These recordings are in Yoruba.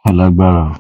Alágbára o.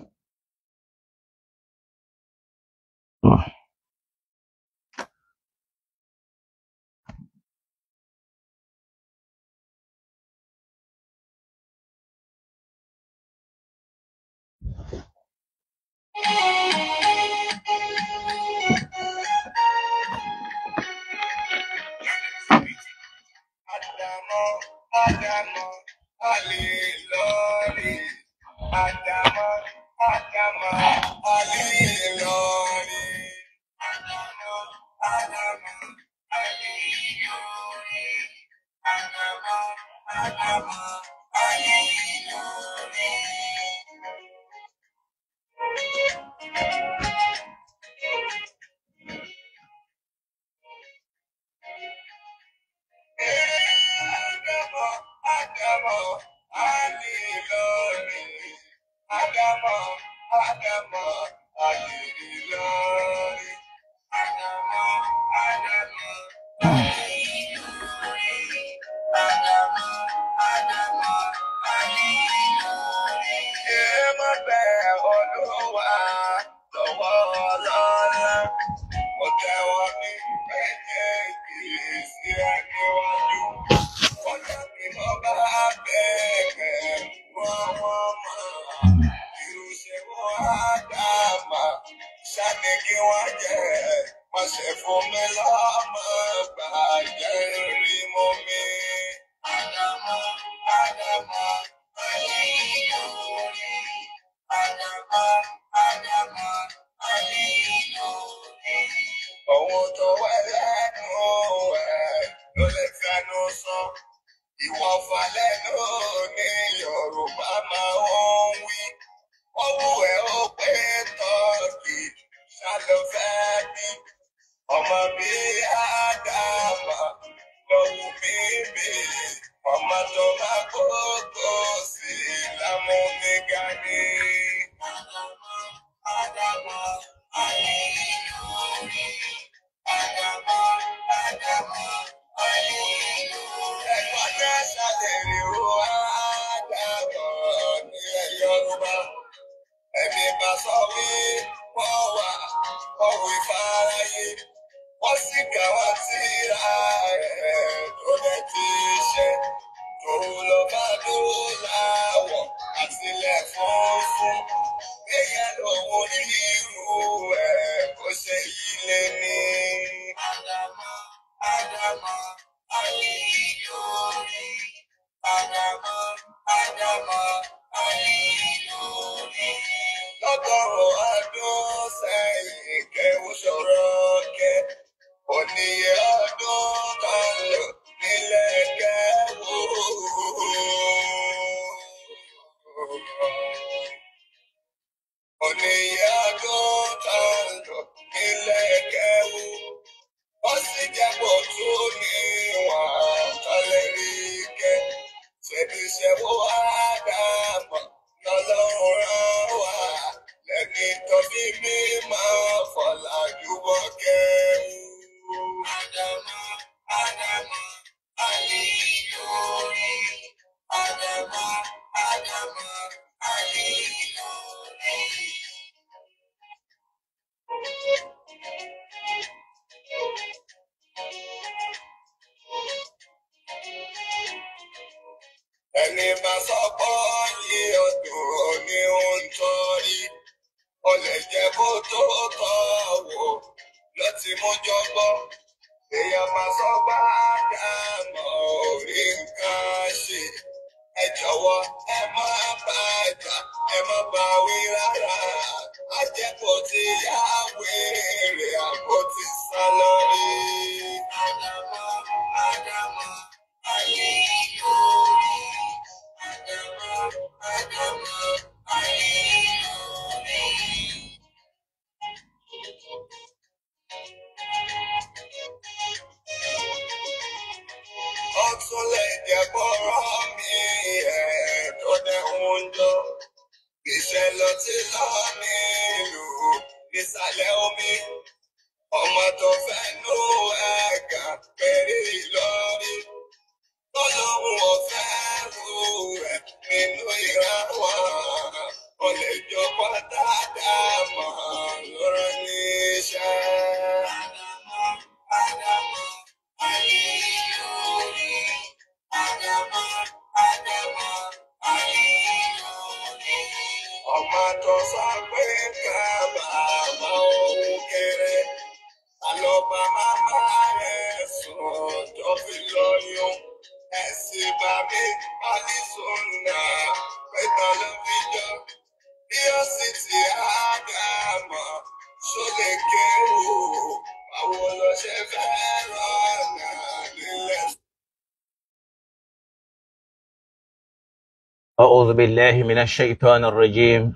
أعوذ بالله من الشيطان الرجيم.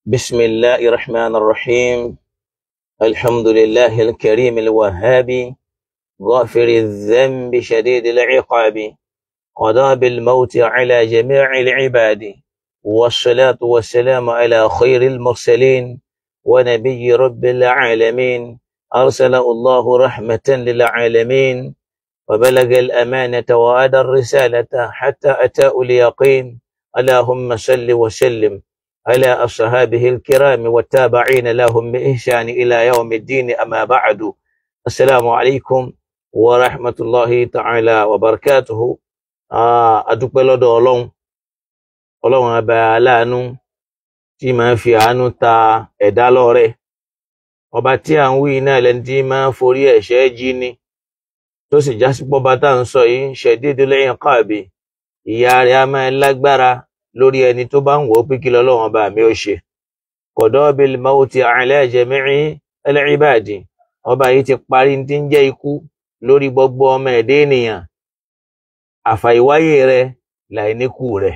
بسم الله الرحمن الرحيم. الحمد لله الكريم الوهاب غافر الذنب شديد العقاب قضى بالموت على جميع العباد، والصلاة والسلام على خير المرسلين ونبي رب العالمين، أرسله الله رحمة للعالمين وبلغ الأمانة وأدى الرسالة حتى أتاه اليقين. اللهم صل وسلم على أصحابه الكرام والتابعين لهم بإحسان إلى يوم الدين. أما بعد، السلام عليكم ورحمة الله تعالى وبركاته. adúpẹ́ lọ́dọ̀ Ọlọ́run ọba aláàánú tí máa fi àánú ta ẹ̀dá lọ́rẹ. Ọba tí à ń wí náà lẹni tí máa forí ẹ̀ṣẹ̀ jì ni, tó sì já sí pọ́ba tá à ń sọ yìí shadidul iqabi, ìyà rẹ̀ á máa lágbára lórí ẹni tó bá ń wò ó pé kí lọ́lọ́run ọba mi ó ṣe. qada bil mawti ala jami'i al-ibadi, ọba yìí ti parí tí ń jẹ́ ikú lórí gbogbo ọmọ ẹ̀dá ènìyàn, àfàìwáyé rẹ̀ láìníkù rẹ̀.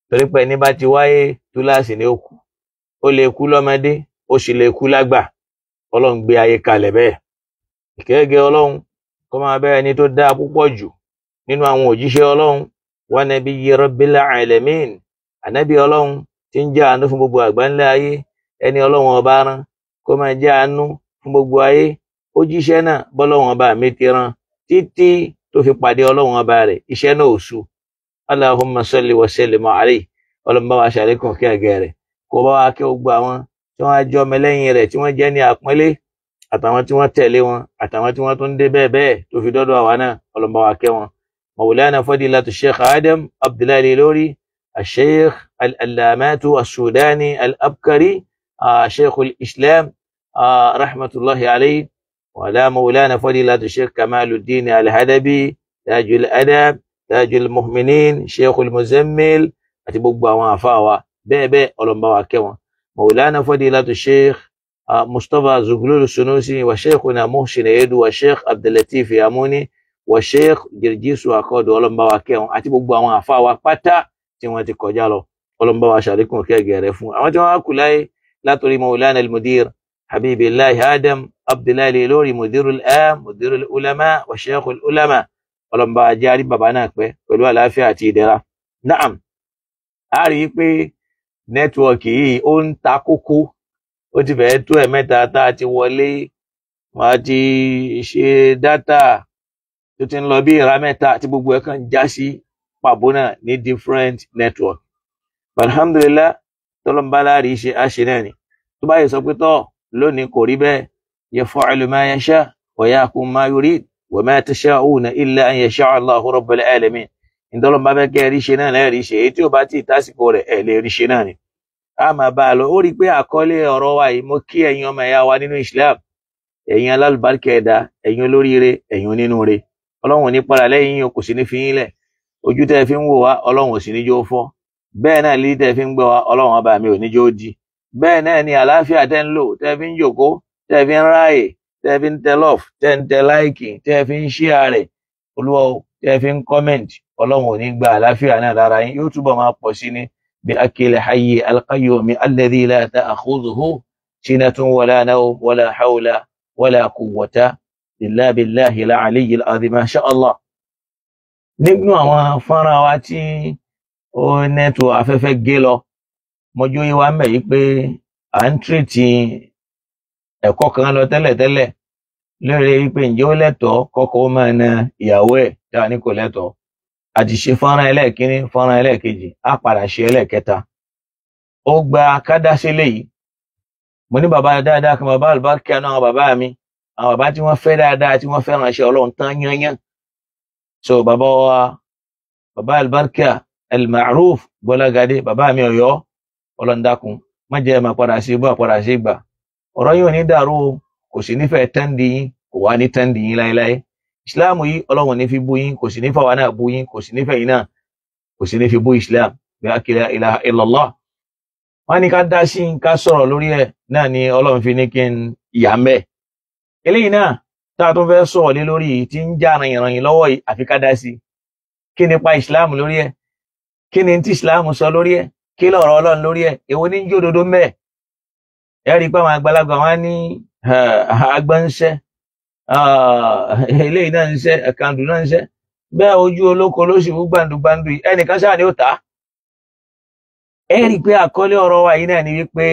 Torí pé ẹni bá ti wáyé túláàsì ní òkú, ó lè kú lọ́mọdé, ó sì lè kú lágbà. Ọlọ́run gbé ayé kalẹ̀ bẹ́ẹ̀. Ìkẹ́gẹ́ Ọlọ́run kó máa bá ẹni tó dáa púpọ̀ jù nínú àwọn òjíṣẹ́ Ọlọ́run, wa nabiyyi rabbil alamin, ànábì Ọlọ́run tí ń jẹ́ àánú fún gbogbo àgbáńlá ayé. Ẹni Ọlọ́run ọba rán kó máa jẹ́ àánú fún gbogbo ayé. Ó jíṣẹ́ náà bọ́lọ́run ọba mi ti rán títí tó fi pàdé Ọlọ́run ọba rẹ̀, iṣẹ́ náà ò sú. Allahumma salli wa sallim alayhi. Ọlọ́run bá wa ṣàlékún kí ẹ̀gẹ́ rẹ̀, kó bá wa kí gbogbo àwọn tí wọ́n jẹ́ ọmọ lẹ́yìn rẹ̀, tí wọ́n jẹ́ ní àpọ́nlé, àtàwọn tí wọ́n tẹ̀lé wọn, àtàwọn tí wọ́n tún dé bẹ́ẹ̀ bẹ́ẹ̀ tó fi dọ́dọ̀ àwa náà. Ọlọ́run bá wa kẹ́ wọn. Maulana fadilatu Sheikh Adam Abdullahi Al-Ilory, Sheikh Al-Allamatu As-Sudani Al-Abkari, Sheikh Al-Islam rahmatullahi alayhi, wa ala Maulana fadilatu Sheikh Kamaluddin Al-Hadabi, Tajul Adab, Tajul Mu'minin, Sheikh Al-Muzammil, àti gbogbo àwọn àfáà wa bẹ́ẹ̀ bẹ́ẹ̀. Ọlọ́run bá wa kẹ́ wọn. Maulana fadilatu Sheikh Mustafa Zuglul Sunusi, wa Sheikhuna Muhsin Edu, wa Sheikh Abdulatif Yamuni, wa Sheikh Jirjisu Akodo. Ọlọ́run bá wa kẹ́ wọn àti gbogbo àwọn àfáà wa pátá tí wọ́n ti kọjá lọ. Ọlọ́run bá wa ṣàlékún kẹ́gẹ́ rẹ̀ fún àwọn tí wọ́n wá kù láyé látòrí Maulana al-Mudir Habibillahi Adam Abdullahi Al-Ilory, Mudirul Am, Mudirul Ulama, wa Sheikhul Ulama. Ọlọ́run bá wa járí bàbá náà pẹ́ pẹ̀lú àlàáfíà àti ìdẹ̀ra. Naam, a rí i pé nẹ́tíwọ̀kì yìí ó ń ta kókó. Ó ti fẹ́ẹ́ tó ẹ̀mẹ́ta tá a ti wọlé, wọ́n á ti ṣe dátà tó ti ń lọ bí ìra mẹ́ta tí gbogbo ẹ̀ kàn já sí pàbó náà ní different network. Alhamdulillah, tọ́lọ́mbá láàrí ṣe àṣẹ náà ni. Tó bá yẹ sọ pé tọ́ lónìí kò rí bẹ́ẹ̀, yaf'alu ma yasha wa yahkum ma yurid wa ma tasha'una illa an yasha Allahu rabbul alamin. Ìtọ́lọ́mbá fẹ́ kẹ́ rí ṣe náà lẹ́ẹ̀rí ṣe, èyí tí ó bá ti tásìkò rẹ̀ ẹ̀ lè rí ṣe náà ni. A máa bá a lọ. Ó rí pé àkọlé ọ̀rọ̀ wa yìí, mo kí ẹ̀yin ọmọ ẹ̀yà wa nínú Islam, ẹ̀yin alálùbáríkà ẹ̀dá, ẹ̀yin olóríire, ẹ̀yin onínúure. Ọlọ́run ní padà lẹ́yìn yín, kò sí ní fi yín lẹ̀. Ojú tẹ́ fi ń wò wá, Ọlọ́run ò sì ní jó fọ́. Bẹ́ẹ̀ náà lílí tẹ́ fi ń gbọ́ wá, Ọlọ́run ọba mi ò ní jó di. Bẹ́ẹ̀ náà ni àlàáfíà tẹ́ ń lò, tẹ́ fi ń jòkó, tẹ́ fi ń ráàyè, tẹ́ fi ń tẹ love, tẹ́ ń tẹ láìkì, tẹ́ fi ń share rẹ̀, Olúwa tẹ́ fi ń comment. Ọlọ́run ò ní gba àlàáfíà náà lára yín, yóò túbọ̀ máa pọ̀ sí ni. بأكل حي القيوم الذي لا تأخذه سنة ولا نوم ولا حول ولا قوة إلا بالله العلي العظيم ما شاء الله. nínú àwọn fọ́nrán wa tí ó nẹ́tò afẹ́fẹ́ gé lọ, mọ́jú yí wa mẹ́ yí pé à ń tírìtì ẹ̀kọ́ kan lọ tẹ́lẹ̀tẹ́lẹ̀ lórí wípé ǹjẹ́ ó lẹ́tọ̀ọ́ kọ́kọ́ ó máa na ìyàwó ẹ̀ tá a ní kò lẹ́tọ̀ọ́. A ti ṣe fọ́nrán ẹlẹ́ẹ̀kíní, fọ́nrán ẹlẹ́ẹ̀kejì, á padà ṣe ẹlẹ́ẹ̀kẹta. Ó gba kádásí léyìí. Mo ní bàbá dáadáa kan, bàbá àlùbáríkà náà, àwọn bàbá mi, àwọn bàbá tí wọ́n fẹ́ dáadáa, tí wọ́n fẹ́ ránṣẹ́ Ọlọ́run tán yányán. So bàbá wa, bàbá àlùbáríkà al-Ma'ruf Gbọ́lágadé, bàbá mi Ọ̀yọ́, Ọlọ́run dákun má jẹ́ máa padà sí ibú àpadà sí ìgbà. Ọ̀rọ̀ yìí ò ní dàrú, kò sì nífẹ̀ẹ́ tẹ́ǹdì yín, kò wá ní tẹ́ǹdì yín láéláé. Islam yìí Ọlọ́run ní fi bú yín, kò sì ní fàwa náà bú yín, kò sì ní fẹ̀yìn náà, kò sì ní fi bú Islam. Bí a kila ilaha illallah. Wọ́n ní ká dá sí ká sọ̀rọ̀ lórí ẹ̀ náà ni Ọlọ́run fi ní kí n yà mẹ́. Eléyìí náà tá a tún fẹ́ sọ̀rọ̀ lé lórí tí ń já rìnrìn lọ́wọ́ yìí, àfi ká dá sí. Kí nípa Islam lórí ẹ̀? kí ni tí Islam sọ lórí ẹ̀, kí lọ̀rọ̀ Ọlọ́run lórí ẹ̀, èwo ní jẹ́ òdodo ńbẹ̀. Ẹ rí pé àwọn àgbàlagbà wọn ní agbọ́nṣẹ́ eléyìí náà ń ṣe ẹ̀kàndù náà ń ṣe bẹ́ẹ̀ ojú olóko ló sì fún gbàǹdùgbàǹdù yìí ẹnìkan ṣáà ni ó tà á. Ẹ rí pé àkọlé ọ̀rọ̀ wa yìí náà ni wípé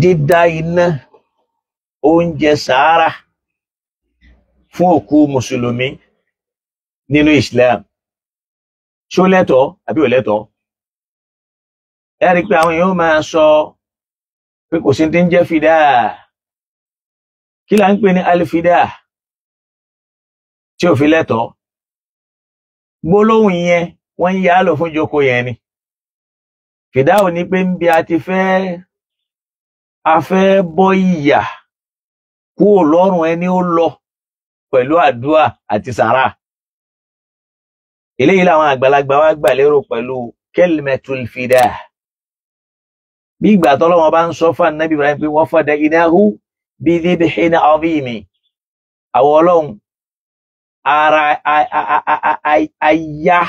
dídá iná oúnjẹ sàárà fún òkú mùsùlùmí nínú Islam ṣó lẹ́tọ̀ọ́ àbí ò lẹ́tọ̀ọ́. Ẹ rí pé àwọn èèyàn máa sọ pé kò sí tí ń jẹ́ fìdá. Kí là ń pè ní alifidá tí ò fi lẹ́tọ̀ọ́? Gbólóhùn yẹn wọ́n ń yá lò fún jókòó yẹn ni. Fìdá ò ní pé ń bí a fẹ́ bọ́ ìyà kúrò lọ́rùn ẹni ó lọ pẹ̀lú àdúà àti sàrà. Eléyìí làwọn àgbàlagbà wa gbà lérò pẹ̀lú kalimatul fìdá. Bí ìgbà tọ́lọ́wọ́n bá ń sọ fún Ànábì Ibrahim pé wa fadaynahu bidhibhin adhim. Àwọn Ọlọ́run ara àyà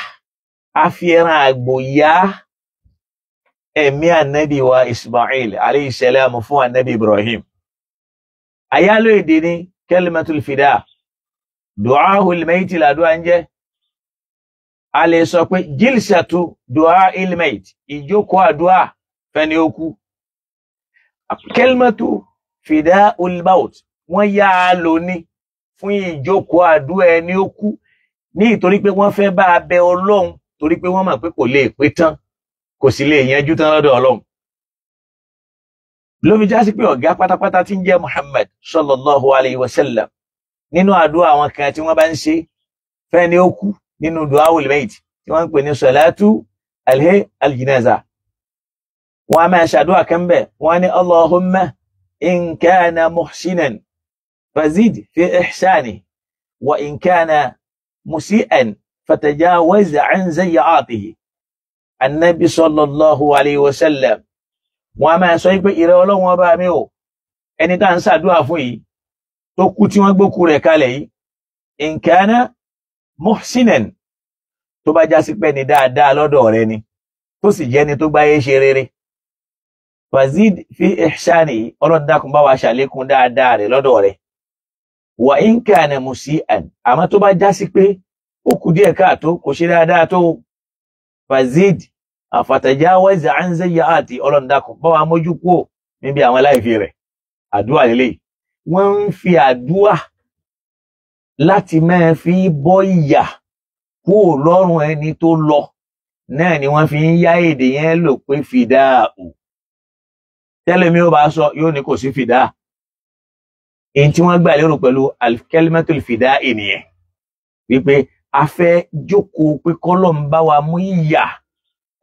àfihàn àgbò yá ẹ̀mí Ànábì wa Ismail alayhi salam fún Ànábì Ibrahim. Àyálò èdè ní kalimatul fìdá. Du'ahul mayti làdúà ń jẹ́. A lè sọ pé jilsatu du'a'il mayti, ìjókòó àdúà fẹ́ni ó kú. Kalimatu fida'ul maut wọ́n yá a lò ní fún ìjókòó àdúà ẹni ó kú ní ìtorí pé wọ́n fẹ́ bá a bẹ Ọlọ́run torí pé wọ́n mọ̀ pé kò lè pé tán kò sì lè yanjú tán lọ́dọ̀ Ọlọ́run. Ló fi já sí pé ọ̀gá pátápátá tí ń jẹ́ Muhammad sallallahu alayhi wa sallam nínú àdúà àwọn kan tí wọ́n bá ń ṣe fẹ́ni ó kú nínú du'aul mayt tí wọ́n ń pè ní salatu al-jinaza. Wọ́n a máa ṣàdúà kan bẹ̀ wọ́n ní Allahumma in kana muhsinan fazid fi ihsani wa in kana musi'an fatajawaz an sayyi'atihi. Annabi sallallahu alayhi wa sallam wọ́n a máa sọ pé ìrẹ́ Ọlọ́run ọba mi ò ẹni tá ń ṣàdúà fún yìí tó kú tí wọ́n gbókú rẹ̀ kalẹ̀ yìí in kana muhsinan tó bá já sí pé ní dáadáa lọ́dọ̀ rẹ ni tó sì jẹ́ ni tó gbáyé ṣe rere fazid fi ihsani Ọlọ́run dákun bá wa ṣàlékún dáadáa rẹ̀ lọ́dọ̀ rẹ̀ wa in kana musi'an àmọ́ tó bá já sí pé ó kù díẹ̀ káàtó kò ṣe dáadáa tó fazid fatajawaz an sayyi'ati Ọlọ́run dákun bá wa mójú kúrò níbi àwọn aláìfi rẹ̀. Àdúà lélẹ̀ wọ́n ń fi àdúà láti máa fi bọ́ ìyà kúrò lọ́rùn ẹni tó lọ náà ni wọ́n fi ń yá èdè yẹn lò pé fìdá ò. Tẹ́lẹ̀ mi ó bá sọ yóò ní kò sí fìdá. Èyí tí wọ́n gbà lérò pẹ̀lú al-kalimatul fìdá ènìyàn wípé a fẹ́ jókòó pé kọ́lọ̀ ń bá wa mú ìyà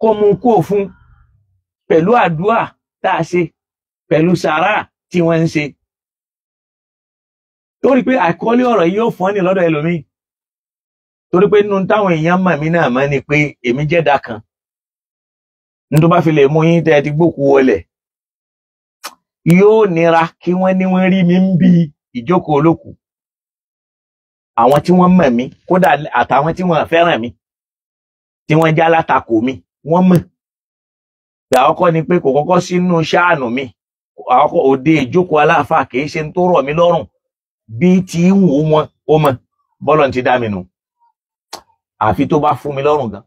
kó mú kúrò fún pẹ̀lú àdúà tá a ṣe pẹ̀lú sàrà tí wọ́n ń ṣe. Torí pé àkọlé ọ̀rọ̀ yìí yóò fọ́n ní lọ́dọ̀ ẹlòmíì. Torí pé nínú táwọn èèyàn mọ̀ mí náà mọ̀ ni pé èmi jẹ́dá kan. Ní tó bá fi lè mú yín tẹ́ ẹ ti gbókú wọlẹ̀. Yóò nira kí wọ́n ní wọ́n rí mi ń bí ìjókòó olókùú. Àwọn tí wọ́n mọ̀ mí kódà àtàwọn tí wọ́n fẹ́ràn mi tí wọ́n já látakò mi wọ́n mọ̀. Ìgbà àkọ́kọ́ ni pé kò kọ́kọ́ sínú ṣáànù mi. Àkọ́kọ́ òde ìjókòó aláàfáà kì í ṣe tó rọ̀ mí lọ́rùn bí tí ń wò wọn ó mọ̀ bọ́lọ̀ ti dá mi nù. Àfi tó bá fún mi lọ́rùn gan.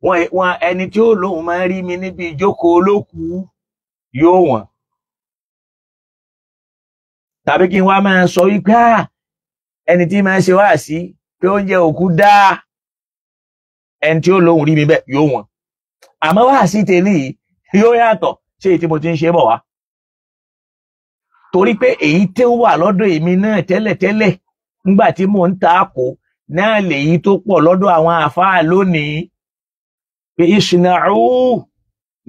Wọ́n ẹni tí ó lóhun máa ń rí mi níbi ìjókòó olókùú yóò wọ̀n. Tàbí kí n wá máa sọ wípé ẹni tí máa ń ṣe wáàsí pé oúnjẹ òkú dá ẹni tí ó lóhun rí mi bẹ́ẹ̀ yóò wọ̀n. Àmọ́ wáàsí tèmi yìí yóò yàtọ̀ ṣé èyí tí mo ti ń ṣe bọ̀ wá. Torí pé èyí tí ó wà lọ́dọ̀ èmi náà tẹ́lẹ̀tẹ́lẹ̀ nígbà tí mò ń ta kò náà lèyí tó pọ̀ lọ́dọ̀ àwọn àfáà lónìí pé isna'u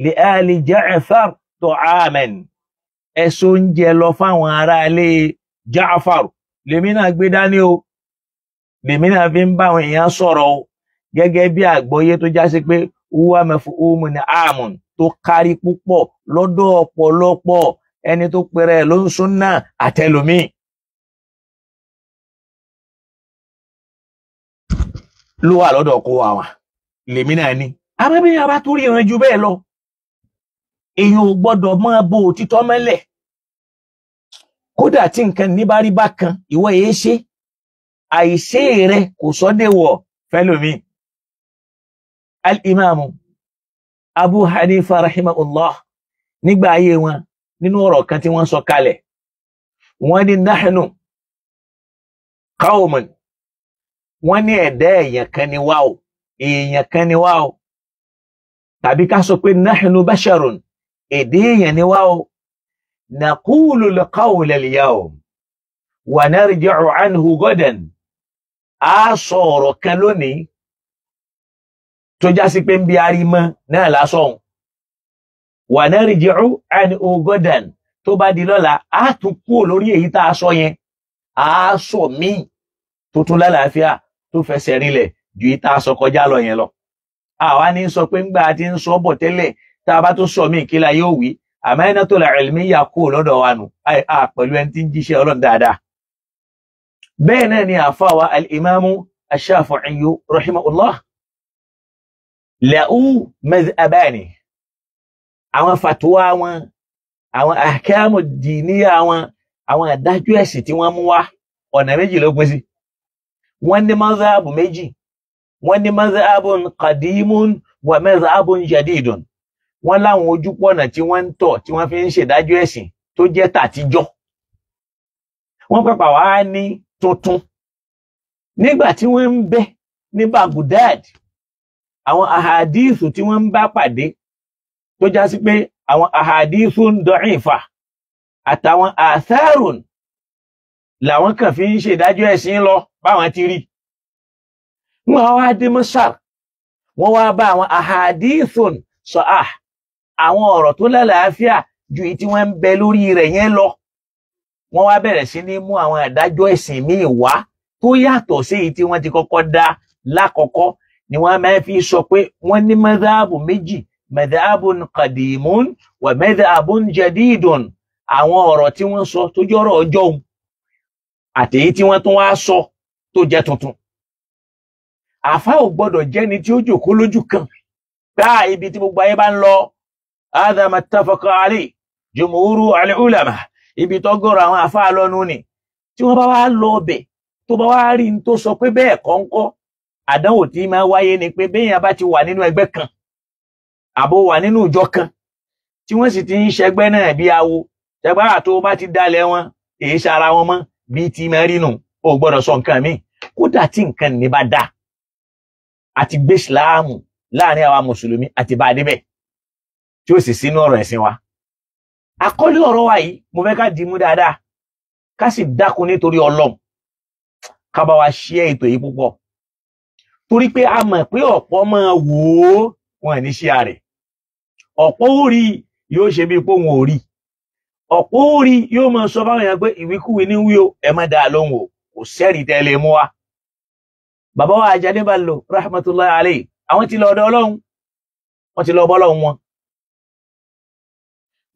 li ali Ja'far ta'aman ẹ̀sọ́ oúnjẹ lọ fáwọn ará ilé Ja'far lèmi náà gbé dání o lèmi náà fi ń bá àwọn èèyàn sọ̀rọ̀ o gẹ́gẹ́ bí àgbọ́yé tó já sí pé huwa mafhumun amun tó kárí púpọ̀ lọ́dọ̀ ọ̀pọ̀lọpọ̀ ẹni tó pèrè ló ń súnnà àtẹlòmíì. ló wà lọ́dọ̀ kó wa lèmi náà ní àbẹ́bí yàrá tó rí ìrìn ju bẹ́ẹ̀ lọ èèyàn ò gbọ́dọ̀ máa bo òtítọ́ mẹ́lẹ̀ kódà tí nǹkan ní bá rí bákan ìwọ èé ṣe àìṣe rẹ kò sọ́dẹ̀wọ̀ fẹ́lòmí. Al-Imamu Abu Hanifa rahimahullah nígbà ayé wọn nínú ọ̀rọ̀ kan tí wọ́n sọ kalẹ̀ wọ́n ní nahnu qawmun wọ́n ní ẹ̀dá èèyàn kan ni wá o èèyàn kan ni wá o tàbí ká sọ pé nahnu basharun èdè èèyàn ni wá o naqulu al-qawla al-yawm wa narji'u anhu gadan a sọ ọ̀rọ̀ kan lónìí tó já sí pé ń bí arímọ́ náà lásán wa narji'u anhu gadan tó bá di lọ́la a tún kúrò lórí èyí tá a sọ yẹn a sọ míì tó tún lálàáfíà tó fẹsẹ̀ rinlẹ̀ ju èyí tá a sọ kọjá lọ yẹn lọ. àwa ní sọ pé ńgbà tí ń sọ bọ̀ tẹ́lẹ̀ tá a bá tó sọ míì kí la yóò wí amanatul ilmiyya kúrò lọ́dọ̀ wa nù pẹ̀lú ẹni tí ń jíṣẹ́ Ọlọ́run dáadáa. bẹ́ẹ̀ náà ni àfáwà al-Imamu ash-Shafi'i rahimahullah lahu madhhabani àwọn fatuwa wọn àwọn ahkamu diniya wọn àwọn àdájọ́ ẹ̀sìn tí wọ́n mú wá ọ̀nà méjì ló pín sí. wọ́n ní mazhabu méjì wọ́n ní mazhabun qadimun wa mazhabun jadidun wọ́n láwọn ojúpọ̀nà tí wọ́n ń tọ̀ tí wọ́n fi ń ṣèdájọ́ ẹ̀sìn tó jẹ́ tàtijọ́ wọ́n pàpà wá ní tuntun nígbà tí wọ́n ń bẹ ní Baghdad àwọn ahadithu tí wọ́n ń bá pàdé tó já sí pé àwọn ahadithun da'ifa àtàwọn atharun làwọn kan fi ń ṣèdájọ́ ẹ̀sìn lọ báwọn ti rí. wọ́n wá dé Masar wọ́n wá bá àwọn ahadithun sahih àwọn ọ̀rọ̀ tó lálàáfíà ju èyí tí wọ́n ń bẹ lórí rẹ̀ yẹn lọ. wọ́n wá bẹ̀rẹ̀ sí ní mú àwọn àdájọ́ ẹ̀sìn míì wá tó yàtọ̀ sí èyí tí wọ́n ti kọ́kọ́ dá lákọ̀ọ́kọ́ ni wọ́n máa fi sọ pé wọ́n ní madhabu méjì madhabun qadimun wa madhabun jadidun àwọn ọ̀rọ̀ tí wọ́n sọ tó jọ́rọ̀ ọjọ́ òun àti èyí tí wọ́n tún wá sọ tó jẹ́ tuntun. àfá ò gbọ́dọ̀ jẹ́ni tí ó jókòó lójú kan gbá ibi tí gbogbo ayé bá ń lọ hadha mattafaqa alayhi jumhuru al-ulama ibi tó gọ́rọ̀ àwọn àfá lọ́nu ni tí wọ́n bá wá lọ ọbẹ̀ tó bá wá rí n tó sọ pé bẹ́ẹ̀ kọ́ńkọ́ àdánwò tí máa wáyé ni pé béèyàn bá ti wà nínú ẹgbẹ́ kan àbó wà nínú ìjọ kan tí wọ́n sì ti ń ṣẹgbẹ́ náà bí awo ṣẹgbàrà tó bá ti dalẹ̀ wọn èyí ṣara wọn mọ́ bí ti máa rí nù ó gbọ́dọ̀ sọ nǹkan míì kódà tí nǹkan ní bá dá àti gbé ìsìláàmù láàrin àwa mùsùlùmí àti bá débẹ̀ tí ó sì sínú ọ̀rọ̀ ẹ̀sìn wa. àkọlé ọ̀rọ̀ wa yìí mo fẹ́ ká dìímú dáadáa ká sì dákun nítorí Ọlọ́run ká bá wa ṣe ètò yìí púpọ̀ torí pé a mọ̀ pé ọ̀pọ̀ máa wò ó wọn ní ṣe àrẹ̀ ọ̀pọ̀ ó rí yóò ṣe bí pé wọn ò rí ọ̀pọ̀ ó rí yóò máa sọ fáwọn èèyàn pé ìwíkúwí ní wí o ẹ má dáa lóhùn o kò sẹ́rìí tẹ́lẹ̀ mú wa. bàbá wa Àjàní Bello rahmatullahi alayhi àwọn ti lọ ọ̀dọ̀ Ọlọ́run wọ́n ti lọ bọ́ Ọlọ́run wọn.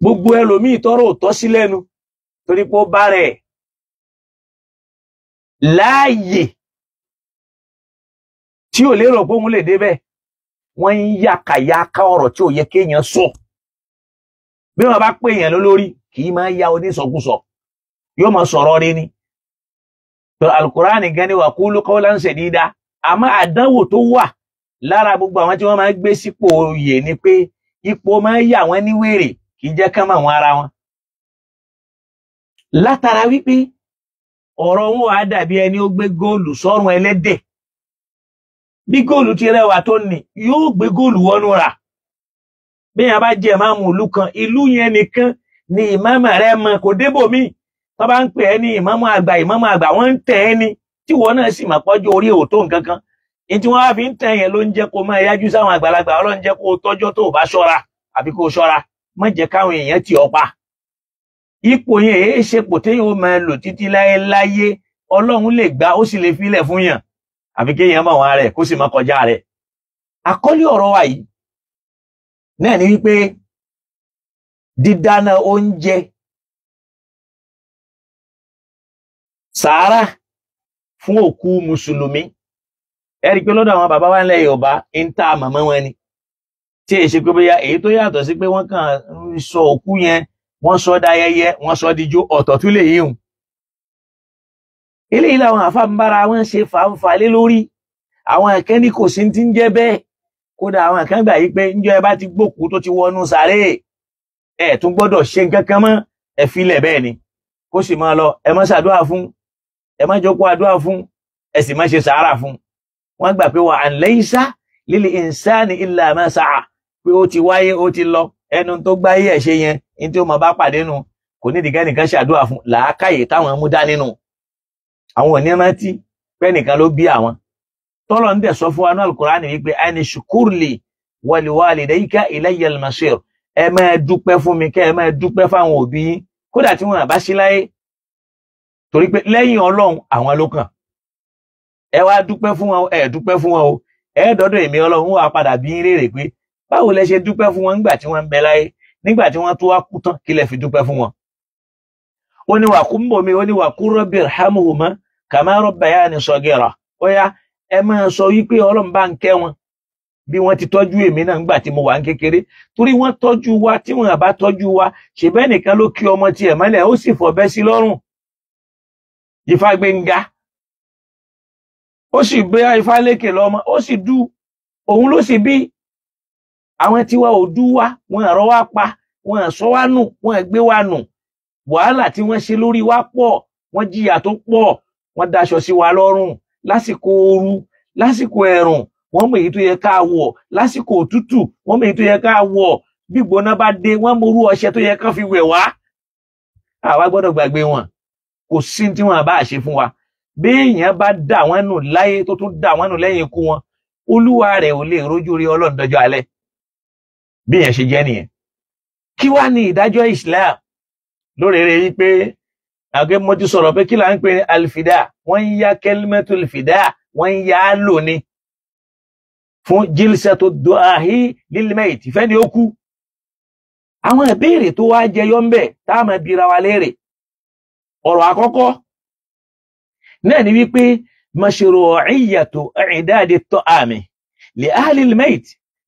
gbogbo ẹlòmíì tọrọ òtọ́ sí lẹ́nu torí pé ó bá rẹ̀ láàyè tí ò lérò pé òun lè débẹ̀ wọ́n ń yàkàyàkà ọ̀rọ̀ tí ò yẹ kéèyàn sọ bí wọ́n bá pè èèyàn lólórí kì í máa ya onísọkúsọ yóò máa sọ̀rọ̀ rí ni tó alukurani gan ni wa qulu qawlan sadida àmọ́ àdánwò tó wà lára gbogbo àwọn tí wọ́n máa gbé sípò oyè ni pé ipò máa yà wọ́n ní wèrè kì í jẹ́ ká mọ̀ wọn ara wọn látara wípé ọ̀rọ̀ wọn á dàbí ẹni ó gbé góòlù sọ́rùn ẹlẹ́dẹ̀ bí góòlù ti rẹwà tó ní yóò gbé góòlù wọnú rà bí yẹn bá jẹ ìmáàmù ìlú kan ìlú yẹn nìkan ni ìmáàmù rẹ mọ kò débòmí tó bá ń pè ẹ́ ní ìmáàmù àgbà wọ́n ń tẹ̀ ẹ́ ní tí wọ́n náà sì mà pọ́jú orí òótọ́ nǹkan kan ní tí wọ́n wá fi ń tẹ̀ yẹn ló ń jẹ́ kó máa yájú sáwọn àgbàlagbà Ọlọ́run jẹ́ kó tọ́jọ́ tó bá ṣọ́ra àbí kó ṣọ́ra má jẹ́ káwọn èèyàn tì ọ́ pa ipò yẹn èé ṣe pò téèyàn ó máa lò títí láéláyé Ọlọ́run lè gbà ó sì lè filẹ̀ fún yàn àfi kéèyàn mọ̀ wọn rẹ̀ kó sì má kọjá rẹ̀. àkọ́lé ọ̀rọ̀ wa yìí náà ni wípé dídáná oúnjẹ sàárà fún òkú mùsùlùmí ẹ rí pé lọ́dọ̀ àwọn bàbá wa ńlẹ̀ Yorùbá ń ta màmá wọn ni tí èsì pé bóyá èyí tó yàtọ̀ sí pé wọ́n kàn ń sọ òkú yẹn wọ́n sọ dáyẹyẹ wọ́n sọ díjó ọ̀tọ̀ tún lè yíhun eléyìí làwọn àfa ń bára wọn ṣe fàǹfà lé lórí àwọn ẹ̀kẹ́ ní kò sí ti ń jẹ́ bẹ́ẹ̀ kódà àwọn ẹ̀kẹ́ gbà yí pé ńjọ́ ẹ bá ti gbókú tó ti wọnú sàréè ẹ tún gbọ́dọ̀ ṣe nǹkan kan mọ́ ẹ filẹ̀ bẹ́ẹ̀ ni kó sì máa lọ ẹ má ṣàdúrà fún ẹ má jókòó àdúrà fún ẹ sì má ṣe sàárà fún wọ́n gbà pé wa an laysa lil insani illa ma sa'a pé ó ti wáyé ó ti lọ ẹnu tó gbáyé ẹ̀ ṣe yẹn ní tí ó máa bá pàdé nu kò ní ìdíkẹ́ nìkan ṣàdúrà fún làákàyè táwọn mú dání nù àwọn òní rántí pé nìkan ló bí àwọn tọ́lọ̀ ń dẹ̀ sọ fún wa ní Al-Qur'ani wípé ani shukurli wa liwalidayka ilayya al-masir ẹ máa dúpẹ́ fún mi kẹ́ ẹ máa dúpẹ́ fáwọn òbí yín kódà tí wọn bá sí láyé torí pé lẹ́yìn Ọlọ́run àwọn ló kàn ẹ wá dúpẹ́ fún wọn ẹ dúpẹ́ fún wọn o ẹ dọ́dọ̀ èmi Ọlọ́run wà padà bí léèrè pé báwo lẹ ṣe dúpẹ́ fún wọn nígbà tí wọ́n ń bẹ láyé nígbà tí wọ́n tó wá kú tán kí lẹ fi dúpẹ́ fún wọn. ó ní wà kú ń bò mí ó ní wà kú rabbi irhamhuma kama rabbayani saghira ó yá ẹ máa sọ wípé Ọlọ́run bá ń kẹ́ wọn bí wọ́n ti tọ́jú èmi náà nígbà tí mo wà ń kékeré torí wọ́n tọ́jú wa tí wọ́n bá tọ́jú wa ṣèbẹ́ nìkan ló kí ọmọ tiẹ̀ mọ́lẹ̀ ó sì fọ̀bẹ́ sí lọ́rùn Ifá Gbénga ó sì gbé Ifá lékè lọ́mọ ó sì dú òun ló sì bí àwọn tiwa ò dú wa wọn rọ wá pa wọn sọ wá nù wọn gbé wá nù wàhálà tí wọ́n ṣe lórí wa pọ̀ wọ́n jìyà tó pọ̀ wọ́n daṣọ sí wa lọ́rùn lásìkò ooru lásìkò ẹ̀rùn wọ́n mọ èyí tó yẹ ká wọ̀ lásìkò òtútù wọ́n mọ èyí tó yẹ ká wọ̀ bí gbóná bá dé wọ́n mọ orú ọṣẹ tó yẹ ká fi wẹ̀ wá àwa gbọ́dọ̀ gbàgbé wọn kò sí tí wọ́n bá ṣe fún wa bí èèyàn bá dà wọ́n nù láyé tó tún dà wọ́n nù lẹ́yìn ikú wọn olúwa rẹ̀ ò lè rójú rí Ọlọ́run dọjọ́ alẹ́ bí yẹn ṣe jẹ́ nìyẹn kí wá ní ìdájọ́ Islam lórí rẹ̀ yí pé àgbẹ̀ mo ti sọ̀rọ̀ pé kí là ń pè ní alfida wọ́n ń ya kelimatul fida wọ́n ń ya á lò ní fún jilsatu du'ahi lil mayt fẹ́ni ó kú àwọn ìbéèrè tó wá jẹyọ ń bẹ̀ tá a máa bira wa léèrè ọ̀rọ̀ àkọ́kọ́ náà ni wípé mashru'iyyatu i'dadi at-ta'ami li ahli al-mayt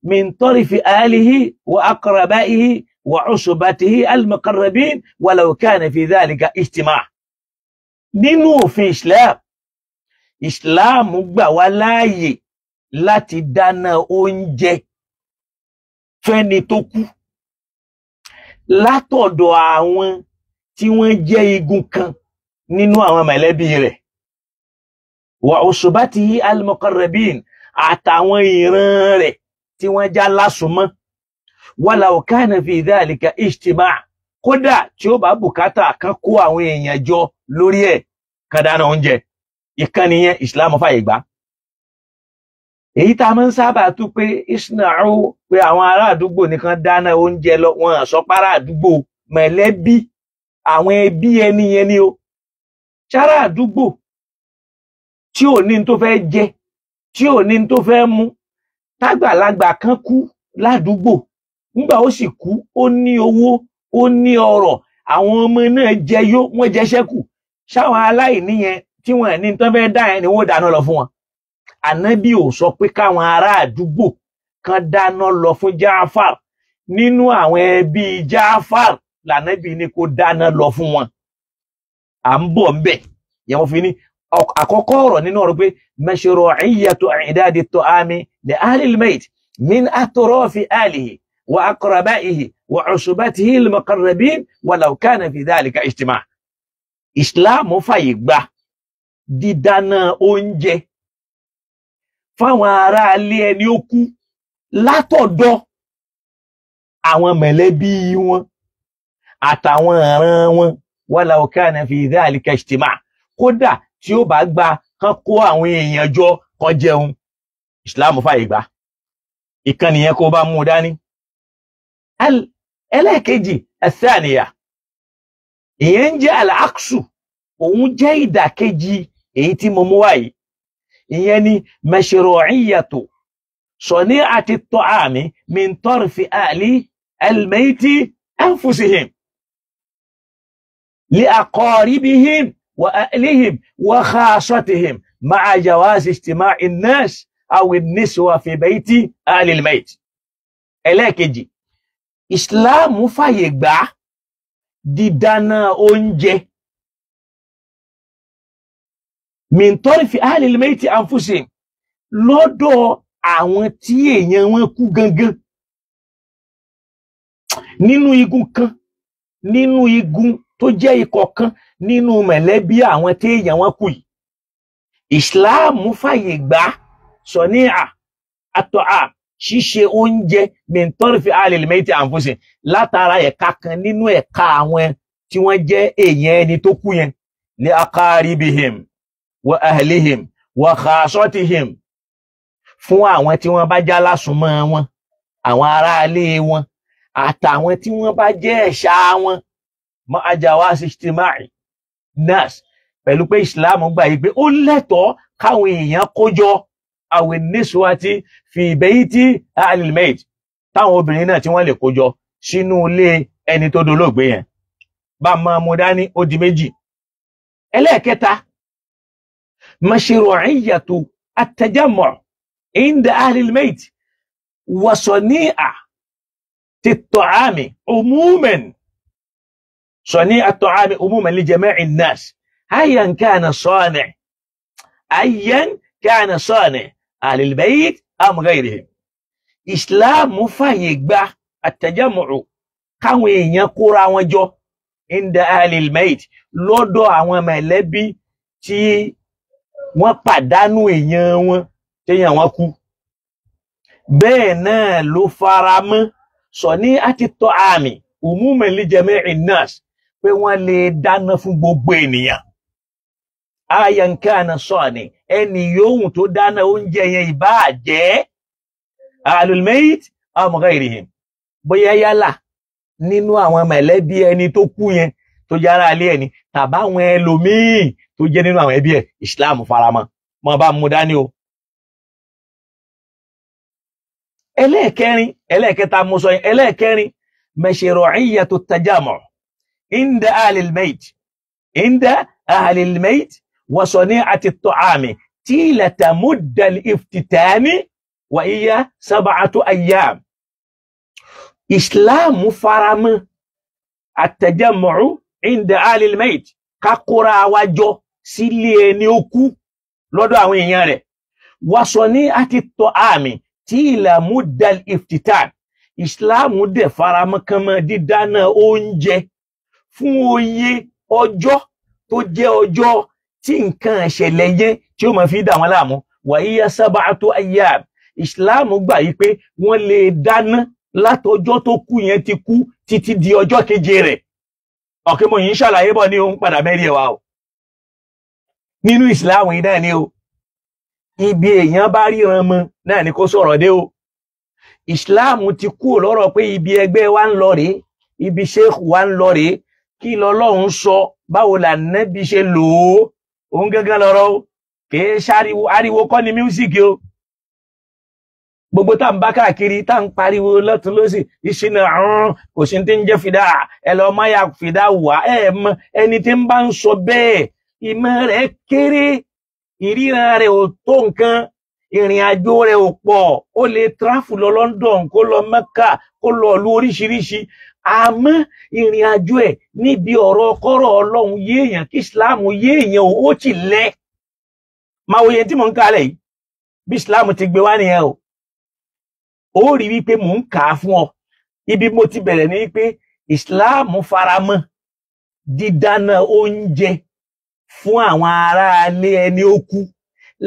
min tarifi ahlihi wa aqrabaihi wa usbatihi al-muqarrabin walau kana fi dhalika ijtima' nínú òfin Islam gbà wá láàyè láti dáná oúnjẹ fẹ́ni tó kú látọ̀dọ̀ àwọn tí wọ́n jẹ́ igun kan nínú àwọn mẹ̀lẹ́bí rẹ̀ wa usbatihi al-muqarrabin àtàwọn ìran rẹ̀ tí wọ́n já lásùnmọ́ walau kana fi dhalika ijtima' kódà tí ó bá bùkátà kan kó àwọn èèyàn jọ lórí ẹ̀ kan dáná oúnjẹ ìkànnì yẹn Islam fàyè gbà èyí tá a máa ń sábà tú pé isna'u pé àwọn ará àdúgbò nìkan dáná oúnjẹ lọ wọn àsọpárá àdúgbò mẹ̀lẹ́bí àwọn ẹbí ẹni yẹn ni ó sára àdúgbò tí ò ní tó fẹ́ jẹ tí ò ní tó fẹ́ mu tágbàlagbà kan kú ládùúgbò nígbà ó sì kú ó ní owó ó ní ọrọ̀ àwọn ọmọ náà jẹyó wọn jẹṣẹ́kù sáwọn aláìní yẹn tí wọn ní tó fẹ́ dá yẹn ni wọ́n dáná lọ fún wọn Ànábì ò sọ pé káwọn ará àdúgbò kan dáná lọ fún Jáfàr nínú àwọn ẹbí Jáfàr l'Ànábì ní kó dáná lọ fún wọn à ń bọ̀ ń bẹ̀ yẹn wọ́n fi ní àkọ́kọ́ ọ̀rọ̀ nínú ọ̀rọ̀ pé mashru'iyyatu i'dadi at-ta'ami li ahli al-mayt min atrafi ahlihi wa aqrabaihi wa usbatihi al-muqarrabin walau kana fi dhalika ijtima' Islam fàyè gbà dídáná oúnjẹ fáwọn ará ilé ẹni ó kú látọ̀dọ̀ àwọn mẹ̀lẹ́bí wọn àtàwọn ìran wọn walau kana fi dhalika ijtima' kódà tí ó bá gba kán kó àwọn èèyàn jọ kán jẹun Islam fàyè gbà ìkànnì yẹn kó bá mú dání ẹlẹ́ẹ̀kejì athaniya ìyẹn ń jẹ́ al-aksu òun jẹ́ ìdàkejì èyí tí mo mú wáyìí ìyẹn ni mashru'iyyatu sani'ati at-ta'ami min tarfi ahli al-mayti anfusihim li aqaribihim wa ahlihim wa khassatihim ma'a jawazi ijtima'i an-nas aw an-niswa fi bayti ahli al-mayt. Ẹlẹ́ẹ̀kejì, Islam fàyè gbà dídáná oúnjẹ min tarifi ahli al-mayt anfusihim lọ́dọ̀ àwọn tí èèyàn wọn kú gangan nínú igun kan, nínú igun tó jẹ́ ikọ̀ kan nínú mẹ̀lẹ́bí àwọn tí èèyàn wọn kú yìí. Islam fàyè gbà sọ̀níà àtọ̀à ṣíṣe oúnjẹ min tarifi ahli al-mayt anfusihim látara ẹ̀ka kan nínú ẹ̀ka àwọn tí wọ́n jẹ́ èèyàn ẹni tó kú yẹn li aqaribihim wa ahlihim wa khasatihim, fún àwọn tí wọ́n bá já lásùnmọ́ wọn, àwọn aráalé wọn, àtàwọn tí wọ́n bá jẹ́ ẹ̀ṣà wọn, ma'a jawazi ijtima'i nas, pẹ̀lú pé Islam gbà yí pé ó lẹ́tọ̀ọ́ káwọn èèyàn kójọ àwọn niswati fi bayti ahli al-mayt, táwọn obìnrin náà tí wọ́n lè kójọ sínú ilé ẹni tó dolóògbé yẹn. Bá máa mú dání ó di méjì. Ẹlẹ́ẹ̀kẹta, mashru'iyyatu at-tajammu' inda ahli al-mayt wa sani'ati at-ta'ami umuman, sani'ati at-ta'ami umuman li jami'i an-nas ayyan kana sani' ahli al-bayt am ghayrihim. Islam fàyè gbà at-tajammu' káwọn èèyàn kóra wọn jọ inda ahli al-mayt lọ́dọ̀ àwọn mẹ̀lẹ́bí tí wọ́n pàdánù èèyàn wọn téèyàn wọn kú. Bẹ́ẹ̀ náà ló fara mọ́ sani'ati at-ta'ami umuman li jami'i an-nas, pé wọ́n lè dáná fún gbogbo ènìyàn. Ayyan kana sani, ẹni yòówù tó dáná oúnjẹ yẹn ìbáà jẹ́ ahlul mayt am ghayrihim, bóyá yálà nínú àwọn mẹ̀lẹ́bí ẹni tó kú yẹn tó jára alé ẹni tàbáwọn ẹlòmíì tó jẹ́ nínú àwọn ẹbí ẹ̀. Islam faramọ́, mọ́ bá mú dání o. Ẹlẹ́ẹ̀kẹta mú sọ yẹn. Ẹlẹ́ẹ̀kẹrin, mashru'iyyatu at-tajammu' inda ahli al-mayt wa sani'ati at-ta'ami tilata mudda al-iftitani wa hiya 7 ayyam. Islam faramọ́ at-tajammu' inda ahli al-mayt, ká kóra wa jọ sílé ẹni ó kú lọ́dọ̀ àwọn èèyàn rẹ̀. Wa sani'ati at-ta'ami tilata mudda al-iftitan. Islam dẹ̀ faramọ́ kan mọ́ dídáná oúnjẹ fún oye ọjọ́ tó jẹ́ ọjọ́ tí nǹkan ìṣẹ̀lẹ̀ yẹn tí ó máa fi dà wọ́n láàmú. Wa hiya 7 ayyam. Islam gbà yí pé wọ́n lè dáná látọjọ́ tó kú yẹn ti kú títí di ọjọ́ keje rẹ̀. Ọ̀kẹ́ mo yìí ń ṣàlàyé bọ̀ ní ohun padà mẹ́rin ẹ̀wà o. Nínú Islam yìí náà ni o. Ibi èèyàn bá ríran mọ́ náà ni kó sọ̀rọ̀ dé o. Islam ti kú lọ́rọ̀ pé ibi ẹgbẹ́ wa ń lọ rèé, ibi sheikh wa ń lọ rèé, kí lọ́lọ́run sọ, báwo la Nábì ṣe lò ó, òun gángan lọ́rọ̀ o. Kìí ṣáriwo, ariwo kọ́ ni mísíkì o. Gbogbo tá ń bá káàkiri tá ń pariwo lọ́tún lósì ìṣìnà àrùn kò sí tí ń jẹ́ fìdá, ẹ lọ máa ya fìdá wà, ẹ mọ ẹni tí ń bá ń sọ bẹ́ẹ̀ ìmọ̀ rẹ̀ kéré, ìríran rẹ̀ ò tó nǹkan, ìrìn àjò rẹ̀ ò pọ̀, ó lè tráfù lọ London kó lọ Mẹ́kà kó lọ ìlú oríṣiríṣi, àmọ́ ìrìn àjò ẹ̀ níbi ọ̀rọ̀ kọ́rọ̀ Ọlọ́run yéèyàn kí Islam yéèyàn ó ti lẹ̀. Máa wo yẹn tí mò ń kálẹ̀ yìí bí Islam ti gbé wá nìyẹn o. Ó rí wípé mò ń kà á fún ọ. Ibi mo ti bẹ̀rẹ̀ ní wípé Islam faramọ́ dídáná oúnjẹ fún àwọn aráalé ẹni ó kú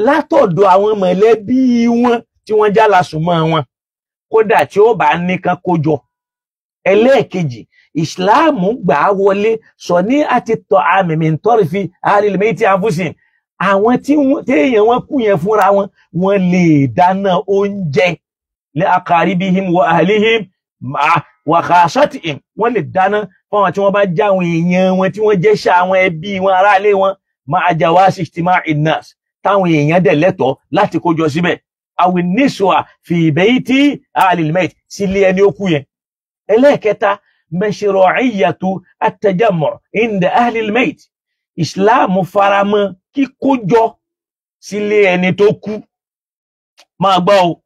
látọ̀dọ̀ àwọn mọ̀lẹ́bí wọn tí wọ́n já lásùnmọ́ wọn, kódà tí ó bá nìkan kójọ. Ẹlẹ́ẹ̀kejì, Islam gbà wọlé sani'ati at-ta'ami min tarifi ahli al-mayti anfusihim, àwọn tí èèyàn wọn kú yẹn fúnra wọn, wọ́n lè dáná oúnjẹ li aqaribihim wa ahlihim wa khasatihim, wọ́n lè dáná fáwọn tí wọ́n bá jáwọn èèyàn wọn tí wọ́n jẹ́ ṣá àwọn ẹbí wọn aráalé wọn, ma'a jawazi ijtima'i an-nas, táwọn èèyàn dẹ̀ lẹ́tọ̀ọ́ láti kójọ síbẹ̀. Awi niswa fi bayti ahli al-mayt, sílé ẹni ó kú yẹn. Ẹlẹ́ẹ̀kẹta, mashru'iyyatu at-tajammu' inda ahli al-mayt. Islam faramọ́ kíkójọ sílé ẹni tó kú máa gbọ́ o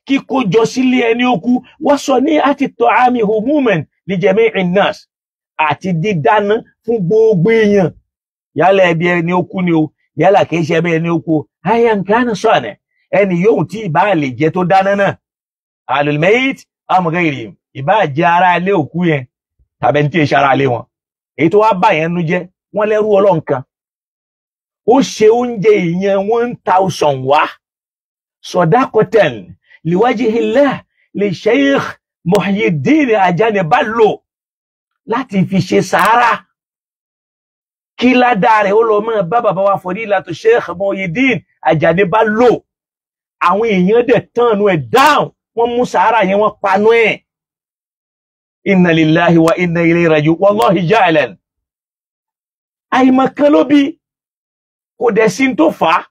kíkójọ sílé ẹni ó kú wọ́n sọ ní àti tọ́ àmì humumen li jami'in nas àti dídáná fún gbogbo èèyàn yálà ẹbí ẹni ó kú ni o yálà kìí ṣe ẹbí ẹni ó kú ayan kana sọ̀nà ẹni yóò tí ìbá lè jẹ tó dáná náà alul mayit am ghayrihim ìbá jẹ ara ilé òkú yẹn tàbí ẹni tí ì ṣe ara ilé wọn èyí tó wá bá yẹn nu jẹ wọn lẹ́rú Ọlọ́run kan ó ṣe oúnjẹ ìyẹn 1000 wá sọdákọtẹn liwajihillah li Sheikh Muhyiddin Ajani Bello láti fi ṣe sàárà kí ládàá rẹ̀ ó lọ mọ́ bá bàbá wa Fadilatu Sheikh Muhyiddin Ajani Bello àwọn èèyàn dẹ̀ tánú ẹ̀ dáhùn wọ́n mú sàárà yẹn wọ́n panú ẹ̀ inna lillahi wa inna ilayhi raji'un wallahi ja'lan àìmọ̀kan ló bí kò dẹ̀ sí tó fà á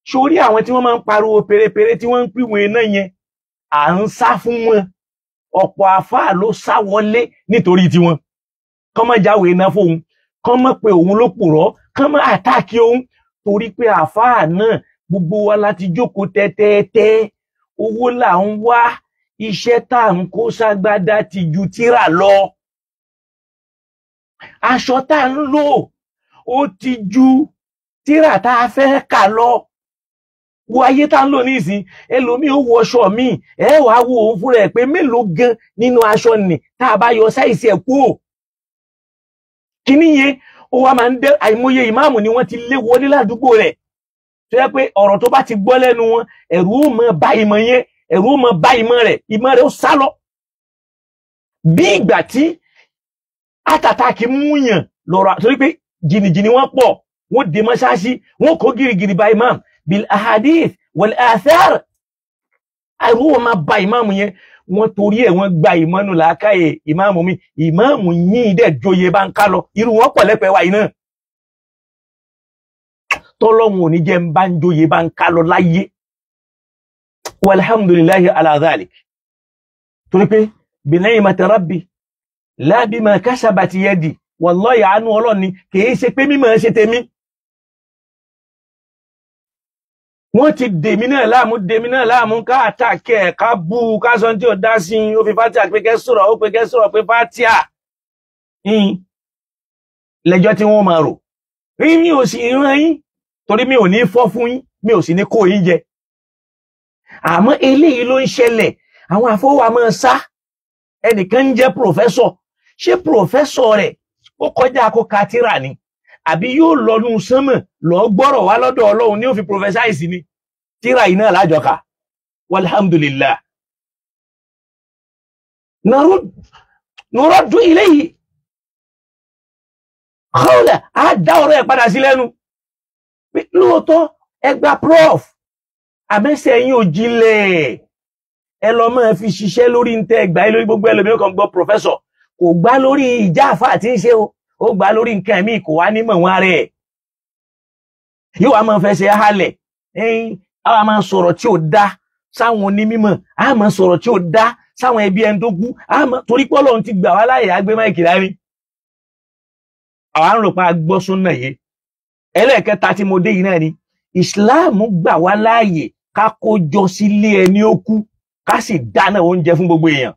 sórí àwọn tí wọ́n máa ń pariwo pérépéré tí wọ́n ń pìwọ̀n iná yẹn à ń sá fún wọn ọ̀pọ̀ àfáà ló sá wọlé nítorí tiwọn kán má jáwé iná fóun kán má pe òun ló purọ́ kán má àtàkì òun torí pé àfáà náà gbogbo wa láti jókòó tẹ́tẹ́tẹ́ owó là ń wá iṣẹ́ tá à ń kó ságbádá ti ju tírà lọ aṣọ tá à ń lò ó ti ju tírà tá a fẹ́ kà lọ wo ayé tá ń lò nísìn ẹlòmíì ó wọṣọ míì ẹ wàá wo òun fúnra ẹ̀ pé mélòó gan nínú aṣọ nì tá a bá yọ sáìsì ẹ̀ kúrò kíní yẹn ó wá máa ń dé àìmọye ìmáàmù ni wọ́n ti lé wọlé ládùúgbò rẹ̀ tó yẹ pé ọ̀rọ̀ tó bá ti gbọ́ lẹ́nu wọn ẹ̀rù ó mọ bá ìmọ̀ yẹn ẹ̀rù ó mọ bá ìmọ̀ rẹ̀ ó sá lọ bí ìgbà tí àtàtàkì múyàn lọ́rọ̀ torí pé jìnnìjìnnì wọ́n pọ̀ wọ́n dé mọ́ṣáṣí wọ́n kó gírígírí bá imam bil ahadith wal athar ẹ̀rù ó máa bá ìmáàmù yẹn wọ́n torí ẹ̀ wọ́n gba ìmọ̀nù làákàyè ìmáàmù mi ìmáàmù yín dẹ̀ joyè bá ń ká lọ irú wọn pọ̀ lẹ́pẹ̀ẹ́ wa yìí náà tọ́lọ́hun ò ní jẹ́ ń bá ń joyè bá ń ká lọ láyé walhamdulillahi ala dhalik torí pé bi ni'mati rabbi la bima kasabat yadi wallahi àánú Ọlọ́run ni kìí ṣe pé mímọ̀ ṣe tèmi wọ́n ti dèmí náà láàmú ká àtàkẹ́ ká bú ká sọ tí ó dá sí ó fi fátíà pé kẹ́ sọ̀rọ̀ ó pé kẹ́ sọ̀rọ̀ pé fátíà lẹ́jọ́ tí wọ́n máa rò rí mi ò sì rán yín torí mi ò ní fọ́ fún yín mi ò sì ní kó yín jẹ àmọ́ eléyìí ló ń ṣẹlẹ̀ àwọn àfọwà máa sá ẹnìkan ń jẹ́ pòfẹ́sọ̀ ṣé pòfẹ́sọ̀ rẹ̀ ó kọjá kó ka tírà ni àbí yóò lọ nú sánmọ̀ lọ gbọ́rọ̀ wá lọ́dọ̀ Ọlọ́run ní ó fi pòfẹ́sáìsì ni tírà yìí náà lájọka walhamdulillah nuraddu ilayhi kọ́ọ̀lẹ̀ á dá ọ̀rọ̀ ẹ̀ padà sí lẹ́nu lóòótọ́ ẹgbà prof àmẹ́sẹ̀ yín ò jílẹ̀ ẹ lọ máa fi ṣiṣẹ́ lórí ń tẹ́ ẹgbà lórí gbogbo ẹlòmíràn kan gbọ́ professor kò gbá lórí ìjà àfà àti ń ṣe ó gbá lórí nǹkan míì kò wá nímọ̀ wọn rẹ̀ yóò wá máa fẹ́ ṣe halẹ̀ àwa máa sọ̀rọ̀ tí ò dá sáwọn onímọ̀ a máa sọ̀rọ̀ tí ò dá sáwọn ẹbí ẹni tó kú torí pé Ọlọ́run ti gbà wá láyè agbé máìkì lárí àwa ń rò pa gbọ́ súnà yìí ẹlẹ́ẹ̀kẹta tí mo dé yìí náà ni Islam gbà wá láàyè ká kó jọ sílé ẹni ó kú ká sì dáná oúnjẹ fún gbogbo èèyàn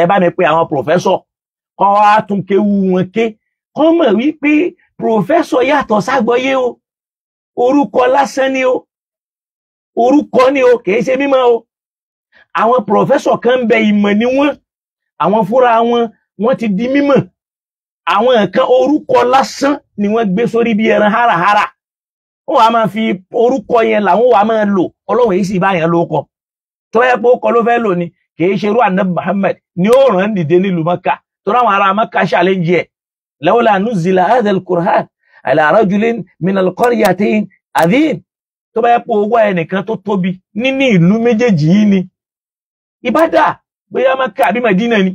ẹ bá mi pé àwọn pòfẹ́sọ̀ kọ́ wá tún kéwú wọn ké kọ́ mọ̀ wípé pòfẹ́sọ̀ yàtọ̀ ságbọ́yé o orúkọ lásán ni o orúkọ ni o kìí ṣe mímọ́ o àwọn pòfẹ́sọ̀ kan bẹ ìmọ̀ ni wọ́n àwọn fúnra wọn ti di mímọ̀ àwọn nǹkan orúkọ lásán ni wọ́n gbé sórí bí ẹran hárahárà wọ́n wá máa fi orúkọ yẹn làwọn wá máa lò Ọlọ́run yìí sì bá yẹn lóko tó yẹ pé ó kọ ló fẹ́ lò ní kìí ṣe irú Ànábì Muhammad ni ó rán dìde nílùú Mákà tó ráwọn ará Mákà ṣàlẹ́ǹjì ẹ̀ lawla nuzila hadha al-Qur'an ala rajulin min al-qaryatayn adhim tó bá yẹ pé owó ẹnìkan tó tóbi nínú ìlú méjèèjì yìí ni ìbádà bóyá Mákà àbí Mádínà ni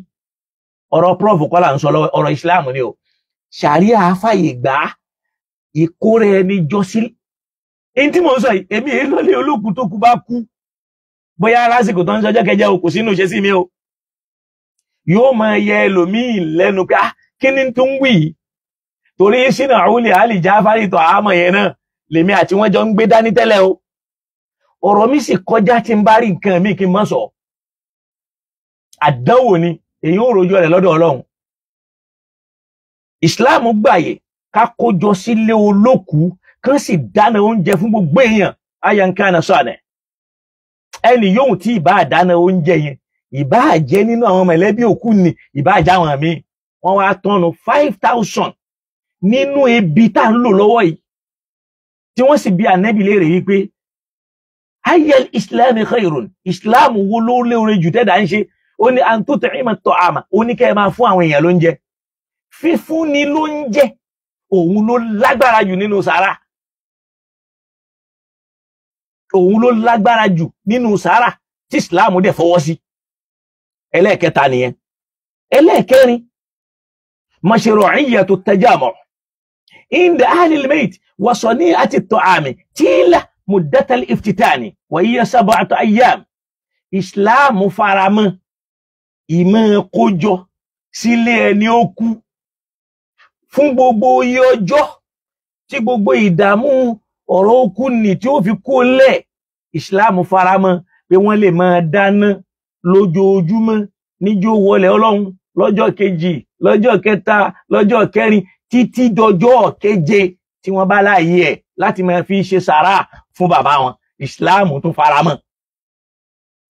ọ̀rọ̀ prof kọ́ là ń sọ lọ́wọ́ ọ̀rọ̀ Islam ni o ṣàríà fàyè gbà ìkórè ẹni jọ sí ẹni tí mo ń sọ yìí èmi èyí lọ́lé olókùn tó kú bá kú bóyá lásìkò tó ń sọjọ́ kẹjẹ o kò sínú ṣe sí mi o yóò máa yẹ ẹlòmíì lẹ́nu pé kí ni tó ń wí torí sínú àwùlẹ̀ àlìjá fárítọ̀ àmọ̀ yẹn náà lèmi àti wọ́n jọ ń gbé dání tẹ́lẹ̀ o ọ̀rọ̀ mi sì kọjá tí ń bá rí nǹkan mi kí n má sọ àdánwò ni èyí ò rojọ́ rẹ̀ lọ́dọ̀ Ọlọ́run Islam gbàyè ká kójọ sílé olókùú kán sì dáná oúnjẹ fún gbogbo èèyàn ayankana sọ̀nẹ̀ ẹni yóò tí ìbá dáná oúnjẹ yẹn ìbá jẹ́ nínú àwọn mẹ̀lẹ́bí òkú ni ìbá já wọn mi wọ́n wá tọ́nu 5,000 nínú ebi tá ń lò lọ́wọ́ yìí tí wọ́n sì bi Ànábì léèrè yìí pé ayel islam khairun islam wo ló lóore jù tẹ́dà ń ṣe ó ní an tut'ima at-ta'ama ó ní kẹ́ máa fún àwọn èèyàn lóúnjẹ fífúnni lóúnjẹ òun ló lágbára jù nínú sàárà òun ló lágbára jù nínú sàárà tí islam dẹ̀ fọwọ́ sí ẹlẹ́ẹ̀kẹta nìyẹn ẹlẹ́ẹ̀kẹrin mashru'iyyatu at-tajamu' inda ahli al-mayt wa sani'ati at-ta'ami tila muddat al-iftitani wa hiya 7 ayyam islam faramọ́ ìmọ̀ kójọ sílé ẹni ó kú fún gbogbo iye ọjọ́ tí gbogbo ìdààmú ọ̀rọ̀ òkú ni tí ó fi kó lẹ̀ islam faramọ́ pé wọ́n lè máa dáná lójoojúmọ́ níjó wọlé Ọlọ́run lọ́jọ́ kejì lọ́jọ́ kẹta lọ́jọ́ kẹrin títí dọjọ́ keje tí wọ́n bá láàyè ẹ̀ láti máa fi ṣe sàrà fún bàbá wọn islam tún faramọ́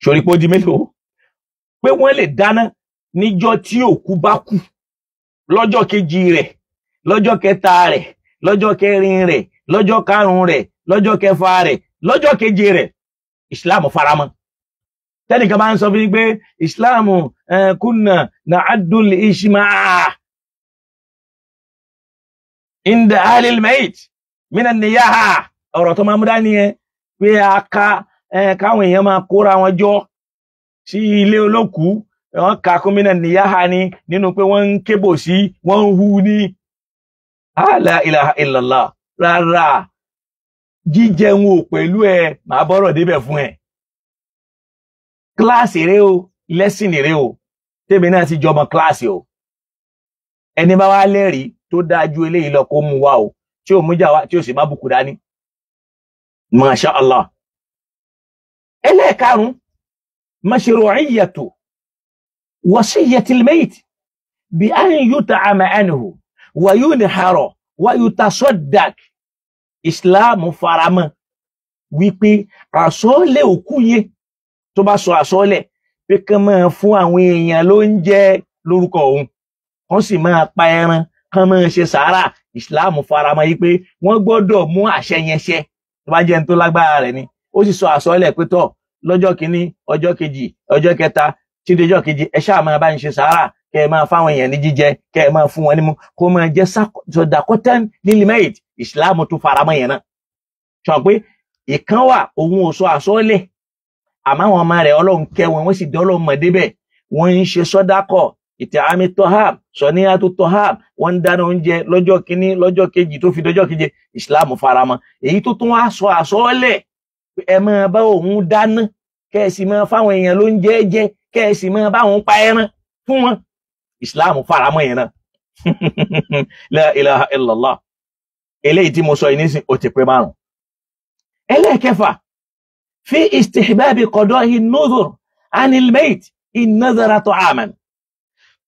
sórí pé ó di mélòó pé wọ́n lè dáná níjọ́ tí òkú bá kú lọ́jọ́ kejì rẹ̀ lọ́jọ́ kẹta rẹ̀ lọ́jọ́ kẹrin rẹ̀ lọ́jọ́ karùn-ún rẹ̀ lọ́jọ́ kẹfà rẹ̀ lọ́jọ́ keje rẹ̀ islam faramọ́ tẹ́nìkan bá ń sọ fún mi pé islam kunna na'addu al-ishma' inda ahli al-mayt min an-niyaha ọ̀rọ̀ tó máa mú dání yẹn pé káwọn èèyàn máa kóra wọn jọ sí ilé olókùú wọ́n ka kúmínà níyáha ni nínú pé wọ́n ń kébò sí wọ́n ń hu ní la ilaha illallah rárá jíjẹun ò pẹ̀lú ẹ máa bọ́rọ̀ débẹ̀ fún ẹ kíláàsì rẹ o lẹ́sìn rẹ o tèmi náà ti jọmọ kíláàsì o ẹni bá wá lẹ́rìí tó dájú eléyìí lọ kó mú wá o tí ò mú jà wá tí ò sì má bùkù dání masha Allah ẹlẹ́ẹ̀karùn-ún mashru'iyyatu wasiyyati al-mayt bi an yut'ama anhu wa yunhara wa yutasaddaq islam faramọ́ wípé àsọ́ọ́lẹ̀ òkú yẹn tó bá sọ àsọ́ọ́lẹ̀ pé kán máa fún àwọn èèyàn lóúnjẹ lórúkọ òun wọ́n sì máa pa ẹran kán máa ṣe sàárà islam faramọ́ yìí pé wọ́n gbọ́dọ̀ mú àṣẹ yẹn ṣẹ tó bá jẹ́ ní tó lágbára rẹ̀ ni ó sì sọ àsọ́ọ́lẹ̀ pé tọ́ lọ́jọ́ kìíní ọjọ́ kejì ọjọ́ kẹta títí ọjọ́ kejì ẹ ṣáà máa bá ń ṣe sàárà kẹ́ ẹ máa fáwọn èèyàn ní jíjẹ kẹ́ ẹ máa fún wọn nímú kó máa jẹ́ sọdàkọ́tán lílímẹ́ìd ìsìláàmù tún faramọ́ yẹn náà sọ pé ìkan wà òun ò sọ àsọ́ọ́lẹ̀ àmọ́ àwọn ọmọ rẹ̀ Ọlọ́run kẹ́ wọn wọ́n sì dán Ọlọ́run mọ̀ débẹ̀ wọ́n ń ṣe sọ́dákọ̀ ìtààmì tọ́hám sọ̀níyàtò tọ́hám wọ́n ń dáná oúnjẹ lọ́jọ́ kìíní lọ́jọ́ kejì tó fi dọjọ́ keje ìsìláàmù faramọ́ èyí tó tún wá sọ àsọ́ọ́lẹ̀ ẹ máa bá òun dáná kẹ́ẹ̀sì máa fáwọn èèyàn ló ń jẹ́ kẹ́ẹ̀sì máa bá òun pa ẹran fún wọn ìsìláàmù faramọ́ yẹn náà la ilaha illallah eléyìí tí mo sọ yìí nísìn ó ti pé 5 ẹlẹ́ẹ̀kẹfà fi istihbabi qada'i an-nuzur 'ani al-mayt in nazara ta'aman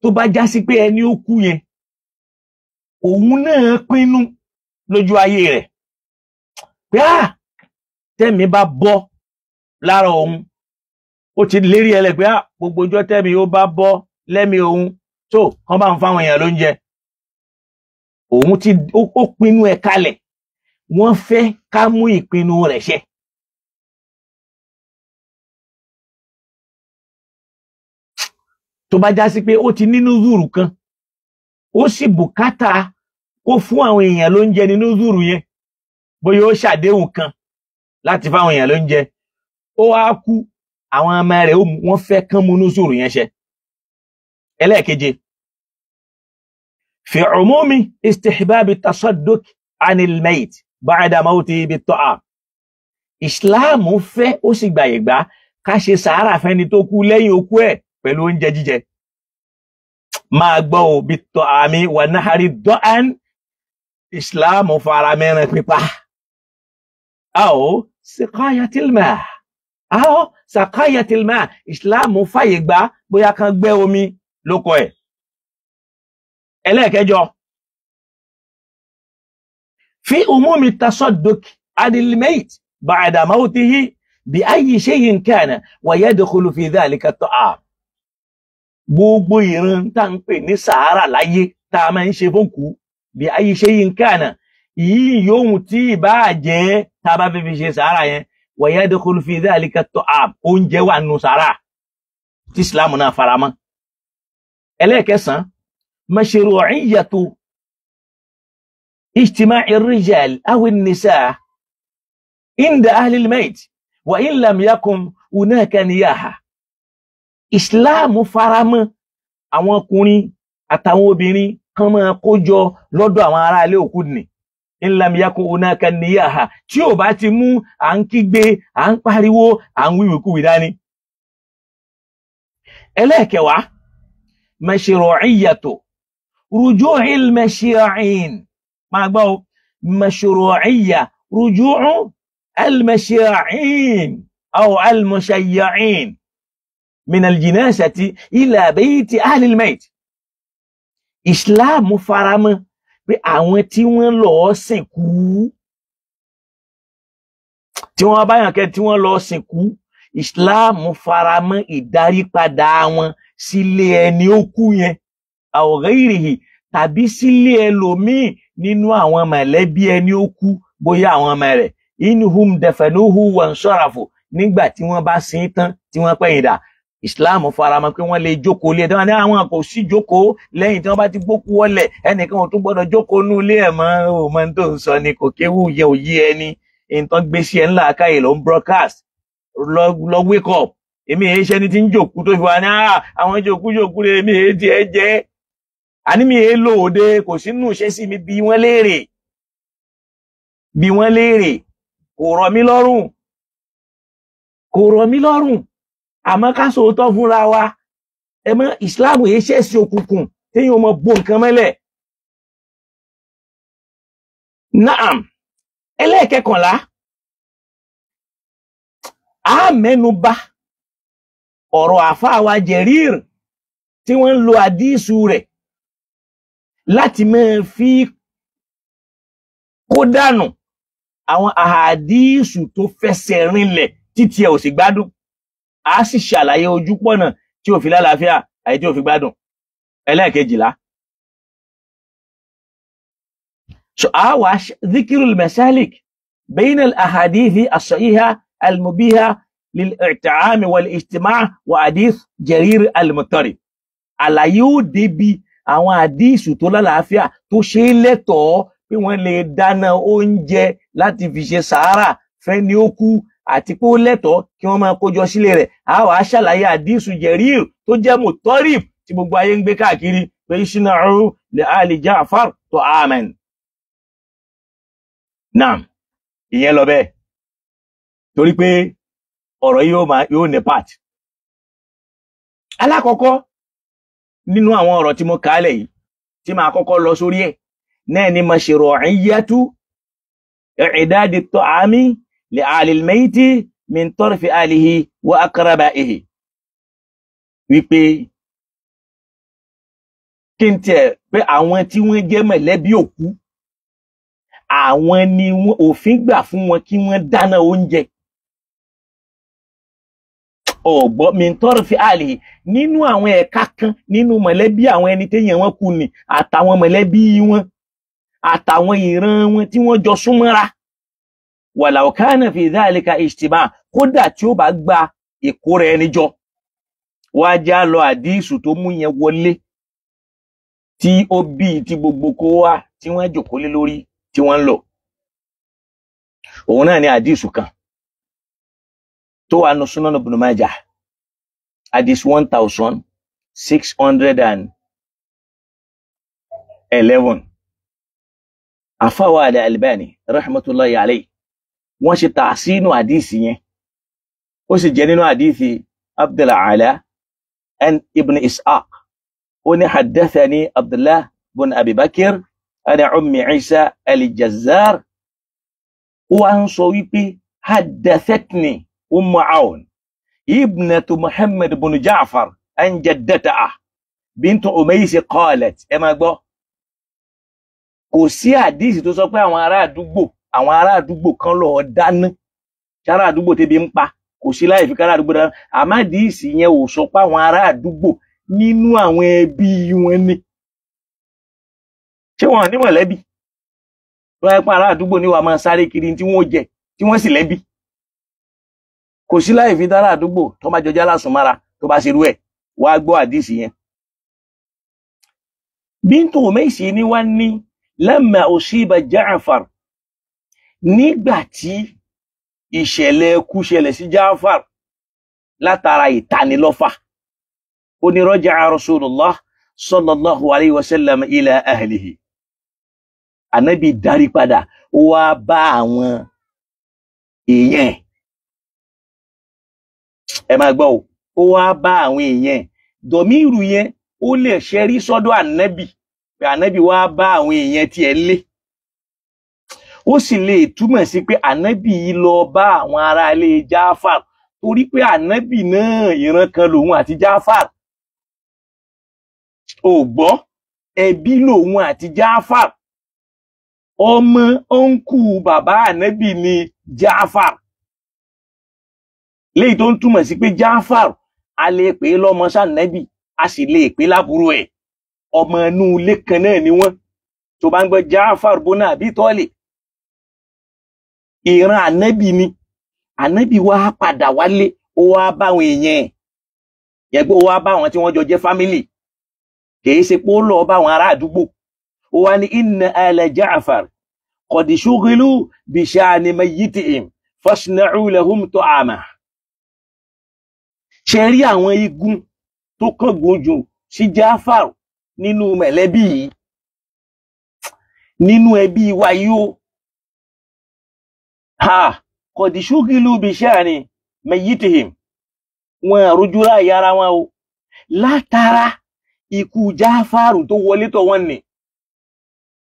tó bá já sí pé ẹni ó kú yẹn òun náà pinnu lójú ayé rẹ̀ pé tẹ́mi bá bọ́ lára òun ó ti lérí ẹlẹ́gbẹ́ gbogbo ọjọ́ tẹ́mi ó bá bọ́ lẹ́mi òun tó kán bá ń fáwọn èèyàn lóúnjẹ òun ti ó pinnu ẹ̀ kalẹ̀ wọ́n fẹ́ ká mú ìpinnu rẹ̀ ṣẹ tó bá já sí pé ó ti nínú zúrù kan ó sì bùkátà kó fún àwọn èèyàn lóúnjẹ nínú zúrù yẹn bóyá ó ṣàdéhùn kan láti fáwọn èèyàn lóúnjẹ ó wá kú àwọn ọmọ rẹ̀ wọ́n fẹ́ kán mú nuzuru yẹn ṣẹ ẹlẹ́ẹ̀keje fi umumi istihbabi tasadduq anil mayt ba'da mawti bit-ta'am islam fẹ́ ó sì gbàyègbà ká ṣe sàárà fẹ́ni tó kú lẹ́yìn òkú ẹ̀ pẹ̀lú oúnjẹ jíjẹ máa gbọ́ ò bit-ta'ami wa nahari da'an islam fara mẹ́rin pípa أو سقاية الماء أو سقاية الماء إسلام fàyè gbà bóyá kan gbẹ́ omi lóko ẹ̀. ẹlẹ́ẹ̀kẹjọ في عموم التصدق عن الميت بعد موته بأي شيء كان ويدخل في ذلك الطعام. gbogbo ìran tá ń pè ní sàárà láyé tá a máa ń ṣe fókù بأي شيء كان yìí yóhun tí ìbá jẹ́ tá a bá fi ṣe sàárà yẹn ويدخل في ذلك الطعام oúnjẹ wà nù sàárà tí Islam náà faramọ́. ẹlẹ́ẹ̀kẹsàn مشروعية اجتماع الرجال أو النساء عند أهل الميت وإن لم يكن هناك نياحة. Islam faramọ́ àwọn ọkùnrin àtàwọn obìnrin kan máa kó jọ lọ́dọ̀ àwọn ará ilé òkú ni in lam yakun hunaka niyaha tí ò bá ti mú à ń kígbe à ń pariwo à ń wíwìkúwì dání. ẹlẹ́ẹ̀kẹwàá mashru'iyyatu ruju'il mashi'in. máa gbọ́ mashru'iyya ruju'il mashi'in aw al-mushayyi'in min al-jinazati ila bayti ahli al-mayt. Islam faramọ́ pé àwọn tí wọ́n lọ sìnkú tí wọ́n bá yàn kẹ́ tí wọ́n lọ sìnkú Islam faramọ́ ìdárípadà wọn sílé ẹni ó kú yẹn aw ghayrihi tàbí sílé ẹlòmíì nínú àwọn mọ̀lẹ́bí ẹni ó kú bóyá àwọn ọmọ rẹ̀ inhum dafanuhu wansarafu nígbà tí wọ́n bá sin tán tí wọ́n pẹ̀yìndà. Islam faramọ́ pé wọ́n lè jókòó lé ẹ̀dá ní àwọn kò sí jókòó lẹ́yìn tí wọ́n bá ti gbókú wọlẹ̀ ẹnìkan ò tún gbọ́dọ̀ jókòó nú ilé ẹ̀ mọ́ ò mọ́ tó ń sọ ni kò kéwù yẹ òye ẹni nǹkan gbé sí ẹ ńlá káyè ló ń broadcast lọ wake up. èmi èyí ṣẹ́ni tí ń jòkú tó fi wá ní àwọn jòkú rẹ̀ èmi èyí ti ẹ jẹ́ àní mi èyí lòde kò sínú iṣẹ́ sí mi bí wọ́n léèrè kò rọ̀ mí lọ́rùn àmọ́ ká sòótọ́ fúnra wa ẹmọ́ Islam yìí ṣe sí òkùnkùn tí yíò mọ bó nǹkan mẹ́lẹ̀. Naam. ẹlẹ́ẹ̀kẹkànlá a mẹ́nubà ọ̀rọ̀ àfáàwà Jarir tí wọ́n ń lo àdísù rẹ̀ láti máa fi kó dànù àwọn àhàdísù tó fẹsẹ̀ rinlẹ̀ títí ẹ̀ ò sì gbádùn. A sì ṣàlàyé ojú pọ̀nà tí ó fi lálàáfíà àti tí ó fi gbádùn. ẹlẹ́ẹ̀kejìlá àwa dhikirul masalik bayna al-ahadithi as-sahiha al-mubiha lil-i'ti'am wal-ijtima' wa hadith Jarir al-Muttarib. àlàyé ó débi àwọn àdísù tó lálàáfíà tó ṣe lẹ́tọ̀ọ́ pé wọ́n lè dáná oúnjẹ láti fi ṣe sàárà fẹ́ni ó kú àti pé ó lẹ́tọ̀ọ́ kí wọ́n máa kójọ sílé rẹ̀. a wá ṣàlàyé àdísù Jarir tó jẹ́ Muttarib tí gbogbo ayé ń gbé káàkiri pé ishna'u li ali Ja'far ta'aman. Naam, ìyẹn lọ bẹ́ẹ̀ torí pé ọ̀rọ̀ yóò ní part. alákọ̀ọ́kọ́ nínú àwọn ọ̀rọ̀ tí mo kàálẹ̀ yìí tí máa kọ́kọ́ lọ sórí ẹ̀ náà ni mashru'iyyatu i'dadi at-ta'ami لآل الميت من طرف آله وأقربائه. wípé kí n tiẹ̀ pé àwọn tí wọ́n jẹ́ mọ̀lẹ́bí òkú àwọn ni òfin gbà fún wọn kí wọ́n dáná oúnjẹ. ọ̀gbọ́ min tarfi alihi nínú àwọn ẹ̀ka kan nínú mọ̀lẹ́bí àwọn ẹni téèyàn wọn kú ni àtàwọn mọ̀lẹ́bí wọn àtàwọn ìran wọn tí wọ́n jọ súnmọ́ra. walau kana fi dhalika ijtima' kódà tí ó bá gba ìkóra ẹni jọ. wá já lọ àdísù tó mú yẹn wọlé tí ó bí tí gbogbo kó wá tí wọ́n jòkó lé lórí tí wọ́n ń lò. òun náà ni àdísù kan tó wà ní Sunan Ibn Majah àdís 1611. àfáwà Al-Albani rahmatullahi alayhi wọ́n ṣe tàṣínú àdísì yẹn ó sì jẹ́ nínú àdísì Abdul Ala ibn Ishaq ó ní haddathani Abdullah bin Abi Bakr ana ummi Isa al-Jazzar wá ń sọ wípé haddathatni Aun ibnatu Muhammad ibn Ja'far an jaddataha bint Umays qalat. Ẹ máa gbọ́, kò sí àdíìsì tó sọ pé àwọn ará àdúgbò kan lọ dáná sára àdúgbò tẹ́bi ń pa, kò sí láì fi kára àdúgbò dáná. àmọ́ àdíìsì yẹn ò sọ pé àwọn ará àdúgbò nínú àwọn ẹbí wọn ni. ṣé wọn ní mọ̀lẹ́bí? wọ́n yẹ pé ará àdúgbò ní wàá máa sáré kiri tí wọ́n jẹ tí wọ́n sì lẹ́bí. kò sí láì fi dára àdúgbò tó bá jọjá lásùn mára tó bá ṣerú ẹ̀. wàá gbọ́ àdíìsì yẹn. Bintu Umays ni wá ní lamma usiba Ja'far, nígbà tí ìṣẹ̀lẹ̀ ikú ṣẹlẹ̀ sí Ja'far látara ìtanilọ́fà, ó ní raja'a Rasulullah sallallahu alayhi wa sallam ila ahlihi. Ànábì darí padà ó wá bá àwọn èèyàn. Ẹ máa gbọ́ ó wá bá àwọn èèyàn. Dọ̀míìrù yẹn ó lè ṣẹ́rí sọ́dọ̀ Ànábì, pé Ànábì wá bá àwọn èèyàn tí ẹ lé. Ó sì lè túmọ̀ sí pé Ànábì yìí lọ bá àwọn ará ilé Ja'far, torí pé Ànábì náà ìran kan lòun àti Ja'far. Ò gbọ́, ẹbí lòun àti Ja'far. Ọmọ ọ̀nkù bàbá Ànábì ni Ja'far. Léyìí tó ń túmọ̀ sí pé Ja'far a lè pè é lọ́mọ s'Ànábì, a sì lè pè é lábúrò ẹ̀. Ọmọ inú ilé kan náà ni wọ́n. Tó bá ń gbọ́ Ja'far bun Abi Talib, ìran Ànábì ni. Ànábì wá padà wálé, ó wá bá àwọn èèyàn ẹ̀. Yẹn pé ó wá bá àwọn tí wọ́n jọ jẹ́ fámílì. Kìí ṣe pé ó lọ bá àwọn ará àdúgbò. Ó wá ní inna ala Ja'far qad shughilu bi sha'ni mayyitihim fasna'u lahum ta'ama. Ṣé rí àwọn igun tó kángun jù sí Ja'far nínú mẹ̀lẹ́bí yìí, nínú ẹbí wa yóò. Qad shughilu bi sha'ni mayyitihim. Wọ́n àrójú láàyè ara wọn o. Látara ikú Ja'faru tó wọlé tọ̀ wọ́n ni.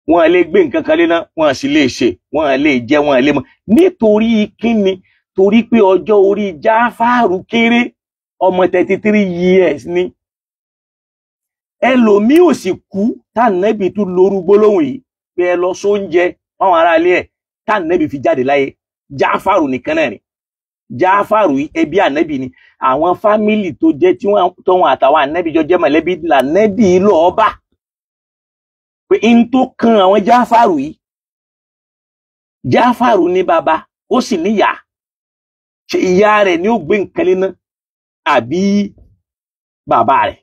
Wọ́n lè gbé nǹkan kan léná, wọ́n sì lè ṣe, wọ́n lè jẹ, wọ́n lè mọ̀. Nítorí kíni? Torí pé ọjọ́ orí Ja'faru kéré, ọmọ 33 years ni. Ẹlòmíì ò sì kú t'Ànábì tún lórú gbólóhùn yìí pé ẹ lọ sóúnjẹ fáwọn ará ilé ẹ̀ t'Ànábì fi jáde láyé. Ja'faru nìkan náà ni. Ja'faru ẹbí Ànábì ni. Àwọn fámílì tó jẹ́ tí wọ́n àtàwọn Ànábì jọ jẹ́ mọ̀lẹ́bí l'Ànábì lọ́ọ́ bá. Pé in tó kan àwọn Ja'faru yìí. Ja'faru ní bàbá, ó sì níyà. Ṣé ìyá rẹ̀ ni ó gbé nǹkan léná? Àbí bàbá rẹ̀?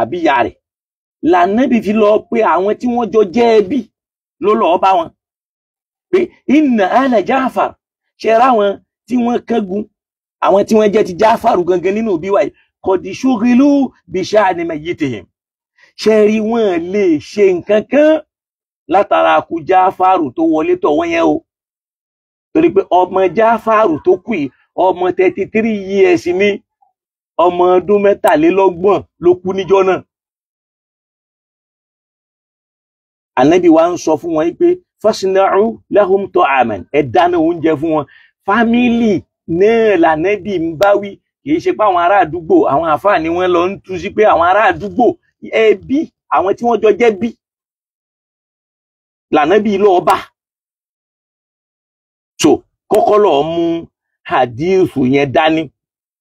Àbí ìyá rẹ̀? L'Ànábì fi lọ pé àwọn tí wọ́n jọ jẹ́ ẹbí ló lọ́ọ́ bá wọn. Pé inna ala Ja'far, ṣe ráwọn tí wọ́n kángun, àwọn tí wọ́n jẹ́ ti Ja'faru gangan nínú òbí wa yìí, qad shughilu bi sha'ni mayyitihim. Ṣé rí wọn lè ṣe nǹkan kan látara kú Ja'faru tó wọlé tọ̀ wọ́n yẹn o. Torí pé ọmọ Ja'faru tó kú yìí, ọmọ 33 years ni, ọmọ ọdún 23 ló kú níjọ́ náà. Ànábì wa ń sọ fún wọn pé fasna'u lahum ta'aman, ẹ dáná oúnjẹ fún wọn. Fámílì náà l'Ànábì ń bá wí, kìí ṣe pé àwọn ará àdúgbò. Àwọn àfáà ni wọ́n lọ ń tú sí pé àwọn ará àdúgbò, ẹbí, àwọn tí wọ́n jọ jẹ́ bí l'Ànábì lọ bá. So kọ́kọ́ lọ mú hadithu yẹn dání.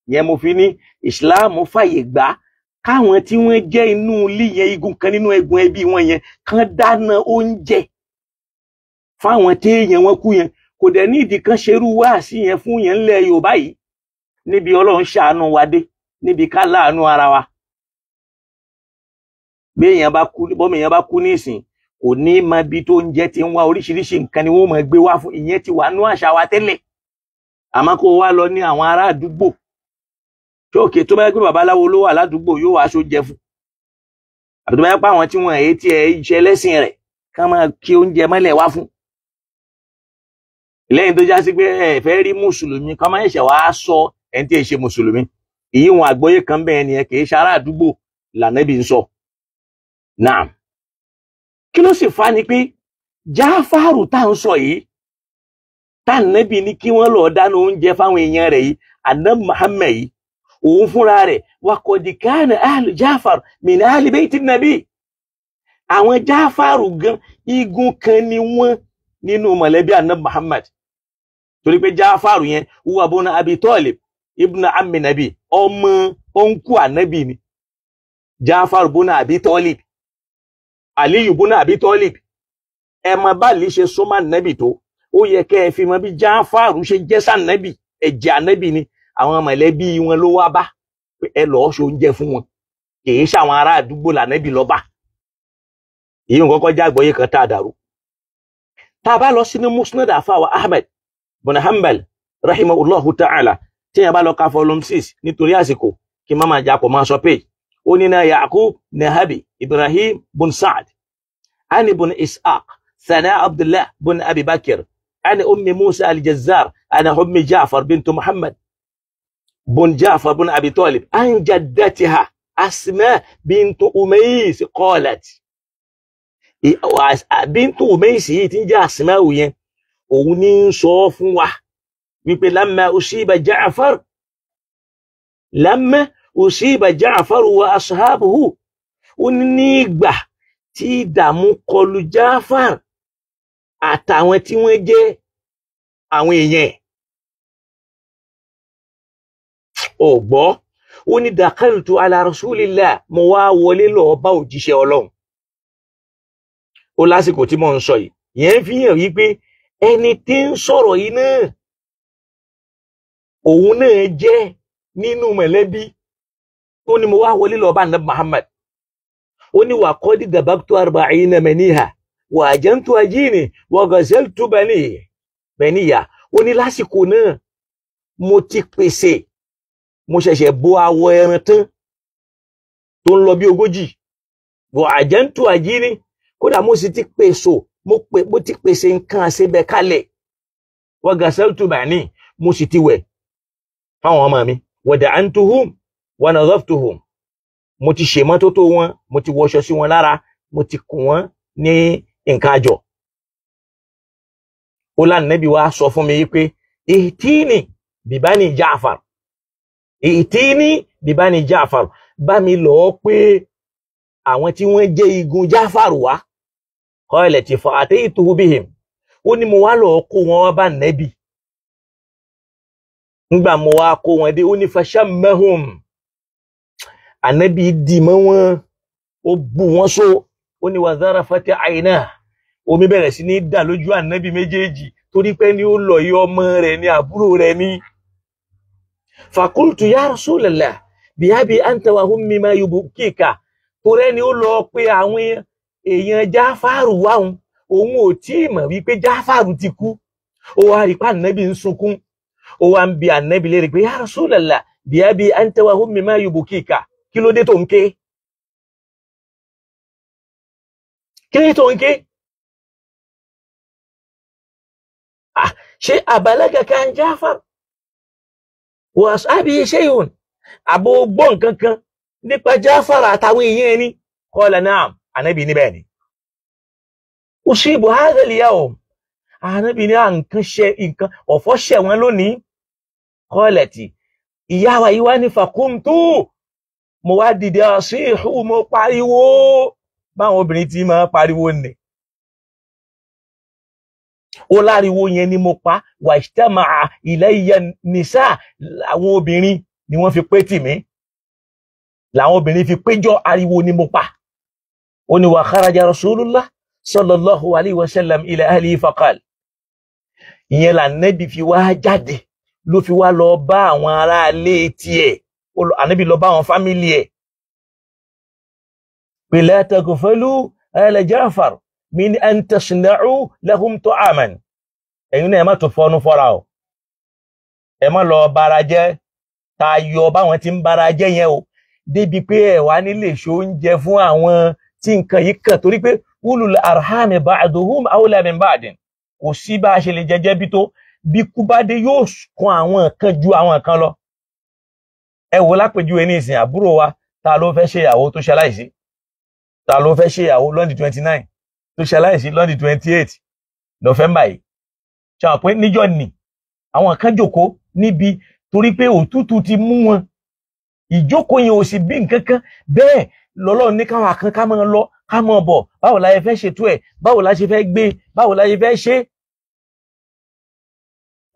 Yẹn mo fi ní Islam fàyè gbà káwọn tí wọ́n jẹ́ inú ilé yẹn, igun kan nínú egun ẹbí wọn yẹn, kán dáná oúnjẹ fáwọn téèyàn wọn kú yẹn. Kò dẹ̀ ní ìdí kan ṣerú wáàsí yẹn fún yẹn ńlẹ̀ Yorùbá yìí, níbi Ọlọ́run ṣàánú wa dé, níbi ká láàánú ara wa. Béèyàn bá kú, bọ́mọ èèyàn bá kú nísìn, kò ní mọ bí tó ń jẹ ti ń wá, oríṣiríṣi nǹkan ni wọ́n máa gbé wá fún. Ìyẹn ti wà nú àṣà wa tẹ́lẹ̀. Àmọ́ kó wá lọ ní àwọn ará àdúgbò. Ṣókè tó bá yẹ pé babaláwo ló wà ládùúgbò yóò wá aṣọ jẹ fún. Àbí tó bá yẹ pé àwọn tí wọ́n èyí tí ẹ iṣẹ́ lẹ́sìn rẹ̀ kán máa kí oúnjẹ mọ́lẹ̀ wá fún. Lẹ́yìn tó já sí pé ẹ fẹ́ rí mùsùlùmí kán máa ṣẹ̀ṣẹ̀ wá sọ ẹni tí ẹ ṣe mùsùlùmí. Èyí wọn àgbọ́yé kan bẹ́ẹ̀ ni ẹ kì í ṣe ará àdúgbò l'Ànábì ń sọ. Naam. Kí ló sì fa ni pé Ja'faru tá ń sọ yìí, tá ànábì ní kí wọ́n lọ dáná oúnjẹ fáwọn èèyàn rẹ̀ yìí ànábì Muhammad yìí òun fúnra rẹ̀ wa qad kana ahlu Ja'far min ahli bayti nabi àwọn Jáfàrù gan igun kan ni wọ́n nínú mọ̀lẹ́bí ànábì Muhammad torí pé Jáfàrù yẹn huwa ibn Abi Talib ibn ammi nabi ọmọ ọ̀nkù ànábì ni Jáfàrù ibn Abi Talib Aliyu ibn Abi Talib ẹ mọ̀ bá lè ṣe súnmọ́ ànábì tó ó yẹ kẹ́ ẹ fi mọ̀ bí Jáfàrù ṣe jẹ́ sànábì ẹ̀jẹ̀ ànábì ni àwọn mọ̀lẹ́bí wọn ló wá bá ẹ lọ́ọ́ ṣe oúnjẹ fún wọn kì í ṣàwọn ará àdúgbò lànábì lọ bá èyí kọ́kọ́ jágbọ́yé kan tá a dàrú tá a bá lọ sínú Musnad àfàwà Ahmad bin Hanbal rahimahullahu ta'ala tí yẹn bá lọ ka volume 6 nítorí àsìkò kí má máa jápọ̀ máa sọ pé ó ní náà Yaqub nahabi Ibrahim bin Sa'd ani bin Ishaq Sana Abdullah bin Abi Bakr ani ummi Musa al-Jazzar ana ummi Ja'far bint Muhammad bin Ja'far bin Abi Talib an jaddatiha Asma bint Umays qalat bint Umays yìí tí ń jẹ́ Asma yẹn òun ní sọ fún wa wípé lamma usiba Ja'far wa ashabuhu ó ní nígbà tí ìdààmú kọlù Ja'far àtàwọn tí wọ́n jẹ́ àwọn èèyàn ó gbọ́ ó ní dakaltu ala rasulillah mo wá wọlé lọ bá òjíṣẹ́ Ọlọ́run ó lásìkò tí mo ń sọ yìí yẹn fi hàn wípé ẹni tí ń sọ̀rọ̀ yìí náà òun náà jẹ́ nínú mọ̀lẹ́bí ó ní mo wá wọlé lọ bá Ànábì Muhammad ó ní wà qad dabagtu 40 maniha wà ajantu ajini wà ghazaltu baniya ó ní lásìkò náà mo ti pèsè mo ṣẹ̀ṣẹ̀ bó awọ ẹran tán tó ń lọ bí 40 wà ajantu ajini kódà mo sì ti pèsò mo ti pèsè nǹkan àṣebẹ̀ kalẹ̀ wa ghazaltu bani mo sì ti wẹ̀ fáwọn ọmọ mi wa da'antuhum wa nadhaftuhum mo ti ṣe mọ́tótó wọn mo ti wọṣọ sí wọn lára mo ti kùn wọ́n ní nǹkan àjọ ó lá Nábì wá sọ fún mi pé ihtini bibani Ja'far bá mi lọ pé àwọn tí wọ́n jẹ́ igun Ja'far wá qalat fa ataytuhu bihim ó ní mo wá lọ kó wọn wá bá Nábì ngbà mo wá kó wọn dé ó ní fashammahum Ànábì dì mọ́ wọn ó bù wọ́n so ó ní wa zarafat ayna omi bẹ̀rẹ̀ sí ní dà lójú Ànábì méjèèjì torí pé ní ó lọ yí ọmọ rẹ̀ ní àbúrò rẹ̀ ní fakultu ya Rasulallah biabi anta wa ummi ma yubkika torí ni ó lọ pé àwọn èèyàn Jáfàrù wá òun ò tí mọ̀ wípé Jáfàrù ti kú ó wá rí pé Ànábì ń sunkún ó wá ń bi Ànábì léèrè pé ya Rasulallah biabi anta wa ummi ma yubkika kí ló dé tó ń ké ṣé àbálẹ́gà kan Jáfàr wa ashabi shay'un àbò gbọ́ nǹkan kan nípa Jáfàr àtàwọn èèyàn ẹni qala na'am Ànábì ní bẹ́ẹ̀ ni usibu hadha al-yawm Ànábì ní nǹkan ọ̀fọ̀ ṣẹ̀ wọ́n lónìí qalati ìyá wa yìí wá ní faqumtu mo wá dìde asihu mo pariwo báwọn obìnrin tí máa pariwo nì ó láriwo yẹn ni mo pa wajtama'a ilayya nisa àwọn obìnrin ni wọ́n fi pé tì mí làwọn obìnrin fi péjọ ariwo ni mo pa ó ní wa kharaja rasulullah sallallahu alayhi wa sallam ila ahlihi faqal ìyẹn là Nábì fi wá jáde ló fi wá lọ bá àwọn ará ilé tiẹ̀ Ànábì lọ bá àwọn fámílì ẹ̀ pé la taghfalu ala Ja'far min an tasna'u lahum ta'aman ẹ̀yin náà ẹ má tó fọ́nú fọ́ra o ẹ má lọ bara jẹ́ ta yọ báwọn tí ń bara jẹ́ yẹn o débi pé ẹ wá nílé ṣe oúnjẹ fún àwọn tí nǹkan yìí kàn torí pé ulul arhami ba'duhum awla min ba'din kò sí bá a ṣe lè jẹjẹ bí tó bí kú bá dé yóò kan àwọn kan ju àwọn kan lọ ẹ wò lápèjúwe ní ìsìn àbúrò wa ta ló fẹ́ ṣe ìyàwó tó ṣaláìsí ta ló fẹ́ ṣe ìyàwó lọ́ndì 29 tó ṣaláìsí lọ́ndì 28 November yìí ṣàwọn pé níjọ́ ni àwọn kan jókòó níbi torí pé òtútù ti mú wọn ìjókòó yẹn ò sì bí nǹkan kan bẹ́ẹ̀ lọ́lọ́run ní káwọn kan ká máa lọ ká máa bọ̀ báwo la fẹ́ ṣètò ẹ̀ báwo la ṣe fẹ́ gbé báwo la ṣe fẹ́ ṣe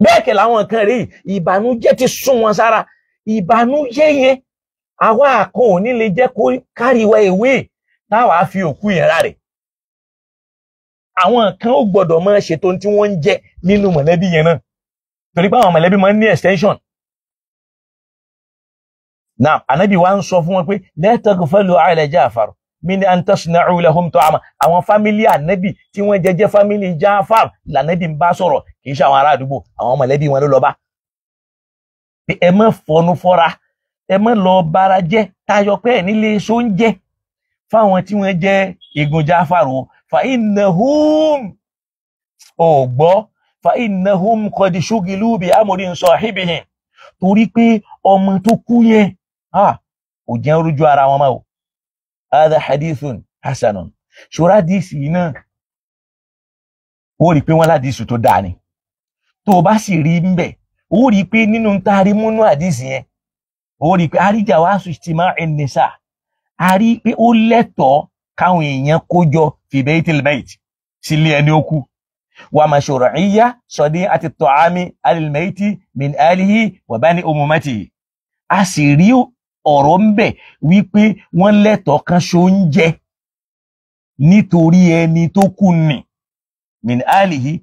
bẹ́ẹ̀ kẹ̀ láwọn kan rí ìbànújẹ́ ti sún wọn sára ìbànújẹ́ yẹn àwa kan ò ní lè jẹ́ kó káríwá ìwé táwa fi òkú yẹn rà rẹ̀ àwọn kan ó gbọ́dọ̀ máa ṣètò tí wọ́n ń jẹ nínú mọ̀lẹ́bí yẹn náà torí pé àwọn mọ̀lẹ́bí máa ń ní extension náà ànábì wa ń sọ fún wọn pé la taghfalu ala Ja'far min an tasna'u lahum ta'ama àwọn fámílì ànábì tí wọ́n jẹ́ fámílì Ja'far lànábì ń bá sọ̀rọ̀ kì í ṣe àwọn ará àdúgbò àwọn mọ̀lẹ́bí wọn ló lọ bá pé ẹ má fọnú fọ́ra ẹ má lọ bára jẹ́ tayọ pé ẹ̀ nílé sóúnjẹ fáwọn tí wọ́n jẹ́ igun Ja'far o fa innahum ọ̀gbọ́ fa innahum qad shughilu bi amrin sahibihim torí pé ọmọ tó kú yẹn kò jẹ́ orújú ara wọn máa o hadha hadithun hasanun ṣọ́ra díìsì yìí náà ó rí pé wọ́n ládìísù tó dáa ni tó o bá sì rí ń bẹ̀ ó rí pé nínú ń taari múnú àdìísì yẹn ó rí pé àríjà wàá sùn ijtima'i nisa a rí pé ó lẹ́tọ̀ọ́ káwọn èèyàn kójọ fi baytil mayt sílé ẹni ó kú wa mashru'iyya sadi'ati at-ta'ami alil mayti min alihi wa bani umumatihi a sì rí ọ̀rọ̀ ń bẹ̀ wípé wọ́n lẹ́tọ̀ọ́ kan ṣoúnjẹ nítorí ẹni tó kú ni min alihi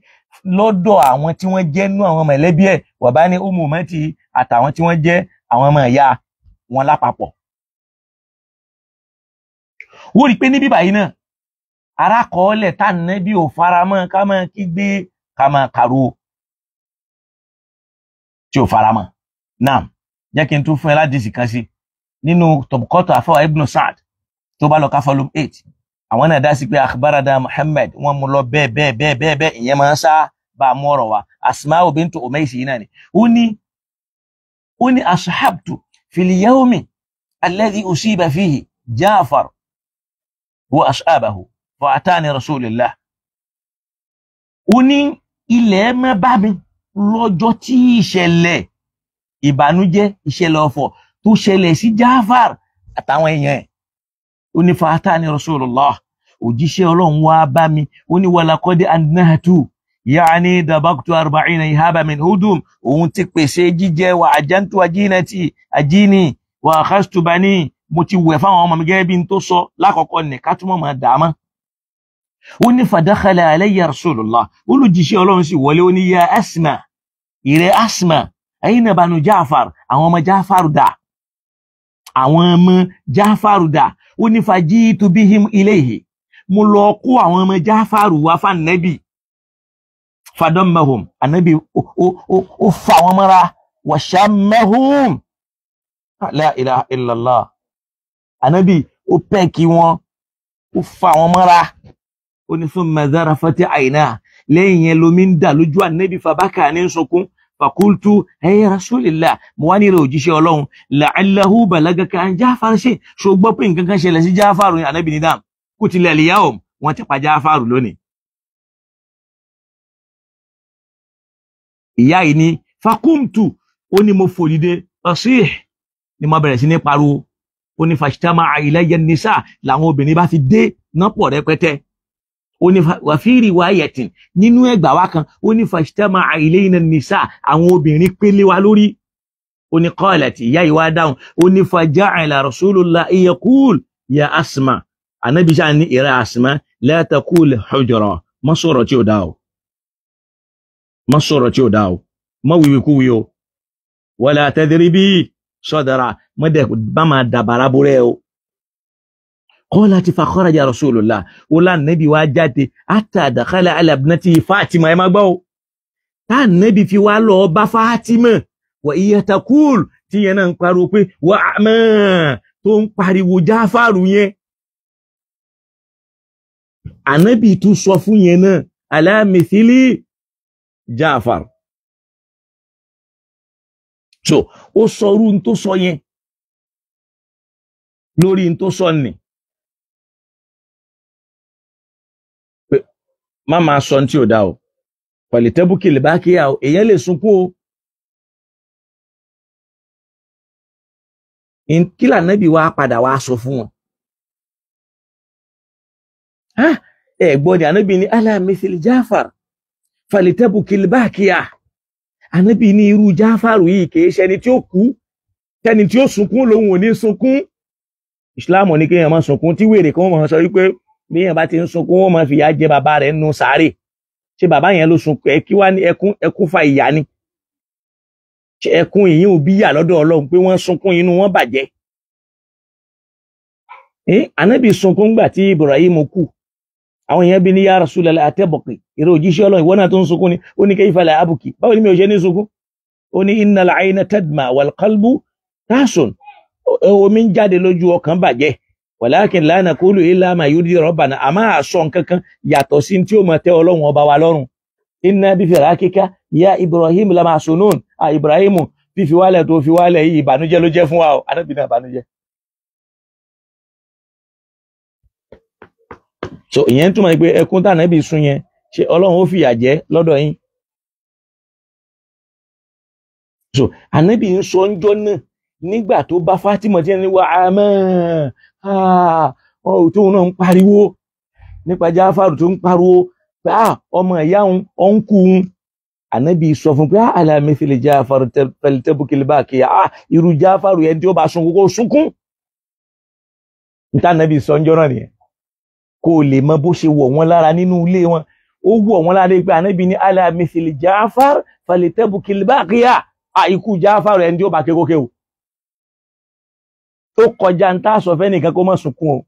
lọ́dọ̀ àwọn tí wọ́n jẹ́ nú àwọn mọ̀lẹ́bí ẹ̀ wa bani umumatihi àtàwọn tí wọ́n jẹ́ àwọn ọmọ ìyá wọn lápapọ̀ ó rí pé níbí báyìí náà arákọọ́lẹ̀ tá nẹ́bí ò faramọ́ ká máa kígbe ká máa kàrò tí ò faramọ́ náà jẹ́ kí n tún fún ẹ ládìsí kan sí nínú tọ̀bùkọ́tọ̀ àfọwà Ibn Sa'd tó bá lọ ká volume 8 àwọn náà dá sí pé akhbarana Muhammad wọ́n mú lọ bẹ́ẹ̀ ìyẹn máa ń sá bá a mú ọ̀rọ̀ wa Asma'u bintu Umaysi yìí náà ni ó ní ashabtu fil yawmi alladhi usiba fihi Ja'far wa ashabahu fa'atani rasulillah ó ní ilẹ̀ má bá mi lọ́jọ́ tí ìṣẹ̀lẹ̀ ìbànújẹ́ ìṣẹ̀lẹ̀ ọ̀fọ̀ tó ṣẹlẹ̀ sí Ja'far àtàwọn èèyàn ẹ̀ ó ní fa'atani rasulullah òjíṣẹ́ Ọlọ́run wá bá mi ó ní walaqad annahtu ya'ni dabaqtu 40 ihaba min hudum òun ti pèsè jíjẹ wa ajantu ajini wa akhastu bani mo ti wẹ̀ fáwọn ọmọ mi gẹ́gẹ́ bí n tó sọ lákọ̀ọ́kọ́ ní ká túnmọ̀ máa dàámọ́ ó ní fadakhala alayya rasulullah olùjíṣẹ́ Ọlọ́run sì wọlé ó ní ya Asma ìrẹ́ Asma ayna banu Ja'far àwọn ọmọ Ja'far dà àwọn ọmọ Ja'far dà ó ní fajitu bihim ilayhi mo lọ kó àwọn ọmọ Ja'far wá fún Ànábì fadammahum Ànábì ó fà wọ́n mọ́ra wa shammahum la ilaha illallah Ànábì ó pẹ́ẹ̀kì wọn ó fà wọ́n mọ́ra ó ní thumma zarafati àìná lẹ́yìn yẹn lomi ń dà lójú Ànábì fàbákà ní sunkún fàkúltù ẹ̀yẹ rasulillah mo wá nílò òjíṣẹ́ Ọlọ́run la'allahu balagaka an Ja'far ṣe ṣùgbọ́ pé nǹkan kan ṣẹlẹ̀ sí Ja'far ní Ànábì ní dam qutila al-yawm wọ́n ti pa Ja'far lónìí. ìyá yìí ní fakumtu ó ní mo fòdìde asih ni mo bẹ̀rẹ̀ sí ní pariwo ó ní fashtama'a ilayya an-nisa làwọn obìnrin bá fi dé nápọ̀ rẹpẹtẹ ó ní wa fi riwayatin nínú ẹgbà wá kan ó ní fashtama'a ilayna an-nisa àwọn obìnrin pélé wa lórí ó ní qalat ìyá yìí wá dáhùn ó ní faja'ala rasulullah yaqul ya Asma Ànábì ṣáà ní ìrẹ́ Asma la taqul hujra má sọ̀rọ̀ tí ó dá o má sọ̀rọ̀ tí ó dá o má wíwíkúwí o wala tadribi sadra mọ́dẹ̀ bá máa dàbàrà búrẹ́ o qalat fa kharaja rasulullah ó lá Ànábì wá jáde hatta dakhala ala ibnati Fatima ẹ má gbọ́ o tá Ànábì fi wá lọ bá Fatima wa iya taqul tí yẹn náà ń pariwo pé wà á mọ́ tó ń pariwo Ja'faru yẹn Ànábì tún sọ fún yẹn náà ala mithili Ja'far so ó sọ rú n tó sọ yẹn lórí n tó sọ ní pé má máa sọ tí ò dá o falitẹ́bùkì lè bá kíyà o èèyàn lè sunkún o. Kí l'Ànábì wá padà wá sọ fún wọn? Ẹ̀gbọ́n ni Ànábì ní ala mithli Jáfàr falitẹ́bùkì lè bá kíyà. Ànábì ní irú Jáfàrù yìí kìí ṣẹni tí ó kú, tẹni tí ó sunkún lòun ò ní sunkún. Ìsìláàmù ní kéèyàn máa sunkún, tí wèrè kan máa sọ wípé bí èèyàn bá ti ń sunkún wọ́n máa fìyà jẹ bàbá rẹ̀ nínú sàárè. Ṣé bàbá yẹn ló sunkún? Kí wá ní ẹkún fa ìyà ni? Ṣé ẹkún ìyìn ò bí yà lọ́dọ̀ Ọlọ́run pé wọ́n sunkún inú wọn bàjẹ́? Ànábì sunkún gbà tí Ibrahim kú. Àwọn èèyàn bí ní ya Rasulallah àtẹ́bọ̀kì ìrẹ́ òjíṣẹ́ Ọlọ́run ìwọ náà tó ń sunkún ni. Ó ní kayfa la abki, báwo ni mi ò ṣe ní sunkún? Ó ní innal ayna tadma wal qalbu tahsun, omi ń jáde lójú ọkàn bàjẹ́. Walakin la naqulu illa ma yurdi rabbana, a máa sọ nǹkankan yàtọ̀ sí tí ó máa tẹ́ Ọlọ́run ọba wa lọ́rùn. Inna bi firakika ya Ibrahim lamahsunun, Ibrahim fífi wálẹ̀ tó fi wálẹ̀ yìí ìbànújẹ́ ló jẹ́ fún wa o. Ànábì náà ìbànújẹ́. So ìyẹn túmọ̀ pé ẹkún t'Ànábì sun yẹn ṣe Ọlọ́run ó fìyà jẹ lọ́dọ̀ yín. So Ànábì ń sọ ńjọ́ náà nígbà tó bá Fátímà tí ẹni wà tóun náà ń pariwo nípa Jáfàrù tó ń pariwo pé ọmọ ìyá òun kú un. Ànábì sọ fún pé ala mithli Jáfàrù faltabki al-baqiya, irú Jáfàrù yẹn tí ó bá sunkún kó sunkún. Níta Ànábì sọ ńjọ́ náà nìyẹn kó lè mọ bó ṣe wọ̀ wọ́n lára nínú ilé wọn. Ó wọ̀ wọ́n lára pé Ànábì ní ala mithli Jáfàrù faltabki al-baqiya, ikú Jáfàrù ẹni tí ó bá kékóké o. Ó kọjá ń tá sọ fẹ́ nìkan kó má sunkún o.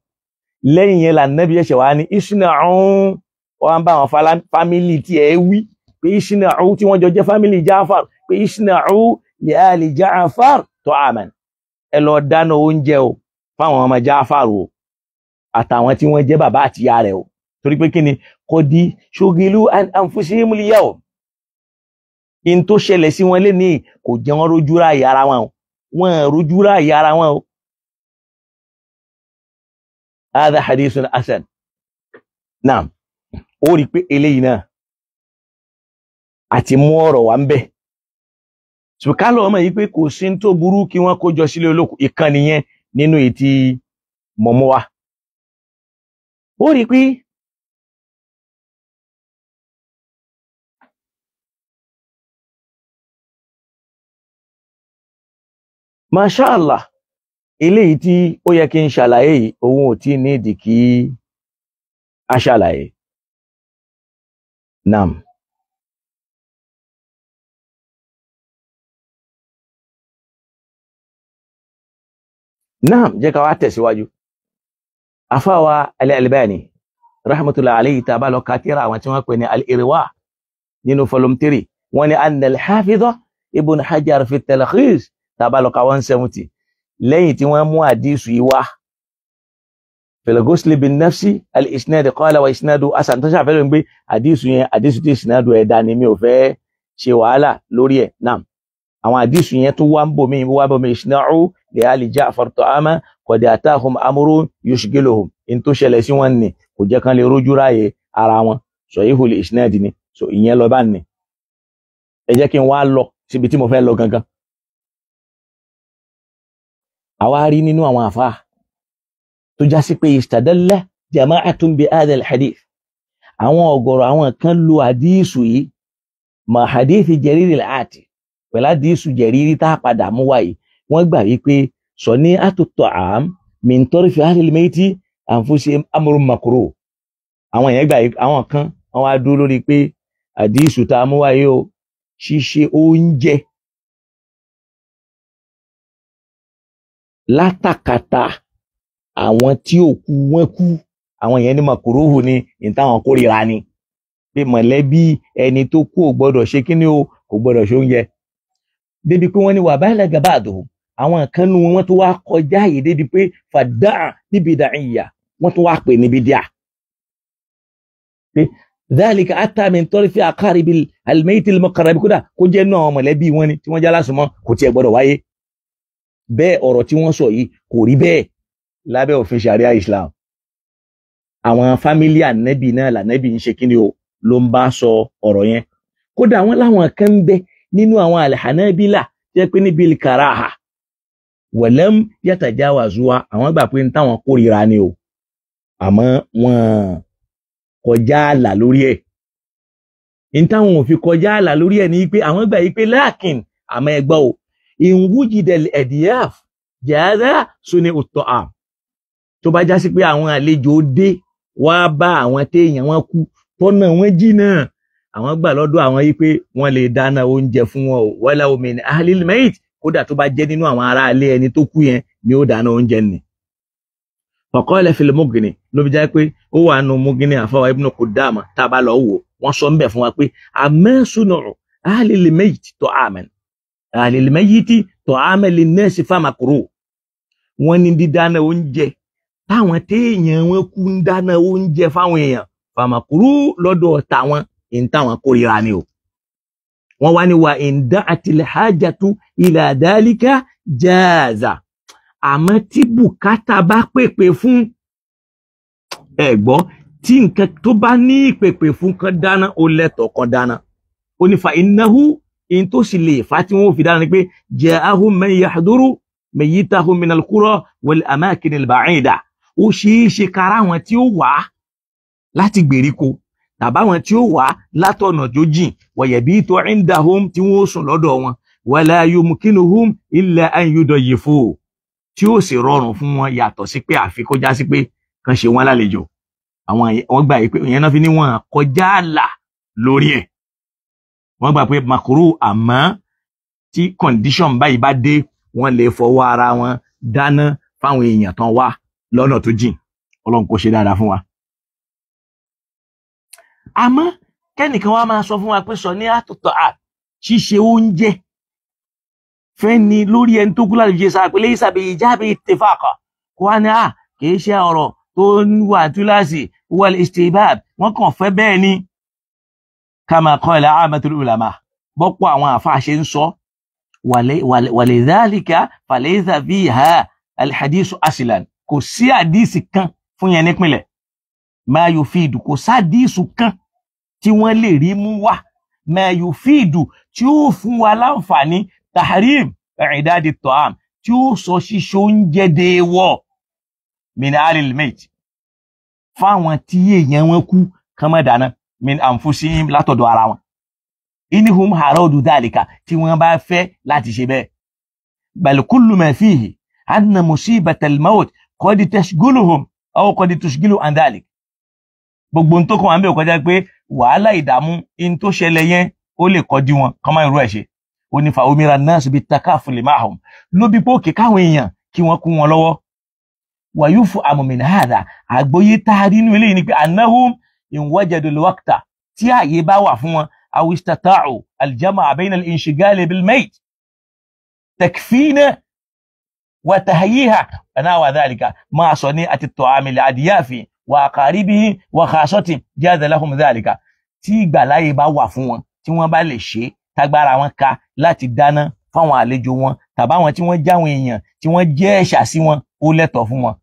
Lẹ́yìn yẹn l'Ànábì ẹ̀ṣẹ̀ wá ní isna'u, wọ́n bá wọn fámílì tí ẹ wí pé isna'u tí wọ́n jọ jẹ́ fámílì Jáfàr pé isna'u li ali Jáfàr ta'aman, ẹ lọ dáná oúnjẹ o fáwọn ọmọ Jáfàr o àtàwọn tí wọ́n jẹ́ bàbá àti ìyá rẹ̀ o. Torí pé kí ni qadi shughilu an anfusihimul yawm, in tó ṣẹlẹ̀ sí wọn lénìí kò jẹ́ wọn rójú ráàyè ara wọn o, wọn rójú ráàyè ara wọn o. هذا حديث حسن. نعم. ó rí pé eléyìí náà àti mú ọ̀rọ̀ wá ń bẹ. Sùkálọ̀ ọmọ yìí pé kò sí tó burú kí wọ́n kó jọ sílé olókùn, ìkànnì yẹn nínú ètí mọ̀mọ́ wa. ó rí pé Masha Allah eléyìí tí ó yẹ kí n ṣàlàyé yìí òun ò tí ní ìdí kí a ṣàlàyé. Naam. Naam, jẹ́ ká wá tẹ̀síwájú. Afáwa Al-Albani rahmatullahi alayhi tá bá lọ ka tírà àwọn tí wọ́n pè ní Al-Irwa nínú volume 3 wọ́n ní anna al-Hafidh Ibn Hajar fi Talkhis tá bá lọ ka 170 lẹ́yìn tí wọ́n mú àdísù yìí wá fil ghusl bin nafsi al-isnad qala wa isnadu hasan, tó ṣàfẹ́ lórí pé àdísù yẹn àdísù tí isnadu ẹ̀dá ni mi ò fẹ́ ṣe wàhálà lórí ẹ̀. Naam, àwọn àdísù yẹn tó wá ń bò mí isna'u li ali Ja'far ta'ama qad atahum amrun yushghiluhum, in tó ṣẹlẹ̀ sí wọn ni kò jẹ́ kan lè rójú ráyè ara wọn. Sahihul isnad ni, so ìyẹn lọ bá ní. Ẹ jẹ́ kí n wá lọ síbi tí mo fẹ́ lọ gangan. Àwa rí nínú àwọn àfáà tó já sí pé istadalla jama'atun bi hadha al-hadith, àwọn ọ̀gọ̀rọ̀ àwọn kan lo àdísù yìí ma hadith Jarir al-Ati pẹ̀lú àdísù Jarir tá padà mú wáyé. Wọ́n gbà wípé sani'atu ta'am min tarfi ahli al-mayti anfusihim amrun makruh. Àwọn yẹn gbà àwọn kan wọ́n wá dúró lórí pé àdísù tá mú wáyé o ṣíṣe oúnjẹ látàkàtà àwọn tí ò kú wọ́n kú, àwọn yẹn ní makruhu ni ìtàwọn kórìíra ni pé mọ̀lẹ́bí ẹni tó kú ò gbọ́dọ̀ ṣe kíní o, kò gbọ́dọ̀ ṣe oúnjẹ. Débi pé wọ́n ní wà báyìí lẹ́gàá báàdù, àwọn kan nu wọn tó wá kọjá yìí débi pé fàdáà níbi ìdàìyà wọ́n tó wá pè níbi díà. Dhalika hatta min tarfi aqaribil al-mayti al-muqarrab, kódà kó jẹ́ náà mọ̀lẹ́bí wọn ni tí wọ́n já lásùmọ́ kò tiẹ̀ gbọ́dọ̀ wáyé. Bẹ́ẹ̀ ọ̀rọ̀ tí wọ́n sọ yìí kò rí bẹ́ẹ̀ lábẹ́ òfin Sharia Islam. Àwọn fámílì Ànábì náà l'Ànábì ń ṣe kíni o ló ń bá sọ ọ̀rọ̀ yẹn. kódà wọ́n láwọn kan ń bẹ nínú àwọn al-Hanabila jẹ́ pé níbi al-karaha walam yatajawazuha àwọn gbà pé táwọn kórìíra ni o àmọ́ wọn kọjá àlà lórí ẹ̀ in táwọn ò fi kọjá àlà lórí ẹ̀ ní pé àwọn gbà yí pé láàkín àmọ́ ẹgbọ́ o in wujidal adiyaf jaza suni at-ta'am tó bá já sí pé àwọn àlejò dé wá bá àwọn téèyàn wọn kú tọ́nà wọn jìnnà àwọn gbà lọ́dọ̀ àwọn yí pé wọ́n lè dáná oúnjẹ fún wọn o wala min ahlil mayt kódà tó bá jẹ́ nínú àwọn ará ilé ẹni tó kú yẹn ni ó dáná oúnjẹ nì. Faqala fil Mughni ló fi jẹ́ pé ó wà nù Mughni àfọwọ́ Ibn Qudama tá a bá lọ wò wọ́n sọ ń bẹ̀ fún wa pé amẹ́sùnù ahlil mayt ta'aman ahlil mayt ta'aman linnasi fa makruh wọ́n ní dídáná oúnjẹ táwọn téèyàn wọn kú ń dáná oúnjẹ fáwọn èèyàn fa makruh lọ́dọ̀ táwọn in táwọn kórìíra ni o wọ́n wá ní wa in da'atil hajatu ila dhalika jaza àmọ́ tí bùkátà bá pèpè fún ẹ̀gbọ́ tí nǹkan tó bá ní ìpèpè fún kan dáná ó lẹ́tọ̀ọ́ kan dáná ó ní fa innahu in tó sì lè fa tí wọ́n fi dáná ni pé ja'ahum man yahduru mayyitahum min al-qura wal amakin al-ba'ida ó ṣeéṣe kára wọn tí ó wà láti gbèríko tàbáwọn tí ó wà látọ̀nà tó jìn wayabitu indahum tí wọ́n sùn lọ́dọ̀ wọn wala yumkinuhum illa an yudayyifu tí ó sì rọrùn fún wọn yàtọ̀ sí pé àfi kó já sí pé kan ṣe wọn lálejò àwọn wọ́n gbà pé ìyẹn náà fi ní wọn kọjá àlà lórí ẹ̀ wọ́n gbà pé makruh àmọ́ tí condition báyìí bá dé wọ́n lè fọwọ́ ara wọn dáná fáwọn èèyàn tán wá lọ́nà tó jìn Ọlọ́run kó ṣe dáadáa fún wa. Àmọ́ kẹ́nìkan wá máa sọ fún wa pé sọ ní àtọ̀tọ̀ ṣíṣe oúnjẹ fẹ́ni lórí ẹni tó kú láti ṣe sáà pé lẹ́yìn sàbẹ̀ ìjábẹ̀ ìtẹ̀fàkà kó wá ní kìí ṣe ọ̀rọ̀ tó ń wà túláàsì wal istihbab wọ́n kàn fẹ́ bẹ́ẹ̀ ni kama qala amatul ulama bọ́pọ̀ àwọn àfáà ṣe ń sọ walidhalika falaysa fiha alhadisu aslan kò sí àdísì kan fún yẹn nípìnlẹ̀ ma yufidu kò sádísù kan tí wọ́n lè rí mú wá ma yufidu tí ó fún wa láǹfààní tahrim i'dad at-ta'am tí ó sọ ṣíṣe oúnjẹ déèwọ̀ min alil mayt fáwọn tí èèyàn wọn kú kán má dáná min anfusihim látọ̀dọ̀ ara wọn inhum haradu dhalika tí wọ́n bá fẹ́ láti ṣe bẹ́ẹ̀ bal kullu ma fihi anna musibata al-maut qad tashghuluhum aw qad tushghilu an dhalik gbogbo n tó kàn wá ń bẹ̀ kọjá pé wàhálà ìdààmú in tó ṣẹlẹ̀ yẹn ó lè kọjú wọn kán má irú ẹ̀ ṣe ó ní fa umira an-nas bit-takaful ma'ahum ló bí pé òkè káwọn èèyàn kí wọ́n kún wọn lọ́wọ́ wa yufhamu min hadha àgbóyé tá a rí inú eléyìí ni pé annahum in wajadu al-waqta tí ààyè bá wà fún wọn aw istata'u al-jama'a bayna al-inshighal bil-mayt takfina wa tahyiha wa dhalika ma sani'ati at-ta'am li-adyafi wa aqaribihi wa khasati jaza lahum dhalika tí ìgbàláyè bá wà fún wọn tí wọ́n bá lè ṣe tágbára wọn ká láti dáná fáwọn àlejò wọn tàbáwọn tí wọ́n jáwọn èèyàn tí wọ́n jẹ́ ẹ̀ṣà sí wọn ó lẹ́tọ̀ọ́ fún wọn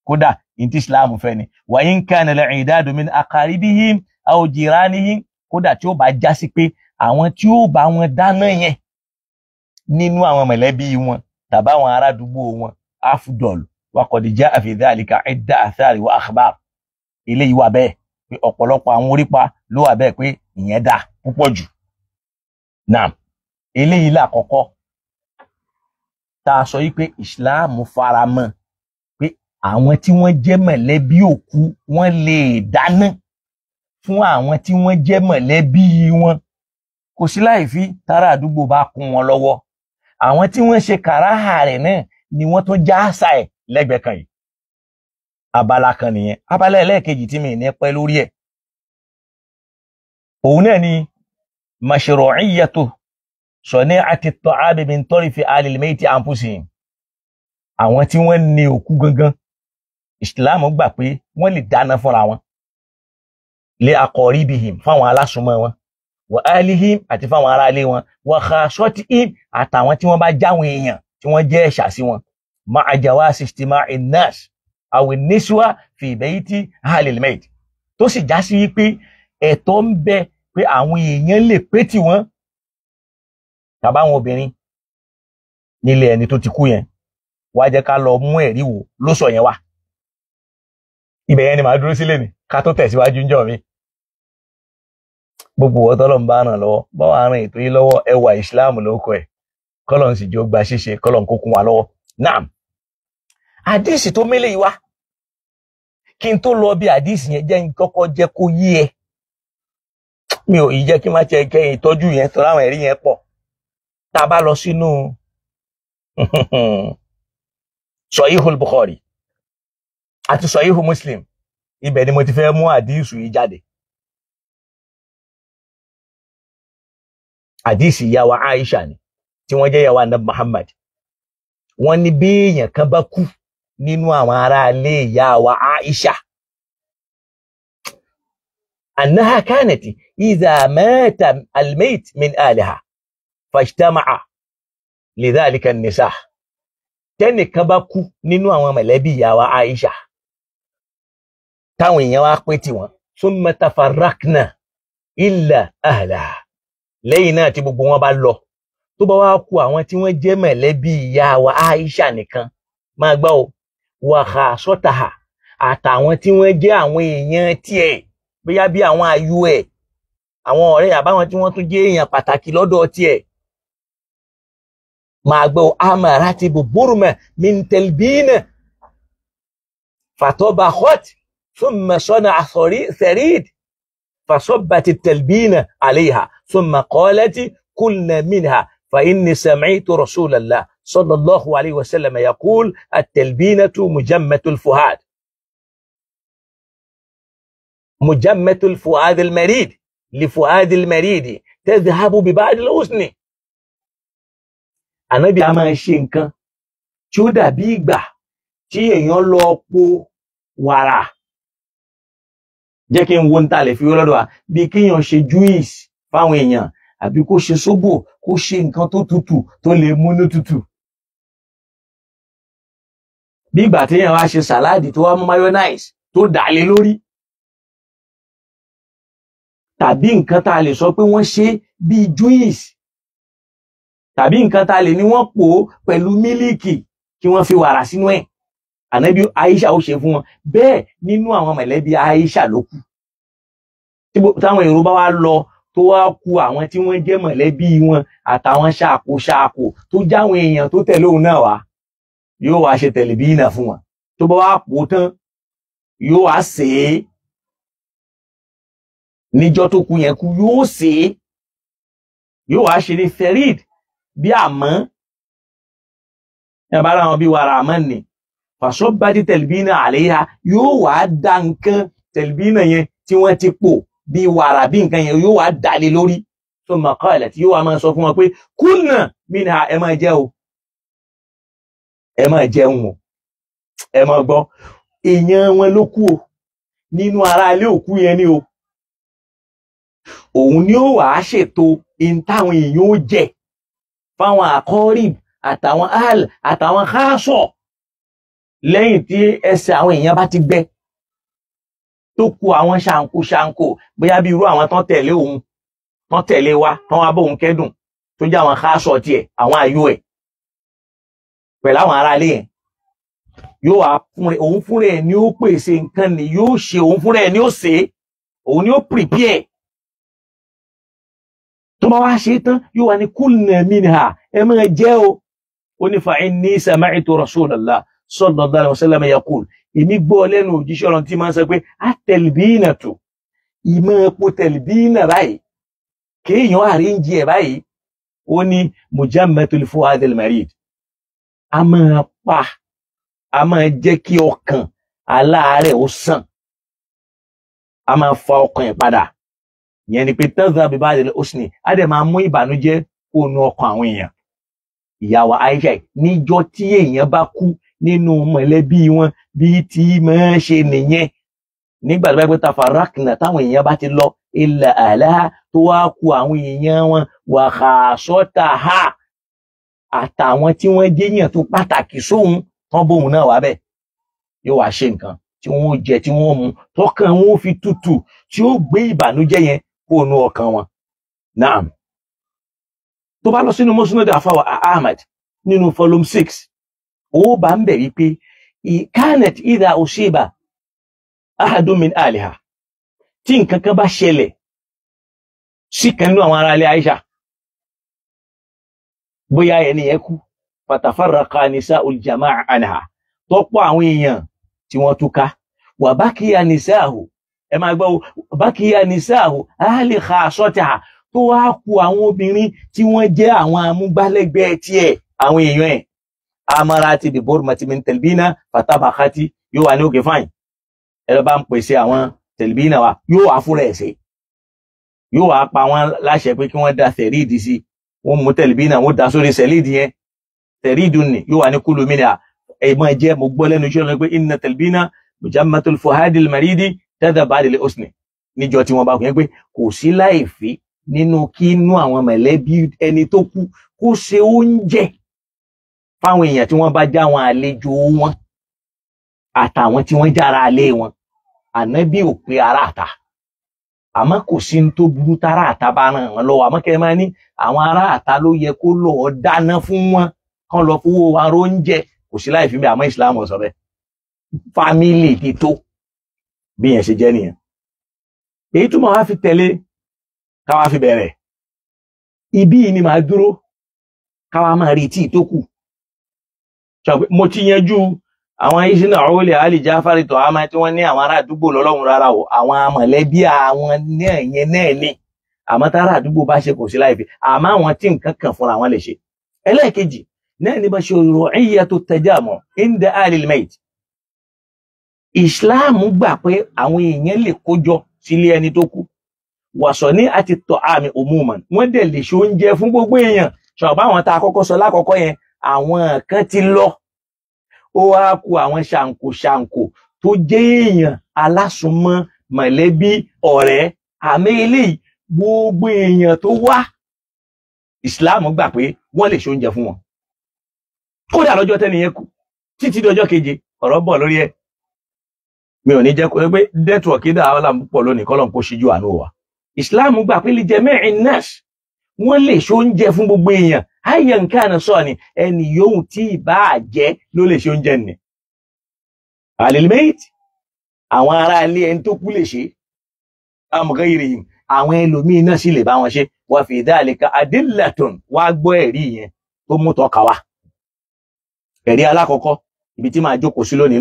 kódà inti islam fẹ́ ni wa in kana al-i'dadu min aqaribihim aw jiranihim kódà tí ó bá já sí pé àwọn tí ó bá wọn dáná yẹn nínú àwọn mọ̀lẹ́bí wọn tàbáwọn ará àdúgbò wọn afdal wa qad ja'a fi dhalika idda athari wa akhbar eléyìí wà bẹ́ẹ̀ pé ọ̀pọ̀lọpọ̀ àwọn orípa ló wà bẹ́ẹ̀ pé ìyẹn dà púpọ̀ jù náà eléyìí lákọ̀ọ́kọ́ tá a sọ yí pé islam fara mọ́ pé àwọn tí wọ́n jẹ́ mọ̀lẹ́bí òkú wọ́n lè dáná fún àwọn tí wọ́n jẹ́ mọ̀lẹ́bí wọn kò sí láìfí tára àdúgbò bá kún wọn lọ́wọ́ àwọn tí wọ́n ṣe kàráhà rẹ̀ náà ni wọ́n tó já àṣà ẹ̀ lẹ́gbẹ̀ẹ́ kan yìí abala kan nìyẹn abala ẹlẹ́ẹ̀kejì tí mi ní pẹ́ lórí ẹ̀ òun náà ni mashru'iyyatu sani'ati at-ta'am min tarifi alil mayti anfusihim àwọn tí wọ́n ní òkú gangan islam gbà pé wọ́n lè dáná fúnra wọn li aqaribihim fáwọn alásùnmọ́ wọn wa alihim àti fáwọn ará ilé wọn wa khashatihim àtàwọn tí wọ́n bá jáwọn èèyàn tí wọ́n jẹ́ ẹ̀ṣà sí wọn ma'a jawasi istima'i an-nas aw an-niswa fi bayti ahlil mayt tó sì já sí pé ẹ̀tọ́ ń bẹ pé àwọn èèyàn lè pé tí wọ́n tàbá àwọn obìnrin nílé ẹni tó ti kú yẹn, wá jẹ́ ká lọ mú ẹ̀rí wò ló sọ yẹn wá. Ibẹ̀ yẹn ni màá dúró sílé ni ká tó tẹ̀síwájú ń jọ mi. Gbogbo ọ̀tọ́lọ́ ń bá ràn lọ́wọ́, bá wà ràn ètò yìí lọ́wọ́, ẹwà ìsìláàmù lóko ẹ̀, kọ́lọ̀ ń sì jẹ́ ó gba ṣíṣe, kọ́lọ̀ ń kó kún wa lọ́wọ́. Naam, àdíìsì tó mélé yìí wá, kí n tó lọ bí àdíìsì yẹn jẹ́ kọ́kọ́ jẹ́ kó yé ẹ. Mi ò yí jẹ́ kí n má tiẹ̀ kẹ́yìn ìtọ́jú yẹn tó láwọn ẹ̀rí yẹn pọ̀. Tá a bá lọ sínú Sahihul Bukhari àti Sahihu Muslim, ibẹ̀ ni mo ti fẹ́ mú àdíìsì yìí jáde. Àdíìsì ìyá wa Aisha ni, tí wọ́n jẹ́ ìyá wa Nabi Muhammad. Wọ́n ní bí èèyàn kan bá kú nínú àwọn ará ilé ìyá wa Aisha, annaha kanat idha mata al-mayt min ahliha fajtama'a lidhalika an-nisa. Tẹ́nìkan bá kú nínú àwọn mọ̀lẹ́bí ìyá wa Aisha, táwọn èèyàn wá pé tí wọ́n, thumma tafarraqna illa ahlaha. Lẹ́yìn náà tí gbogbo wọn bá lọ, tó bá wá kú àwọn tí wọ́n jẹ́ mọ̀lẹ́bí ìyá wa Aisha nìkan, máa gbọ́ o, wa khassataha, àtàwọn tí wọ́n jẹ́ àwọn èèyàn tiẹ̀, bóyá bí àwọn ayú ẹ̀, àwọn ọ̀rẹ́ àbáwọn tí wọ́n tún jẹ́ èèyàn pàtàkì lọ́dọ̀ tiẹ̀. Máa gbọ́ o, amarati bi burma min talbina fatabakhat thumma sana'a tharid فصبت التلبين عليها ثم قالت كلنا منها فإني سمعت رسول الله صلى الله عليه وسلم يقول التلبينة مجمة الفؤاد، مجمة الفؤاد المريد، لفؤاد المريد تذهب ببعض الحسن. Ànábì a máa ṣe nǹkan tí ó dàbí ìgbà tí èèyàn lọ po wàrà. Jẹ́ kí n wo ń ta lè fi lọ́dọ̀ wa, bí kíyàn ṣe juice fáwọn èèyàn, àbí kó ṣe sóbò, kó ṣe nǹkan tó tutù tó lè múnú tutù. Bí ìgbà tí èèyàn wá ṣe sàláàdì tó wá mú mayonnaise tó dà lé lórí. Tàbí nǹkan tá lè sọ pé wọ́n ṣe bí juice. Tàbí nǹkan tá lè ní wọ́n pò pẹ̀lú mílíkì kí wọ́n fi wàrà sínú ẹ̀. Ànábì Aisha ó ṣe fún wọn bẹ́ẹ̀ nínú àwọn mọ̀lẹ́bí Aisha ló kù. Táwọn èrò bá wá lọ tó wá kù àwọn tí wọ́n jẹ́ mọ̀lẹ́bí wọn àtàwọn ṣàkóṣàkó tó jáwọn èèyàn tó tẹ̀lé òun náà wá, yóò wá ṣe tẹ̀lébínà fún wọn. Tó bá wá pò tán, yóò wá sè é. Níjọ́ tó kù yẹn kú, yóò sè é. Yóò wá ṣe ní ferid bí àmọ́. Ẹ bá ra wọn bí wàrà àmọ́ ni. Fasobbati tẹ̀lbínà àléhà, yóò wá dá nǹkan tẹ̀lbínà yẹn tí wọ́n ti pò bí wàrà bí nǹkan yẹn yóò wá dálé lórí. Thumma qalat, yóò wá máa sọ fún wọn pé kulna minha, ẹ máa jẹ o, ẹ máa jẹun o, ẹ máa gbọ́. Èèyàn wọn ló kú o, nínú ara ilé òkú yẹn ni o. Òun ni ó wá ṣètò ìntàwọn èèyàn ó jẹ fáwọn àkọ́rìb àtàwọn àl àtàwọn káàsọ̀. Lẹ́yìn tí ẹsẹ̀ àwọn èèyàn bá ti gbẹ, tó kù àwọn ṣàǹkó bóyá bí irú àwọn tán tẹ̀lé òun, tán tẹ̀lé wa, tán wá bóun kẹ́dùn, tó jẹ́ àwọn káàsọ̀ tiẹ̀, àwọn àyò ẹ̀ pẹ̀lú àwọn ará ilé yẹn. Yóò wá òun fúnra ẹ̀ ni ó pèsè nǹkan ni yóò ṣe, òun fúnra ẹ̀ ni ó ṣe, òun ni ó prepare. Tó bá wá ṣe tán, yóò wá ní kulna minha, ẹ máa jẹ o. Ó ní fa inni sami'tu Rasulullah sallallahu alaihi wasallam yaqul, èmi gbọ́ lẹ́nu òjíṣẹ́ Ọlọ́run tí máa ń sọ pé at-talbinatu, ìmọ̀ epo tẹ̀lbínà báyìí, kéèyàn àríǹjì ẹ̀ báyìí, ó ní mujammatul fuadil marid, a máa jẹ́ kí ọkàn aláàárẹ̀ ó sàn, a máa fa ọkàn ẹ̀ padà. Ìyẹn ni pé tadhhab bi ba'dil husni, á dẹ̀ máa mú ìbànújẹ́ kó nu ọkàn àwọn èèyàn. Ìyá wa Aisha, níjọ́ tí èèyàn bá kú nínú mọ̀lẹ́bí wọn, bí tí máa ṣe nìyẹn. Nígbà tó bá pẹ́ tafarraqna, táwọn èèyàn bá ti lọ, illa ahliha, tó wá kù àwọn èèyàn wọn, wa khassataha, àtàwọn tí wọ́n jẹ́yàn tó pàtàkì sóhun, tán bóhun náà wá bẹ́ẹ̀. Yóò wá ṣe nǹkan tí wọ́n jẹ tí wọ́n mu, tọ́kàn wọn ó fi tútù, tí ó gbé ìbànújẹ́ yẹn kó nu ọkàn wọn. Naam. Tó bá lọ sínú Musnad àfáwà Ahmad nínú volume 6 ó bá ń bẹ̀ wípé kanat idha usiba ahadun min aliha tí nǹkan kan bá ṣẹlẹ̀ sí kan nínú àwọn ará ilé Aisha bóyá ẹni yẹn kú fatafarraqa nisa'ul jama'a anha tọ́pọ̀ àwọn èèyàn tí wọ́n túká wa bakiya nisa'u ẹ máa gbọ́ bakiya nisa'u ahli khassatiha tó wá kù àwọn obìnrin tí wọ́n jẹ́ àwọn amúgbálẹ́gbẹ̀ẹ́ tiẹ̀ àwọn èèyàn ẹ̀ amarati bi burmati min talbina fatabakhati yóò wà ní òkè fáìn ẹ lọ bá ń pèsè àwọn talbina wa yóò wá fúnra ẹ̀ sí yóò wá pa wọ́n láṣẹ pé kí wọ́n da tẹ̀ríìdì sí wọ́n mú talbina wọ́n da sórí sẹ̀líìdì yẹn tẹ̀ríìdù ni yóò wà ní kúlù mí ni ẹ̀mọ́ jẹ́ mo gbọ́ lẹ́nu iṣẹ́ lọ pé inna talbina mujammatul fuhadil maridi tadabadil usni níjọ tí wọ́n bá kú yẹn pé kò sí láìfí nínú kí inú àwọn mẹ̀lẹ́bí ẹni tó kú kó ṣe oúnjẹ fáwọn èèyàn tí wọ́n bá já wọn àlejò wọn àtàwọn tí wọ́n jára alé wọn ànábì ò pé ará àta àmọ́ kò sí ní tó burú tára àta bá ràn wọ́n lọ́wọ́ àmọ́ kẹ́ máa ní àwọn ará àta ló yẹ kó lọ́ọ́ dáná fún wọn kán lọ fowó wa róúnjẹ kò sí láì fi bí àmọ́ ìsìlámù sọ bẹ́ẹ̀ fámílì ti tó bí yẹn ṣe jẹ́ nìyẹn. Èyí túmọ̀ wá fi tẹ̀lé káwá fi bẹ̀rẹ̀ ibí yìí ni màá dúró káwá máa rí tí tó kù mo ti yanjú àwọn ìṣínà ọ̀wọ́lẹ̀ àlì jáfárì tó àmà tí wọ́n ní àwọn ará àdúgbò lọ́lọ́run rárá o àwọn mọ̀lẹ́bí àwọn náà yẹn náà ní àmọ́ tára àdúgbò bá ṣe kò sí láìfi àmọ́ àwọn tí nǹkan kan fúnra wọn lè ṣe. Ẹlẹ́ẹ̀kejì náà ní bá ṣe ru'iyyatu tajamu' inda ahlil mayt. Ìsìláàmù gbà pé àwọn èèyàn lè kójọ sílé ẹni tó kú wàsọ̀ ní àti tọ́ àmì umuman wọ́n dẹ̀ lè ṣe oúnjẹ fún gbogbo èèyàn ṣọ̀bá àwọn tá a kọ́kọ́ sọ lákọ̀ọ́kọ́ yẹn àwọn kan ti lọ ó wá kù àwọn ṣàǹkò tó jẹ́ èèyàn alásùnmọ́ mọ̀lẹ́bí ọ̀rẹ́ àmì eléyìí gbogbo èèyàn tó wá ìsìláàmù gbà pé wọ́n lè ṣe oúnjẹ fún wọn kódà lọ́jọ́ tẹ́niyẹn kù títí dọjọ́ keje ọ̀rọ̀ bọ̀ lórí ẹ̀ mi ò ní jẹ́ kó pé nẹ́tíwọ̀kì dà ọ́ làm púpọ̀ lónìí kọ́lọ̀ kó ṣíjú àánú wa ìsìláàmù gbà pé li jami'in nas wọ́n lè ṣe oúnjẹ fún gbogbo èèyàn ayé nǹkan àná sọ ni ẹni yòówù tí ìbá jẹ́ ló lè ṣe oúnjẹ nì alilmeit àwọn ará ilé ẹni tó kú lè ṣe amghayrihim àwọn ẹlòmíín náà sì lè bá wọn ṣe wa fi dhalika adillatun wá gbọ́ ẹ̀rí yẹn tó mú tọ́ka wá ẹ̀rí alákọ̀ọ́kọ́ ibi tí máa jókòó sí lónìí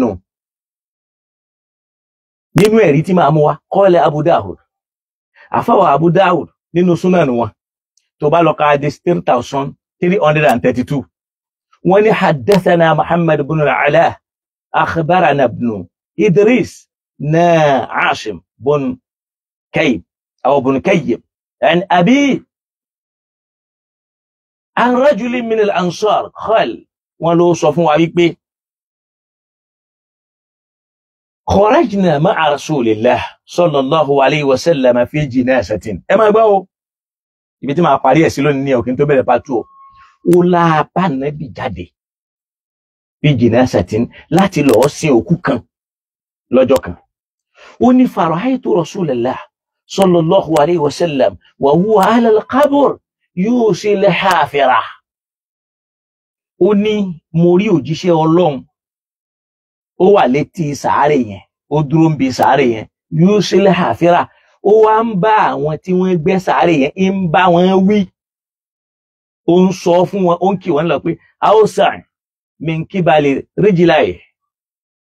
nínú ẹ̀rí tí máa mú wa qala Abu Dawud àfáwà Abu Dawud nínú súnánù wọn tó bá lọ ka hadith 3332 wọ́n ní haddathana Muhammad ibn al-Ala akhbarana ibn Idris na Asim bun Kayyib aw bun Kayyib an abi an rajul min al-ansar qal wọ́n ló sọ fún wa wípé kharajna ma'a rasulillah sallallahu alayhi wa sallam fi jinasatin ẹ máa gbọ́ o ibi tí máa parí ẹ̀ sí lónìí ní òkín tó bẹ̀rẹ̀ pàtó ó láàbá Nábì jáde fi jinasatin láti lọ́ọ́ sin òkú kan lọ́jọ́ kan ó ní farahaytu rasulillah sallallahu alayhi wa sallam wa huwa ala al-qabr yusil hafira ó ní mo rí òjíṣẹ́ Ọlọ́run ó wà létí sàárè yẹn ó dúró ń bi sàárè yẹn yóò ṣẹlẹ̀ àfírà ó wá ń bá àwọn tí wọ́n gbẹ́ sàárè yẹn ń bá wọn wí ó ń sọ fún wọn ó ń kì wọ́n lọ pé haúsá min kíbalè ríjìláyè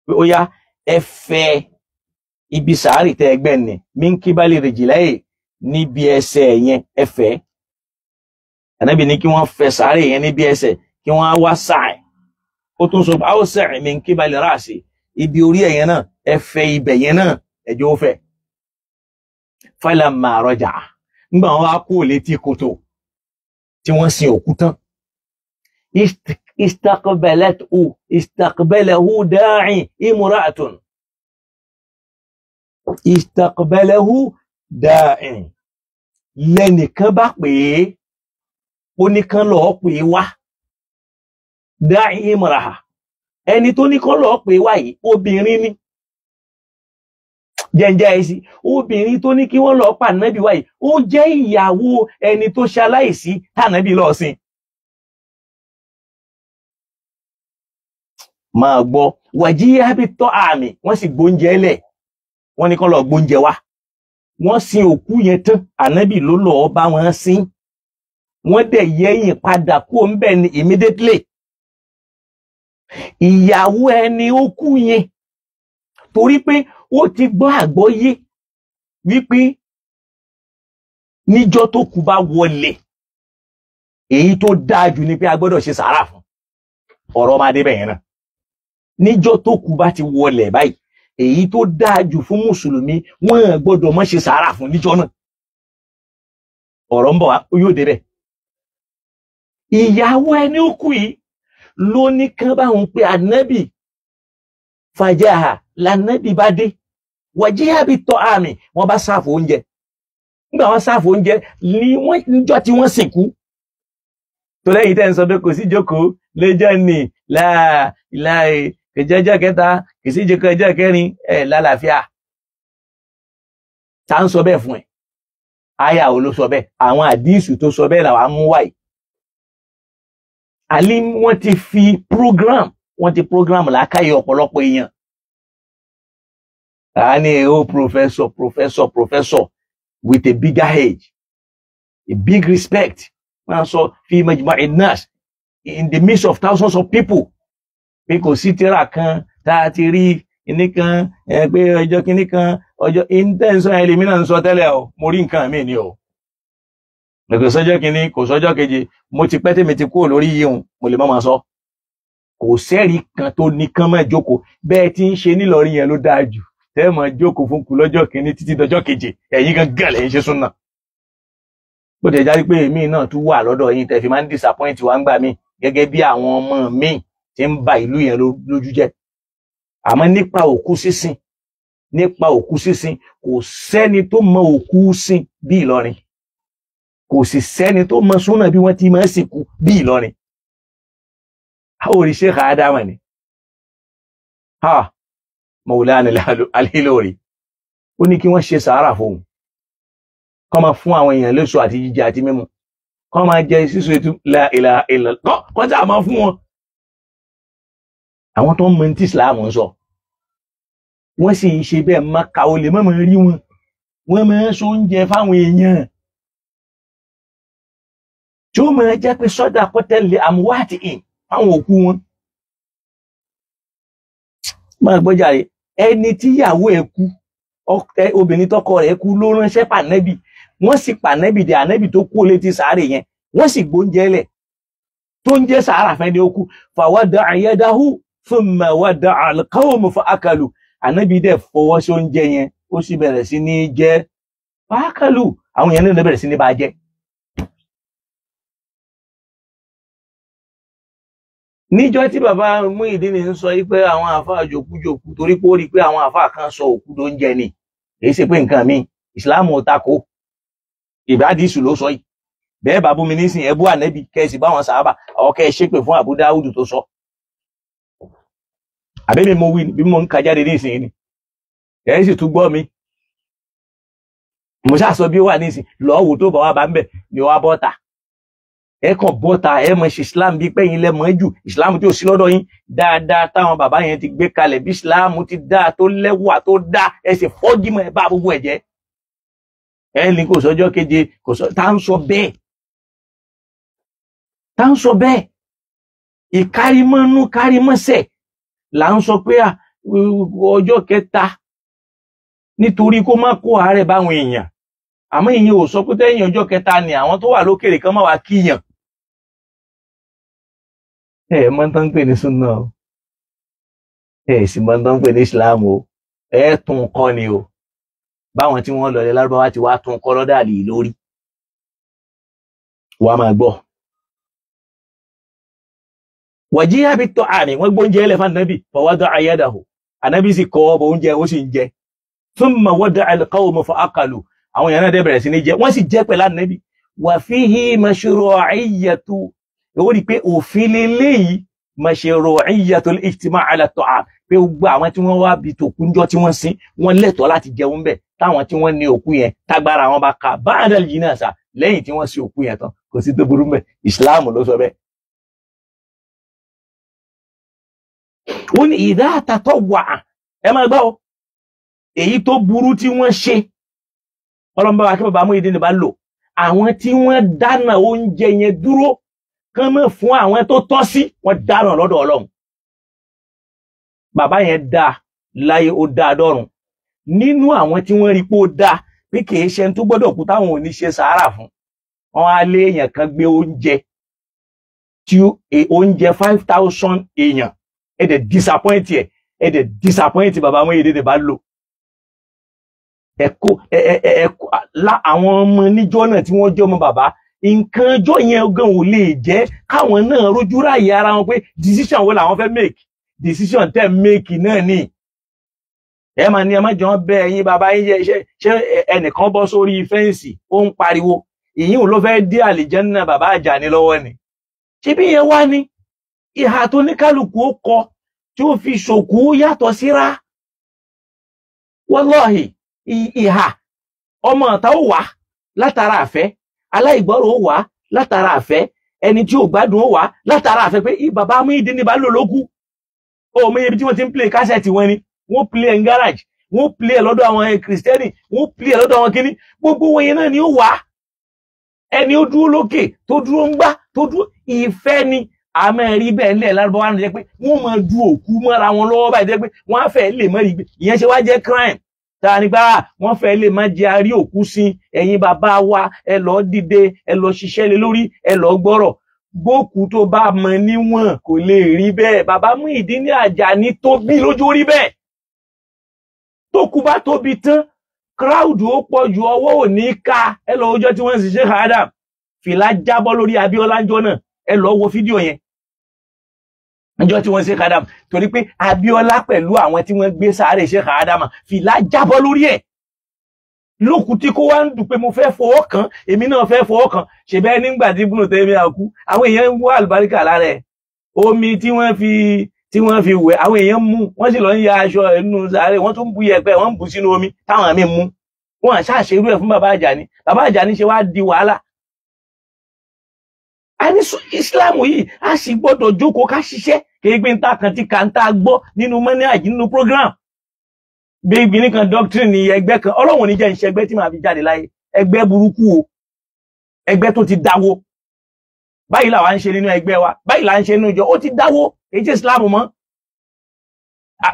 pé ó yá ẹ fẹ̀ ibi sàárè tẹ ẹgbẹ́ ni min kíbalè ríjìláyè níbi ẹsẹ̀ yẹn ẹ fẹ̀ Ànábì ní kí wọ́n fẹ̀ sàárè yẹn níbi ẹsẹ̀ kí wọ́n á wá sáà ó tún sọ báwo sẹ́rìn mi ń kí balẹ̀ ráàsì ibi orí ẹ̀yẹn náà ẹ fẹ̀ ibẹ̀ yẹn náà ẹjọ́ ó fẹ̀ falamma raja ńgbà wọn wá kú létí kòtò tí wọ́n sin òkú tán istaqbalahu da'i imra'atun istaqbalahu da'i lẹ́nìkan bá pè é ó ní kán lọ́ọ́ pè é wá da'i imra'a ẹni tó ní kán lọ́ọ́ pè é wá yìí obìnrin ni jẹ́njẹ́ ẹ̀sì obìnrin tó ní kí wọ́n lọ pa ànábì wáyé ó jẹ́ ìyàwó ẹni tó ṣaláìsí tànábì lọ sìn. máa gbọ́ wàjí hábítọ́ àmì wọ́n sì gbóúnjẹ lẹ̀ wọ́n ní kán lọ gbóúnjẹ wá wọ́n sin òkú yẹn tán ànábì ló lọ́ọ́ bá wọn sin wọ́n dẹ̀ yẹ́yìn padà kó ń bẹ̀ ní immediately. ìyàwó ẹni ó kú yẹn torí pé ó ti gbọ́ àgbọ́yé wípé níjọ́ tó kú bá wọlé èyí tó dáa jù ni pé a gbọ́dọ̀ ṣe sàárà fún ọ̀rọ̀ máa débẹ̀ yẹn náà. níjọ́ tó kú bá ti wọlé báyìí èyí tó dáa jù fún mùsùlùmí wọ́n gbọ́dọ̀ má ṣe sàárà fún níjọ́ náà. ọ̀rọ̀ ń bọ̀ wá yóò débẹ̀. ìyàwó ẹni ó kú yìí ló ní kán báwọn pé ànábì fàjáhà lànábì bá dé wàjíhà bí tọ́ àmì wọ́n bá sáàfù oúnjẹ nígbà wọ́n sáàfù oúnjẹ ní wọ́n níjọ́ tí wọ́n sìnkú tó lẹ́yìn tẹ́ ń sọ pé kò sí jókòó lẹ́jọ́ ní láì kẹjẹjọ́ kẹta kì sí jókòó ẹjọ́ kẹrin lálàáfíà tá ń sọ bẹ́ẹ̀ fún ẹ àyà ò ló sọ bẹ́ẹ̀ àwọn àdíìsù tó sọ bẹ́ẹ̀ làwọn mú wáyé. àlí wọ́n ti fi program làákàyè ọ̀pọ̀lọpọ̀ èèyàn. Any professor with a bigger age, a big respect. So, in the midst of thousands of people, pé kò sí tírà kan tá a ti rí kíní kan pé ọjọ́ kíní kan ọjọ́ intention ẹlẹ́mìnà ń sọ tẹ́lẹ̀ o mo rí nǹkan mi ni o. Kò sọ́jọ́ kíní kò sọ́jọ́ kejì mo ti pẹ́ tèmi ti kúrò lórí yíyún mo lè má máa sọ. Kò sẹ́rí kan tó nìkan máa jókòó bẹ́ẹ̀ tí ń ṣe nílọrin yẹn ló dáa jù. Tẹ́ mọ̀ jókòó fún kù lọ́jọ́ kìíní títí dọjọ́ keje ẹ̀yin gangan lẹ́yìn ṣe súnà. Bó tẹ̀ jáde pé èmi náà tún wà lọ́dọ̀ yín tẹ́ fi máa ń disappoint wa ń gbà mí gẹ́gẹ́ bí àwọn ọmọ mi tí ń ba ìlú yẹn lójú jẹ́. Àmọ́ nípa òkú sísìn kò sẹ́ni tó mọ òkú sìn bí Ìlọrin. Kò sì sẹ́ni tó mọ súnà bí wọ́n ti máa ń sìnkú bí Ìlọrin. Àwọn òrìṣẹ́ kàádámà ni. Maulana Al-Hilori ó ní kí wọ́n ṣe sàárà fóun kọ́ máa fún àwọn èèyàn léṣo àti jíjẹ àti mímu kọ́ máa jẹ sísọ ètò la ilaha illallah kọjá máa fún wọn. àwọn tó ń mọ tí Islam ń sọ wọ́n sì ń ṣe bẹ́ẹ̀ Mákà olè mọ́mọ́ rí wọn wọ́n máa ń so oúnjẹ fáwọn èèyàn tí ó máa jẹ́ pé sọ́dà kọ́tẹ́lẹ̀ àmúwátì fáwọn òkú wọn. máa gbọ́jàre ẹni tíyàwó ẹ̀ kú obìnrin tọkọ rẹ̀ kú ló ránṣẹ́ pànẹ́bì wọ́n sì pànẹ́bì dé ànẹ́bì tó kú létí sàárè yẹn wọ́n sì gbóúnjẹ lẹ̀ tó ń jẹ́ sàárà fẹ́ ni ó kú fawada'a yadahu thumma wada'a al-qawmu fa akalu ànẹ́bì dẹ̀ fọwọ́ sí oúnjẹ yẹn ó sì bẹ̀rẹ̀ sí ní jẹ fa akalu àwọn yẹn náà bẹ̀rẹ̀ sí ní bá jẹ. níjọ́ tí bàbá Muyideen ń sọ pé àwọn àfáà jòkújòkú torí pé ó rí pé àwọn àfáà kan sọ òkú tó ń jẹ ni èyí ṣe pé nǹkan mi ìsìláàmù ò takò ìbádìísù ló sọ yìí bẹ́ẹ̀ bá bú mi nísìn ẹbú ànẹ́bí kẹ́sì báwọn sàábà àwọn kẹ́ ṣépè fún Abu Dawud tó sọ àbẹ́mi mo wí bí mo ń ka jáde nísìn ni ẹ̀ sì tún gbọ́ mi mo ṣáà sọ bí ó wà nísìn lọ́wọ́ tó bá wà bá ń bẹ̀ ni wà bọ́ta ẹ kàn bọ́ta ẹ mọ̀ ṣe Islam bí pẹ́yìn lẹ́mọ̀ jù Islam tí ò sí lọ́dọ̀ yín dáadáa táwọn bàbá yẹn ti gbé kalẹ̀ bí Islam ti dáa tó lẹ́wà tó dá ẹ sì fọ́jímọ̀ ẹ bá gbogbo ẹ̀ jẹ́ ẹ ní kò sọ́jọ́ keje kò sọ tá ń sọ bẹ́ẹ̀ ìkárímọ́nú kárímọ́sẹ̀ là ń sọ pé ọjọ́ kẹta nítorí kó má kó àárẹ̀ báwọn èèyàn àmọ́ ìyẹn ò sọ pé tẹ́yìn ọjọ́ kẹta ni àwọn tó wà lókèrè kan má wá kíyàn. Mọ̀ tán ń pè ní súnà o sì mọ̀ tán ń pè ní Islam o tún kọ́ ni o báwọn tí wọ́n lọlẹ̀ lárúbáwá ti wá tún kọ́ lọ́dà lè lórí wàá máa gbọ́. wàjíhà bí tọ́ àmì wọ́n gbóúnjẹ ẹlẹ́fà nàbì fawada'a yadahu ànábì sì kọ́ ọbọ̀ oúnjẹ ó sì ń jẹ thumma wada'a al-qawmu fa akalu àwọn èèyàn náà dẹ̀ bẹ̀rẹ̀ sí ní jẹ wọ́n sì jẹ́ pẹ̀lú ànábì wà fihi mashru'iyyatu ó rí pé òfin lélẹ́yìí mashru'iyyatul ijtima' ala at-ta'am pé gbogbo àwọn tí wọ́n wá bi tòkú ńjọ́ tí wọ́n sin wọ́n lẹ́tọ̀ọ́ láti jẹun bẹ̀ táwọn tí wọ́n ní òkú yẹn tágbára wọn bá ka ba'dal jinasa lẹ́yìn tí wọ́n sin òkú yẹn tán kò sí tó burú bẹ̀ Islam ló sọ bẹ́ẹ̀. wọ́n ní idha tatawwa'a ẹ máa gbọ́ èyí tó burú tí wọ́n ṣe ọlọ́mọba wa kí bàbá Muyideen bá lò àwọn tí wọ́n dáná oúnjẹ yẹn dúró kán mọ́ fún àwọn tó tọ́ sí wọ́n dáná lọ́dọ̀ Ọlọ́run bàbá yẹn dá láyé ó dá dọ́run nínú àwọn tí wọ́n rí pé ó dá pé kì í ṣe tó gbọ́dọ̀ kú táwọn ò ní ṣe sàárà fún wọn á lé èèyàn kan gbé oúnjẹ tí oúnjẹ 5,000 èèyàn ẹ̀dẹ̀ disappoint bàbá Muyideen bá lò àwọn ọmọ níjọ́ náà tí wọ́n jọ́ ọmọ bàbá nǹkan ọjọ́ yẹn gan ò lè jẹ́ káwọn náà rójú ráyè ara wọn pé decision wo làwọn fẹ́ make decision tẹ́ make náà ni ẹ máa ní ẹ má jọ bẹ ẹ̀yin bàbá yín ṣe ẹnìkan bọ́ sórí fẹ́ǹsì ó ń pariwo ìyín ló fẹ́ dé àlìjẹ́nnà bàbá Àjàní lọ́wọ́ ni ṣé bí yẹn wá ní ìhà tó ní kálukú ó kọ tí ó fi ṣòkú yàtọ̀ síra wallahi ìhà ọmọ ọ̀tá ó wà látara àfẹ́ aláìgbọ́rọ̀ ó wà látara àfẹ́ ẹni tí ò gbádùn ó wà látara àfẹ́ pé bàbá Muyideen ní bá lò lókù ó mọ ibi tí wọ́n ti ń play cassette wọn ni wọ́n play in garage wọ́n play lọ́dọ̀ àwọn kìrìsìtẹ́nì wọ́n play lọ́dọ̀ àwọn kíní gbogbo wọn yẹn náà ni ó wà ẹni ó dúró lókè tó dúró ń gbá tó dúró ìfẹ́ ni àmọ́ rí bẹ́ẹ̀ ńlẹ̀ lárúbáwá ní jẹ́ pé wọ́n máa du òkú mọ́ra wọn lọ́wọ́ báyìí jẹ́ pé wọ́n á fẹ́ lè mọ́ rí ìyẹn ṣe wá jẹ́ crime ta nígbà wọ́n fẹ́ lè má jẹ́ àrí òkú sí ẹ̀yin bàbá wa ẹ lọ dìde ẹ lọ ṣiṣẹ́ lé lórí ẹ lọ gbọ́rọ̀ gbókù tó bá mọ níwọ̀n kò lè rí bẹ́ẹ̀ bàbá Muyideen Àjàní tóbi lójú rí bẹ́ẹ̀ tó kú bá tóbi tán crowd ó pọ̀ ju ọwọ́ ò ní ká ẹ lọ ọjọ́ tí wọ́n sì Sheikh Adam fìlà jábọ́ lórí Abíọ́lá ńjọ́ náà ẹ lọ wo fídíò yẹn ọjọ́ tí wọ́n Sheikh Adam torí pé Abíọ́lá pẹ̀lú àwọn tí wọ́n gbé sáré Sheikh Adam fìlà jábọ́ lórí ẹ̀ lókù tí kó wá ń dùn pé mo fẹ́ fọwọ́ kan èmi náà fẹ́ fọwọ́ kan ṣe bẹ́ẹ̀ nígbà tí Ibn Taymiyyah kú àwọn èèyàn ń wá àlùbáríkà lára ẹ̀ omi tí wọ́n fi wẹ̀ àwọn èèyàn mú wọ́n sì lọ ń ya aṣọ ẹnu sáré wọ́n tún bu yẹ̀pẹ̀ wọ́n bù sínú omi táwọn àmì mú wọ́n àṣàṣe irú ẹ̀ fún bàbá Àjàní ṣe wá di wàhálà àní Islam yìí a sì gbọ́dọ̀ jókòó ká ṣiṣẹ́ kéègbé ń ta kan tí kà ń ta gbọ́ nínú manhaj nínú program bíbí nìkan doctrine ní ẹgbẹ́ kan Ọlọ́run ní jẹ́ ìṣẹ́gbẹ́ tí màá fi jáde láyé ẹgbẹ́ burúkú o ẹgbẹ́ tó ti dáwó báyìí làwa ń ṣe nínú ẹgbẹ́ wa báyìí là ń ṣe nínú ìjọ ó ti dáwó èyí tí Islam mọ́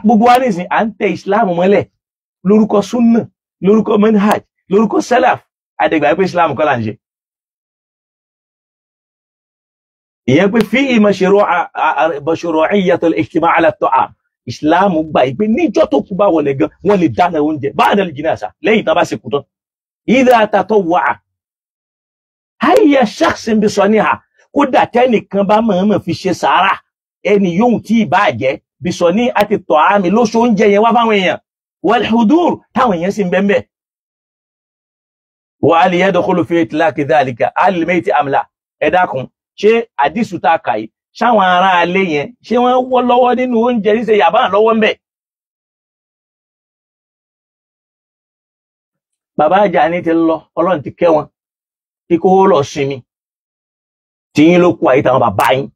gbogbo wa nísìn à ń tẹ Islam mọ́lẹ̀ lórúkọ sunna lórúkọ manhaj lórúkọ salaf àdẹ̀gbà pé Islam kọ́ là ń ṣe ìyẹn pé fi mashru'iyyatul ijtima' 'ala at-ta'am Islam gbà pé níjọ́ tó kú bá wọlé gan wọ́n lè dáná oúnjẹ ba'dal jinasa lẹ́yìn tán bá sì kú tán idha tatawwa'a hayya shakhsin bi saniha kódà tẹ́nìkan bá mọ̀ọ́mọ̀ fi ṣe sàárà ẹni yóò tí ì bá jẹ́ bi sani'ati at-ta'ami lóṣù oúnjẹ yẹn wá fáwọn èèyàn wal hudur táwọn èèyàn sì ń bẹ́ẹ̀ wa hal yadkhulu fi itlaqi dhalika al-mayti am la ẹ dákun ṣé àdìsù tá a kà yìí ṣáwọn ará alé yẹn ṣé wọ́n wọ́ lọ́wọ́ nínú oúnjẹ ṣíṣe yàbá lọ́wọ́ ń bẹ̀. bàbá Àjàní ti lọ Ọlọ́run ti kẹ́ wọn kí kó lọ sinmi tí yín ló kú àyè táwọn bàbá yín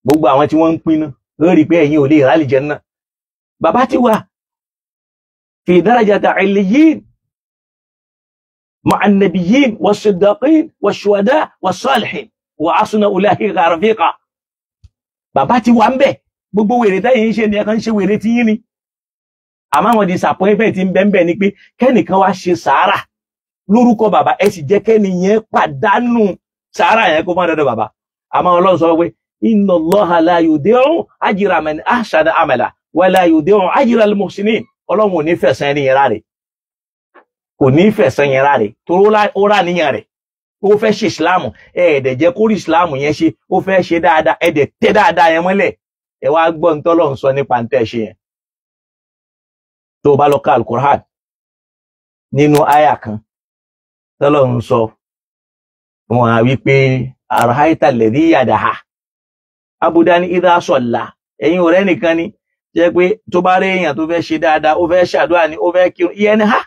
gbogbo àwọn tí wọ́n ń pinnu ó rí i pé ẹ̀yin ò lè rálì jẹ náà bàbá ti wà fi darajati illiyin ma'an nabiyyin was-siddiqin wash-shuhada was-salihin wa asuna ulaika rafiqa bàbá ti wà ńbẹ̀ gbogbo wèrè tẹ́yin ṣe ni ẹ kàn ṣe wèrè tí yín ni àmọ́ àwọn disappointment ń bẹ ni pé kẹ́nìkan wá ṣe sàárà lórúkọ bàbá ẹ sì jẹ́ kẹ́ni yẹn pàdánù sàárà yẹn kó má dọ́dọ̀ bàbá àmọ́ Ọlọ́run sọ pé inna Allaha la yudi'u ajra man ahsana amala wa la yudi'u ajra al-muhsinin Ọlọ́run ò ní fẹ̀san ẹni yẹn ráre kò ní fẹ̀san yẹn ráre torí ó rà níyàn rẹ̀ ó fẹ́ ṣe ìsìláàmù ẹ̀ẹ́dẹ̀ jẹ́ kórí ìsìláàmù yẹn ṣe ó fẹ́ ṣe dáadáa ẹ̀ẹ́dẹ̀ tẹ́ dáadáa yẹn mọ́lẹ̀ ẹ wá gbọ́ ní tọ́lọ́run sọ nípa ń tẹ́ ṣe yẹn tó bá lọ ka Al-Qur'an nínú àyà kan tọ́lọ́run sọ wọn á wí pé arhaita alladhi yadaha abudani idha salla ẹ̀yin ọ̀rẹ́ nìkan ni jẹ́ pé tó bá rí èèyàn tó fẹ́ ṣe dáadáa ó fẹ́ ṣàdúrà ní ó fẹ́ kírun ìyẹn ni ha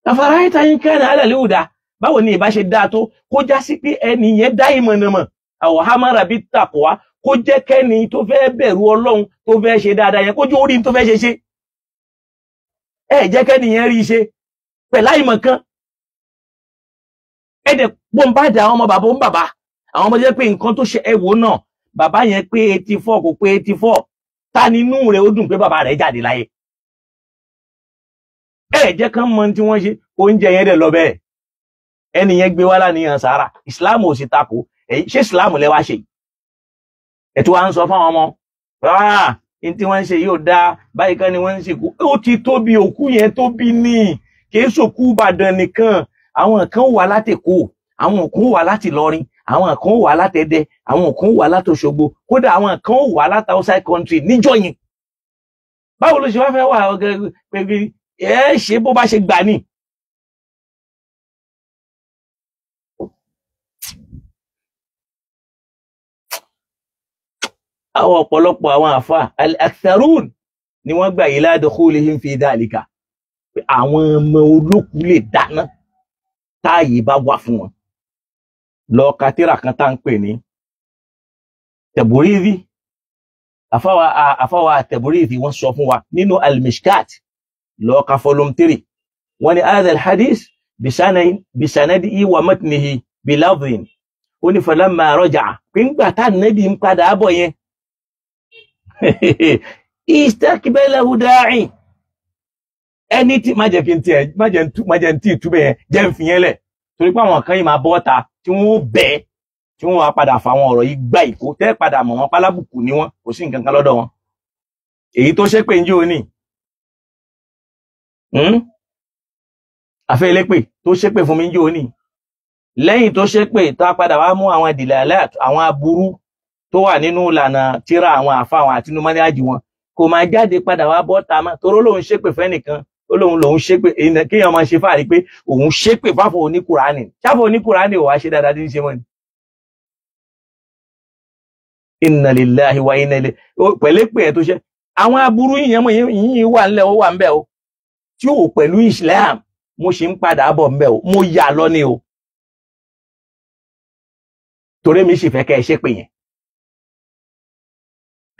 afara'ayta in kana 'ala al-huda báwo ni ìbá ṣe dáa tó kó já sí pé ẹni yẹn dá ìmọ̀nàmọ̀ aw amara bit-taqwa kó jẹ́ kẹ́ni tó fẹ́ bẹ̀rù Ọlọ́run tó fẹ́ ṣe dáadáa yẹn kó jẹ́ orí tó fẹ́ ṣe jẹ́ kẹ́ni yẹn rí ṣe pẹ̀lá ìmọ̀ kan ẹ̀dẹ̀ pọ́nbàdà àwọn ọmọ bàbá ń bàbá àwọn ọmọ jẹ́ pé nǹkan tó ṣe ẹ̀wò náà bàbá yẹn pé 84 kò pé 84 ta nínú rẹ̀ ó dùn pé bàbá rẹ̀ jáde láyé jẹ́ kán mọ tí wọ́n ṣe oúnjẹ yẹn dẹ̀ lọ bẹ́ẹ̀ ẹni yẹn gbé wá láníyàn sára ìsìláàmù ò sì takò ṣé ìsìláàmù lẹ́wà ṣe ẹ̀tọ́ wa ń sọ fáwọn ọmọ ní tí wọ́n ń ṣe yóò dáa báyìí kan ni wọ́n ń ṣe kú ó ti tóbi òkú yẹn tóbi ní kì í ṣòkú Ìbàdàn nìkan àwọn kan wà láti Èkó àwọn kan wà láti Ìlọrin àwọn kan wà láti Ẹdẹ àwọn kan wà láti Òṣogbo kódà àwọn kan wà láti outside country níjọ́ yẹn báwo ló ṣe wá fẹ́ wà pé ṣe bó bá ṣe gbà ní. àwọn ọ̀pọ̀lọpọ̀ àwọn àfà al-aktharun ni wọ́n gbà ila dukhulihim fi dhalika pé àwọn ọmọ olókù lè dáná táàyè bá wà fún wọn lọ katira kan tá ń pè ní Tabrizi àfáwà Tabrizi wọ́n sọ fún wa nínú al-Mishkat lọ ka volume 3 wọ́n ní hadha al-hadith bisanadihi wa matnihi bilafdhin ó ní falamma raja'a pé ńgbà tá Nábì ń padà bọ̀ yẹn istakbalahu da'i ẹni tí má jẹ́ tí ìtúbẹ̀ yẹn jẹ́ ń fi yẹn lẹ̀ torí pé àwọn kan yìí máa bọ́ta tí wọ́n bẹ̀ tí wọ́n wá padà fa àwọn ọ̀rọ̀ yìí gbá ìkó tẹ́ padà mọ̀ wọn pálábùkù ní wọn kò sí nǹkan kan lọ́dọ̀ wọn èyí tó ṣépè ń jẹ́ òní àfẹ́ elépè tó ṣépè fún mi ń jẹ́ òní lẹ́yìn tó ṣépè tó á padà wá mú àwọn dilalat àwọn aburú tó wà nínú ìlànà tíra àwọn àfa àwọn àti inú mọ́níájì wọn kò máa jáde padà wá bọ́ta mọ́ toró lòun ṣépè fẹ́nìkan ó lòun ṣépè kéèyàn máa ṣe fáàrí pé òun ṣépè fáfọ̀ oníkùránì ṣáfọ̀ oníkùránì ò wá ṣe dáadáa tí ń ṣe mọ́ ni. Inna lillahi wa inna ilayhi pẹ̀lẹ́pẹ̀ ẹ̀ tó ṣe àwọn aburú yìnyẹn mọ̀ yìnyín wà ńlẹ̀ ó wà ń bẹ̀ o tí ò pẹ̀lú Islam mo ṣe ń padà bọ̀ ń bẹ̀ o mo yà lọ ni o torí mi sì fẹ́ kẹ́ ẹ ṣépè yẹn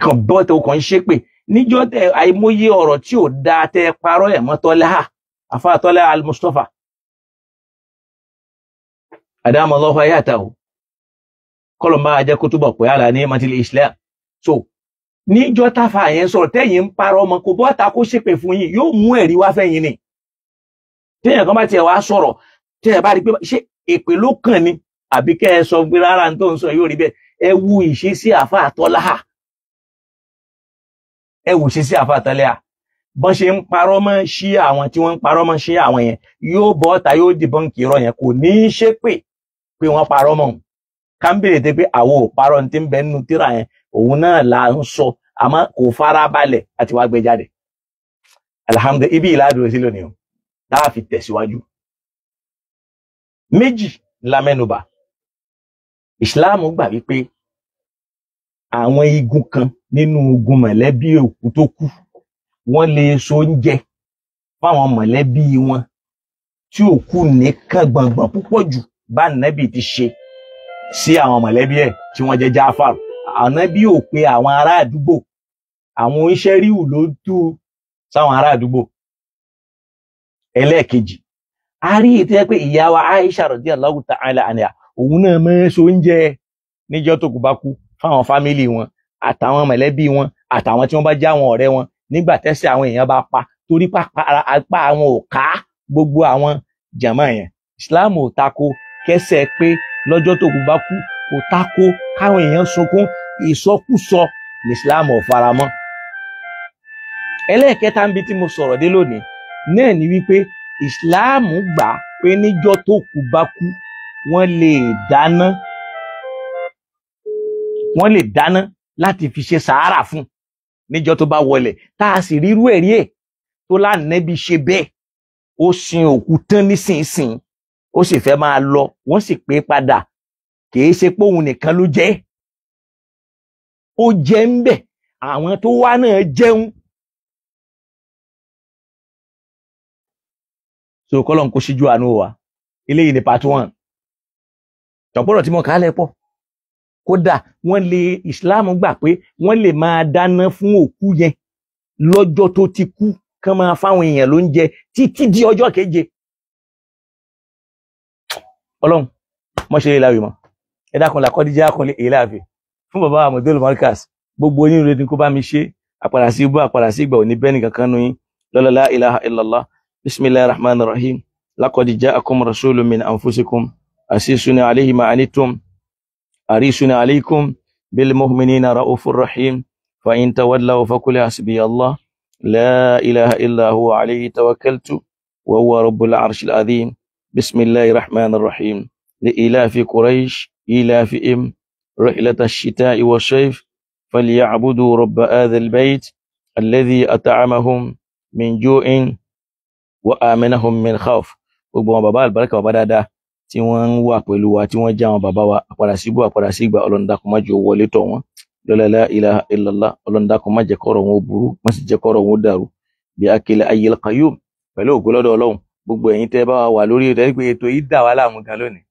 kàn bọ́ tó kàn ń ṣépè níjọ́ tẹ àìmọye ọ̀rọ̀ tí ò dáa tẹ parọ́ ẹ̀ mọ́ Tọ́lá àfa Tọ́lá al-Mustafa adamallahu hayatahu kọlọ̀ máa jẹ́ kó túbọ̀ pé àlà ní matil Islam so níjọ́ táfà yẹn sọ̀rọ̀ tẹ́yìn ń parọ́ ọmọ kò bọ́ta kó ṣépè fún yín yóò mú ẹ̀rí wá fẹ́yìn ni téèyàn kan bá tiẹ̀ wá sọ̀rọ̀ tẹ́yẹ̀ bá rí pé ṣé èpè ló kàn ni àbí kẹ́ ẹ sọ pé rárá tó ń sọ yóò rí bẹ́ẹ̀ ẹ wu ìṣesí àfa Tọ́lá ẹ wù ṣe sí àfàtàlẹ́à bọ́n ṣe ń parọ́ mọ́ sí àwọn tí wọ́n ń parọ́ mọ́ sí àwọn yẹn yóò bọ́ ta yóò dìbọ́ǹkì irọ́ yẹn kò ní í ṣe pé wọ́n parọ́ mọ́ òun ká ń béèrè tẹ́ pé àwo ò parọ́ ní tí ń bẹ nínú tíra yẹn òun náà là ń sọ àmọ́ kò fara balẹ̀ àti wá gbé jáde alhamdulilayi ibi ìlàdúró sí lónìí o láà fi tẹ̀síwájú méjì la mẹ́nubà ìsìláàmù gbà wípé àwọn igun kan nínú ogun mọ̀lẹ́bí òkú tó kú wọ́n lè so oúnjẹ fáwọn mọ̀lẹ́bí wọn tí òkú nìkan gbọ̀ngbọ̀n púpọ̀ jù bá Nábì ti ṣe sí àwọn mọ̀lẹ́bí ẹ̀ tí wọ́n jẹ́ Jáfàr Ànábì ò pé àwọn ará àdúgbò àwọn oníṣẹ́ríù ló tú sáwọn ará àdúgbò ẹlẹ́ẹ̀kejì a rí ètò ẹ pé ìyá wa Aisha radiyallahu ta'ala anha òun náà máa so oúnjẹ níjọ́ tó kú bá kú fáwọn fámílì wọn àtàwọn mọ̀lẹ́bí wọn àtàwọn tí wọ́n bá já àwọn ọ̀rẹ́ wọn nígbà tẹ́sí àwọn èèyàn bá pa torí apá àwọn ò ká gbogbo àwọn jàmá yẹn Islam ò tako kẹsẹ̀ pé lọ́jọ́ tó kú bá kú kò tako káwọn èèyàn sunkún ìsọkúsọ ní Islam ò faramọ́. ẹlẹ́ẹ̀kẹta ń bi tí mo sọ̀rọ̀ dé lónìí náà ni wípé Islam gbà pé níjọ́ tó kú bá kú wọ́n lè dáná láti fi ṣe sàárà fún níjọ́ tó bá wọlẹ̀ tá a sì rírú ẹ̀rí ẹ̀ tó l'Ànábì ṣe bẹ́ẹ̀ ó sin òkú tán nísinsìnyí ó sì fẹ́ máa lọ wọ́n sì pé padà kìí ṣe pé òun nìkan ló jẹ́ ó jẹ ń bẹ̀ àwọn tó wá náà jẹun. So kọ́lọ́n kó síjú àánú wa eléyìí ni part 1 tọ̀pọ̀rọ̀ tí mo kà á lẹ̀ pọ̀. Kódà wọ́n lè Islam gbà pé wọ́n lè máa dáná fún òkú yẹn lọ́jọ́ tó ti kú kán máa fáwọn èèyàn lóúnjẹ títí di ọjọ́ keje. Ọlọ́run mọ́ ṣe lè láwì mọ́ ẹ dákun làkọ́díjà akọ̀lẹ̀ èyí láàfin fún bàbá Abdul Markaz gbogbo onírúurú ni kó bá mi ṣe àpàdà sí ibú àpàdà sí ìgbà òní bẹ́ẹ̀ nìkan kan nù yín lọ́lá la ilaha illallah bismillahir rahmanir rahim laqad ja'akum rasulun min anfusikum azizun alayhi ma anittum harisun alaykum bil mu'minina raufur rahim fa in tawallaw faqul hasbiyallah la ilaha illa huwa alayhi tawakkaltu wa huwa rabbul arshil azim bismillahir rahmanir rahim li ilafi quraish ilafihim رحلة الشتاء والصيف فليعبدوا رب هذا البيت الذي أطعمهم من جوع وآمنهم من خوف. Gbogbo wọn bàbá àlùbáríkà bàbá dáadáa tí wọ́n ń wà pẹ̀lú wa tí wọ́n jẹ́ àwọn bàbá wa àpàdà síbú àpàdà sí ìgbà Ọlọ́run dákun má jẹ́ ó wọlé tọ̀ wọ́n la ilaha illallah Ọlọ́run dákun má jẹ́ kọ́rọ̀ wọn ó burú má sì jẹ́ kọ́rọ̀ wọn ó dàrú bí akil ayyil qayyum pẹ̀lú ògo lọ́dọ̀ Ọlọ́run. Gbogbo ẹ̀yin tẹ́ bá wà lórí rẹ̀ pé ètò yìí dà wá láàmú gan lónìí.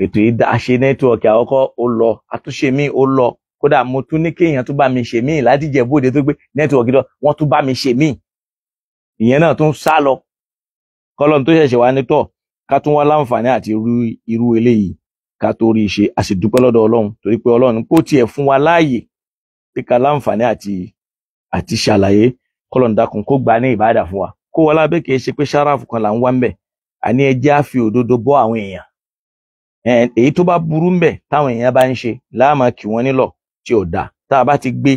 Ètò yìí dá ṣe nẹ́tíwọ̀kì àkọ́kọ́ ó lọ àtúnṣe míì ó lọ kódà mo tún ní kéèyàn tún bá mi ṣe míì láti jẹ bóde tó gbé nẹ́tíwọ̀kì lọ wọ́n tún bá mi ṣe míì ìyẹn náà tún sá lọ kọ́lọ́n tó ṣẹ̀ṣẹ̀ wá nítọ̀ ká tún wá láǹfààní àti irú eléyìí ká tó rí i ṣe a sì dúpẹ́ lọ́dọ̀ Ọlọ́run torí pé Ọlọ́run kó tiẹ̀ fún wa láàyè pé ká láǹfààní àti ṣàlàyé kọ́lọ́n dákun kó gbà ní ìbádà fún wa kó wọlá bẹ́ẹ̀ kì í ṣe pé ṣáráàfù kan là ń wá ń bẹ̀ àní ẹjẹ́ á fi òdodo bọ́ àwọn èèyàn èyí tó bá burú ń bẹ táwọn èèyàn bá ń ṣe láàmà kí wọ́n nílọ̀ tí ò dáa tá a bá ti gbé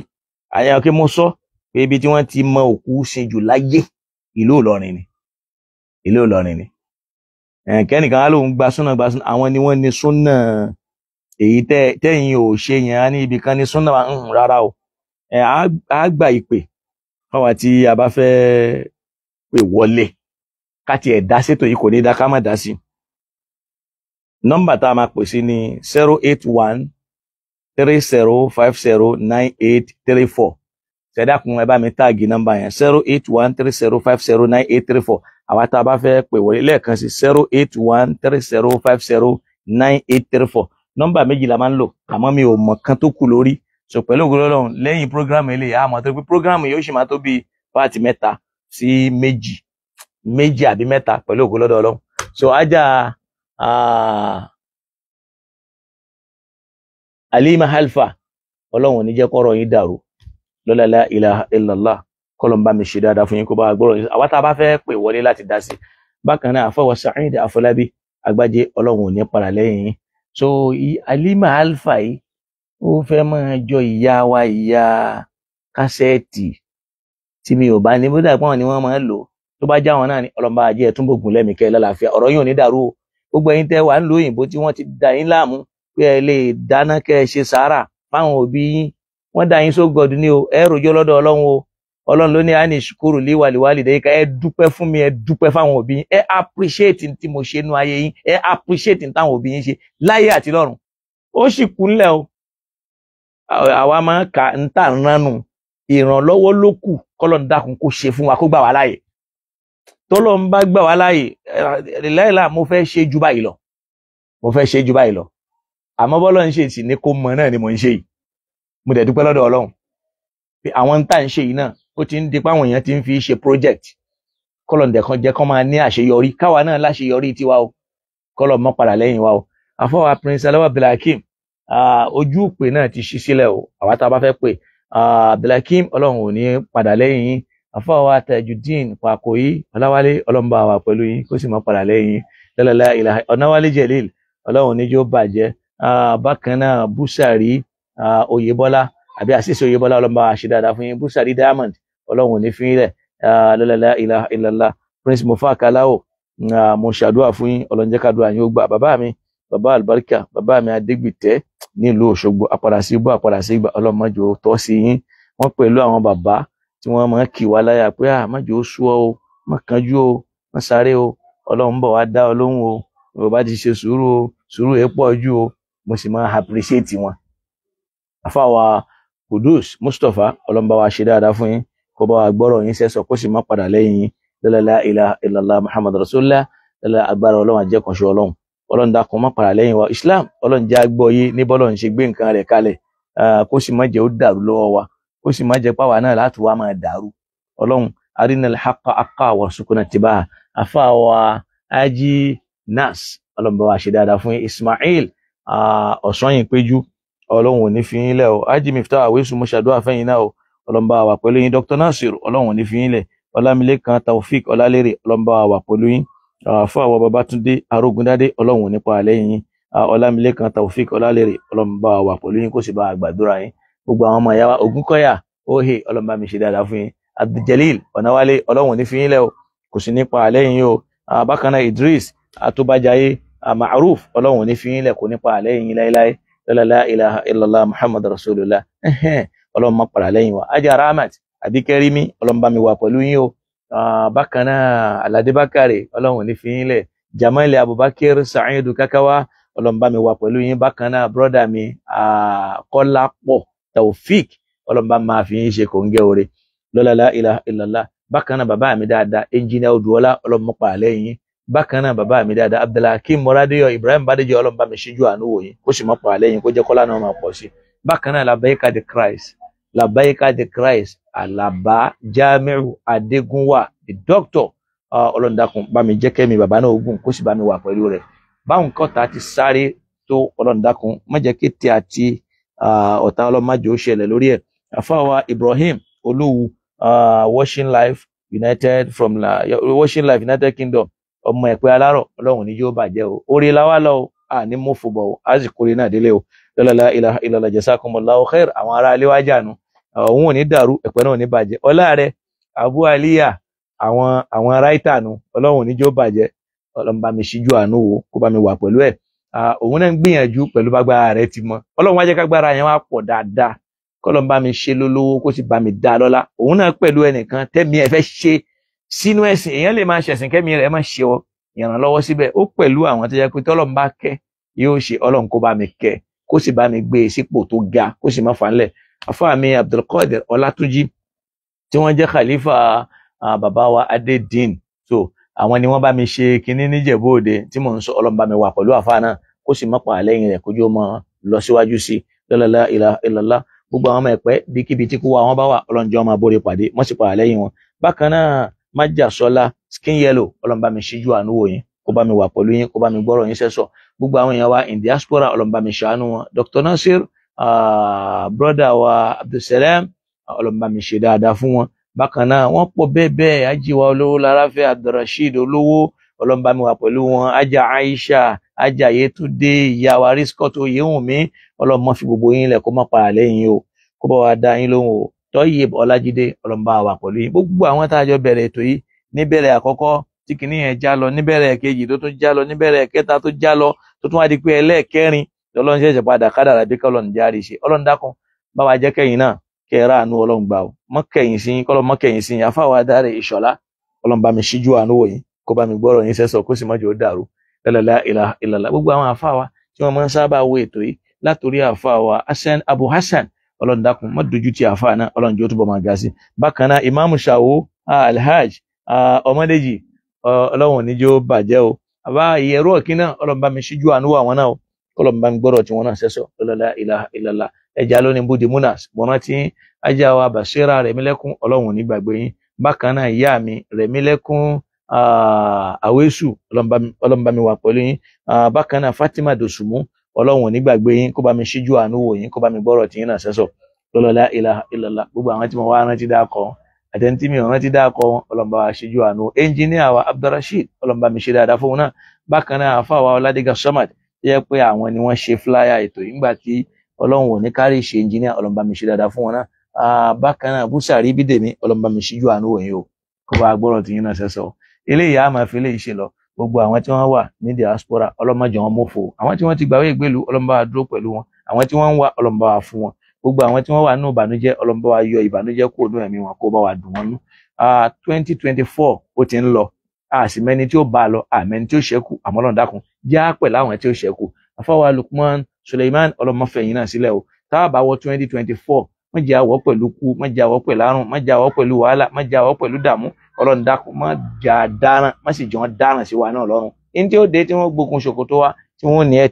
àyà kí mo sọ pé ibi tí wọ́n ti mọ òkú sin jù láyé ìlú Ìlọrin ni kẹ́nìkan á lóun gba súnà àwọn ni wọ́n ní súnà èyí tẹ́yìn ò ṣe yẹn á ní ibì kan ní súnà rárá o á gbà ìpè fáwọn tí a bá fẹ́ pè wọlé ká tiẹ̀ dá sétò yìí kò ní dá ká má dá sí. Nọ́mbà tá a máa pè sí ní 08130509834 ṣẹ̀dákun ẹ bá mi táàgì nọ́mbà yẹn 08130509834 àwa tá a bá fẹ́ pè wọlé lẹ́ẹ̀kan sí 08130509834 nọ́mbà méjì la máa ń lò àmọ́ mi ò mọ̀ kan tó kù lórí so pẹ̀lú ògo Ọlọ́run lẹ́yìn prógrámù eléyìí àmọ́ tó pé prógrámù yóò ṣì máa tó bí páàtì 3 sí méjì àbí 3 pẹ̀lú ògo Ọlọ́run so ajá Alima Alfa Ọlọ́run ní jẹ́ kọ́rọ̀ yín dàrú lọ́lá la ilaha illallah kọ́lọ̀n bá mi ṣe dáadáa fún yín kó bá gbọ́rọ̀ yín àwa tá a bá fẹ́ pè wọlé láti dá sí bákan náà àfọwọ́ Sa'id Afọlábí Agbájé Ọlọ́run ò ní padà lẹ́yìn yín so Alima Alfa yìí ó fẹ́ máa jọ ìyá wa ìyá kásẹ́ẹ̀tì tí mi ò bá ní bó dàgbọ́n ni wọ́n máa ń lò tó bá já wọn náà ní ọlọ́mọba ajé túnbògùn lẹ́mìíkẹ́ lálàáfíà ọ̀rọ̀ yìí ò ní dàrú o gbogbo ẹ̀yin tẹ́ wà ń lo òyìnbó tí wọ́n ti dà yín láàmú pé ẹ lè dáná kẹ́ ẹ ṣe sàárà fáwọn òbí yín wọ́n dà yín sógọdù ní o ẹ rojọ́ lọ́dọ̀ Ọlọ́run o Ọlọ́run ló ní àní ṣùkúrù líwàlíwàlì dẹ́yìn ká ẹ dúpẹ́ fún mi ẹ dúpẹ́ fáwọn òbí yín ẹ appreciate tí mo ṣe nú ayé yín ẹ appreciate táwọn òbí yín ṣe láyé àti lọ́run ó sì kúnlẹ̀ o àwa máa ń kà ń tà ń ránu ìrànlọ́wọ́ ló kù kọ́lọ́n dákun kó ṣe fún wa kó gbà wá láàyè tọ́lọ́ ń bá gbà wá láàyè láìláà mo fẹ́ ṣe ju báyìí lọ àmọ́ bọ́lọ́ ń ṣe sì ní kó mọ náà ni mo ń ṣe yìí mo dẹ̀ dúpẹ́ lọ́dọ̀ Ọlọ́run pé àwọn ń tà ń ṣe yìí náà ó ti ń di páwọn èèyàn ti ń fi ṣe project kọ́lọ́n dẹ̀ kan jẹ́ kán máa ní àṣeyọrí káwa náà láṣeyọrí tiwa o kọ́lọ́n mọ́ padà lẹ́yìn wa o àfọwà Prince Alawi Abdulhakeem ojú ìpè náà ti ṣí sílẹ̀ o àwa tá a bá fẹ́ pè Abdulhakeem Ọlọ́run ò ní padà lẹ́yìn yín àfọwà Tajudeen Pàkóyí Ọláwálé Ọlọ́run bá wa pẹ̀lú yín kó sì mọ́ padà lẹ́yìn yín lọ́lọ́lá ìlà Ọ̀nàwálé Jelil Ọlọ́run níjó bàjẹ́ bákan náà Búsàrí Oyèbọ́lá àbí àṣìṣe Oyèbọ́lá Ọlọ́run bá wa ṣe dáadáa fún yín Búsàrí Diamond Ọlọ́run ò ní fi rẹ̀ lọ́lọ́lá ìlà illallah Prince Mufa Kalao mo ṣàdúrà fún yín Ọlọ́run jẹ́ kádùá yín ó gbà bàbá mi bàbá àlùbáríkà bàbá mi Adégbìtẹ́ nílùú Òṣogbo àpàdà sí ibú àpàdà sí ìgbà Ọlọ́run má jẹ́ ó tọ́ sí yín wọ́n pẹ̀lú àwọn bàbá tí wọ́n máa ń kì wá láyà pé má jẹ́ ó sú ọ o má kánjú o má sáré o Ọlọ́run bọ̀ wá dá ọ lóhùn o bó bá ti ṣe sùúrù o sùúrù ẹ̀ pọ̀ jù o mo sì máa appreciate wọn àfáwà Kudus Mustapha ọlọ́mbà wa ṣe dáadáa fún yín kó bá wa gbọ́rọ̀ yín sẹ́sọ̀ kó sì má padà lẹ́yìn yín la ilaha illallah Muhammad rasulullah lọ́la agbára ọlọ́run àjẹkànṣe ọlọ́run ọlọ́run dákun má padà lẹ́yìn wa Islam ọlọ́run jẹ́ agbọ́ yé ní bọ́lọ́run ṣe gbé nǹkan rẹ̀ kalẹ̀ kó sì má jẹ́ ó dàrú lọ́wọ́ wa kó sì má jẹ́ páwa náà láti wá máa dàrú ọlọ́run arinal haqqa haqqa warzuqna ittiba'a àfáwà Haji Nas ọlọ́run bá wa ṣe dáadáa fún yín Ismail ọ̀sányìn péjú ọlọ́run ò ní fi yín lẹ̀ o Haji Miftah Awesu mo ṣàdúrà fẹ́yìn náà o ọlọ́run bá wa pẹ̀lú yín Dr. Nasir ọlọ́run ò ní fi yín lẹ̀ Ọlámilékan Taofik Ọlálérè ọlọ́run bá wa pẹ̀lú yín fún àwọn Babátúndé Arógundádé ọlọ́run ò ní pa lẹ́yìn yín Ọlámilékan Taofik Ọlálérè ọlọ́run bá wa pẹ̀lú yín kó sì bá wa gbàdúrà yín gbogbo àwọn ọmọ ìyá wa Ògúnkọ̀yà Ohe ọlọ́run bá mi ṣe dáadáa fún yín Abdul Ọ̀nàwálé ọlọ́run ò ní fi yín lẹ̀ o kò sì ní pa lẹ́yìn yín o bákan náà Idris Àtúbàjáyé Ma'ruf ọlọ́run ò ní fi yín lẹ̀ kò ní pa lẹ́yìn yín láéláé la ilaha illallah Muhammad rasulullah ọlọ́run má pa lẹ́yìn wa Ajá Rahmat Àbíkẹ́rímí ọlọ́run bá mi wà pẹ̀lú yín o bákan náà Aládé Bákàrè ọlọ́run ò ní fi yín lẹ̀ Jamal Abubakar Sa'idu Kakawa ọlọ́run bá mi wà pẹ̀lú yín bákan náà brọ́dà mi Kọ́lápọ̀ Taofik ọlọ́run bá máa fi yín ṣe kòńgẹ́ oore la ilaha illallah bákan náà bàbá mi dáadáa Engineer Odùọlá ọlọ́run má pa lẹ́yìn yín bákan náà bàbá mi dáadáa Abdulhakeem Moradéyọ Ibrahim Bádéjọ ọlọ́run bá mi ṣíjú àánú wò yín kó sì má pa lẹ́yìn kó jẹ́ kọ́lá náà máa pọ̀ sí bákan náà Labaika the Christ Alaba Jamiu Adégúnwà the doctor ọlọ́run dákun bá mi jẹ́ kẹ́mi bàbá náà ogun kó sì bá mi wà pẹ̀lú rẹ̀ báwọn kọ́ta ti sáré tó ọlọ́run dákun má jẹ́ kí tí àti ọ̀tá ọlọ́run má jẹ́ ó ṣẹlẹ̀ lórí ẹ̀ àfáwà Ibrahim Olúwu Washing Life United United Kingdom ọmọ ẹ̀pẹ́ alárọ̀ ọlọ́run ní yóò bàjẹ́ o orí la wá lọ o ní mú fòbọ̀ o azikori náà délé o la ilaha illallah jazakumullahu khair àwọn ará ilé wájà nu òun ò ní dàrú ẹ̀pẹ́ náà ò ní bàjẹ́ ọlá rẹ̀ Abu Aliya àwọn ráìtà nu ọlọ́run ní yóò bàjẹ́ ọlọ́run bá mi ṣíjú àánú wo kó bá mi wà pẹ̀lú ẹ̀ òun náà ń gbìyànjú pẹ̀lú bágbára rẹ̀ ti mọ ọlọ́run wá jẹ́ kágbára yẹn wá pọ̀ dáadáa kọ́lọ́run bá mi ṣe lólówó kó sì bá mi dá lọ́lá òun náà pẹ̀lú ẹnìkan tẹ́mi ẹ̀ fẹ́ ṣe sínú ẹ̀sìn èèyàn lè máa ṣẹ̀sìn kẹ́mi rẹ̀ má ṣe ọ ìrànlọ́wọ́ síbẹ̀ ó pẹ̀lú àwọn tó jẹ́ pé tọ́lọ́run bá kẹ́ yóò ṣe ọlọ́run kó bá mi kẹ́ kó sì bá mi gbé e sípò tó ga kó sì má fà á ńlẹ̀ àfáà mi Abdulkadir Ọlátúnjí tí wọ́n jẹ́ khalifa bàbá wa Adédìn so àwọn ni wọ́n bá mi ṣe kinní níjẹ̀bú òde tí mò ń sọ ọlọ́run bá mi wà pẹ̀lú àfáà náà kó sì má pa á lẹ́yìn rẹ̀ kójú ọmọ lọ síwájú sí la ilaha illallah gbogbo àwọn ọmọ ẹ̀pẹ́ bíkíbi tí kú wa wọn bá wà ọlọ́run jẹ́ ọmọ abóre pàdé wọ́n sì pa á lẹ́yìn wọn bákan náà Májàsọ́lá Skin Yellow ọlọ́run bá mi ṣíjú àánú wò yín kó bá mi wà pẹ̀lú yín kó bá mi gbọ́rọ̀ yín sẹ́sọ̀ gbogbo àwọn èèyàn wa in diaspora ọlọ́run bá mi ṣàánú wọn Dr. Nasir brother wa Abdulsalam ọlọ́run bá mi ṣe dáadáa fún wọn bákan náà wọ́n pọ̀ bẹ́ẹ̀ bẹ́ẹ̀ ajíwa olówó Láráfẹ́ Abdulrasheed olówó ọlọ́run bá mi wà pẹ̀lú wọn Ajá Aisha Ajá Yétúndé ìyá wa Riscot Oyèwùnmí ọlọ́run má fi gbogbo yín lẹ̀ kó má para lẹ́yìn o kó bá wa dá yín lóhùn o Tọ́yìb Ọlájídé ọlọ́run bá wà pẹ̀lú yín gbogbo àwọn tá a jọ bẹ̀rẹ̀ ètò yìí níbẹ̀rẹ̀ àkọ́kọ́ tí kìíní yẹn já lọ níbẹ̀rẹ̀ kejì tó tún já lọ níbẹ̀rẹ̀ kẹta tó já lọ tó tún wá di pé ẹlẹ́ẹ̀kẹrin ọlọ́run ṣẹ̀ṣẹ̀ padà kádàrá bí kọ́lọ́run járe ṣe ọlọ́run dákun bá wa jẹ́ kẹ́yìn náà kẹ́ ẹ ráàánú ọlọ́run gbà ó mọ́kẹ́yìn sí kọ́lọ́ mọ́kẹ́yìn sí àfáwà Dáre Ìṣọ̀lá ọlọ́run bá mi ṣíjú àánú wò yín kó bá mi gbọ́rọ̀ yín sẹ́sọ̀ kó sì má jẹ́ ó dàrú la ilaha illallah gbogbo àwọn àfáwà tí wọ́n máa ń sábà wo ètò yìí látòrí àfáwà Abu Hassan ọlọ́run dákun má dojú ti àfáà náà ọlọ́run jẹ́ ó túbọ̀ máa ga sí bákan náà Imam Ṣàwó Alhaj Ọmọdéjì ọlọ́run ní jẹ́ ó bàjẹ́ o àbá ìyẹ̀rú ọ̀kí náà ọlọ́run bá mi ṣíjú àánú àwọn náà ọlọ́run bá mi gbọ́rọ̀ tí wọ́n náà sẹ́sọ̀ la ilaha illallah ẹja lónìí búdi munas mọ̀nà tí ajá wa Bàṣírà Rẹ̀mílẹ́kún ọlọ́run ní gbàgbé yín bákan náà ìyá mi Rẹ̀mílẹ́kún Àwésù ọlọ́run bá mi wà pẹ̀lú yín bákan náà Fatima Dòsùmú ọlọ́run ní gbàgbé yín kó bá mi ṣíjú àánú wò yín kó bá mi gbọ́rọ̀ tí yín náà sẹ́sọ̀ la ilaha illallah gbogbo àwọn tí mo wá rántí dákọ̀ àtẹ̀ntí mi ò rántí dákọ̀ wọn ọlọ́run bá wa ṣíjú àánú ẹnjìníà wa Abdulrasheed ọlọ́run bá mi ṣe dáadáa fún wọn náà bákan náà àfáwà Ọládégà Samad jẹ́ pé àwọn ni wọ́n ṣe flyer ètò yìí nígbà tí ọlọ́run ò ní kárí ṣe ẹnjìníà ọlọ́run bá mi ṣe dáadáa fún wọn náà bákan náà Búsàrí Bídèmí ọlọ́run bá mi ṣíjú àánú wò yín o kó bá gbọ́rọ̀ tí yín náà sẹ́sọ̀ eléyìí á máa fi eléyìí ṣe lọ gbogbo àwọn tí wọ́n wà ní diaspora ọlọ́run má jẹ́ wọn mọ́fò àwọn tí wọ́n ti gbàwé ìgbélu ọlọ́run bá wa dúró pẹ̀lú wọn àwọn tí wọ́n ń wá ọlọ́run bá wa fún wọn gbogbo àwọn tí wọ́n wà nínú ìbànújẹ́ ọlọ́run bá wa yọ ìbànújẹ́ kúrò nínú ẹ̀mí wọn kó bá wa dùn wọn nú 2024 ó ti ń lọ àsì mẹ́ni tí ó bá a lọ àmẹ́ni tí ó ṣẹ́kù àmọ́ ọlọ́run dákun já pẹ̀lú àwọn tí ó ṣẹ́kù àfáwà Lukman Suleiman ọlọ́run má fẹ̀yìn náà sílẹ̀ o tá a bá wọ 2024 má jẹ́ àwọ̀ pẹ̀lú kú, má jẹ́ àwọ̀ pẹ̀lú àrùn, má jẹ́ àwọ̀ pẹ̀lú wàhálà, má jẹ́ àwọ̀ pẹ̀lú dààmú. Ọlọ́run dákun má jà dáràn, má sì jọ dáràn sí wa náà lọ́rùn. Ní tí ó dé tí wọ́n gbógun ṣòkòtò wa tí wọ́n ní ẹ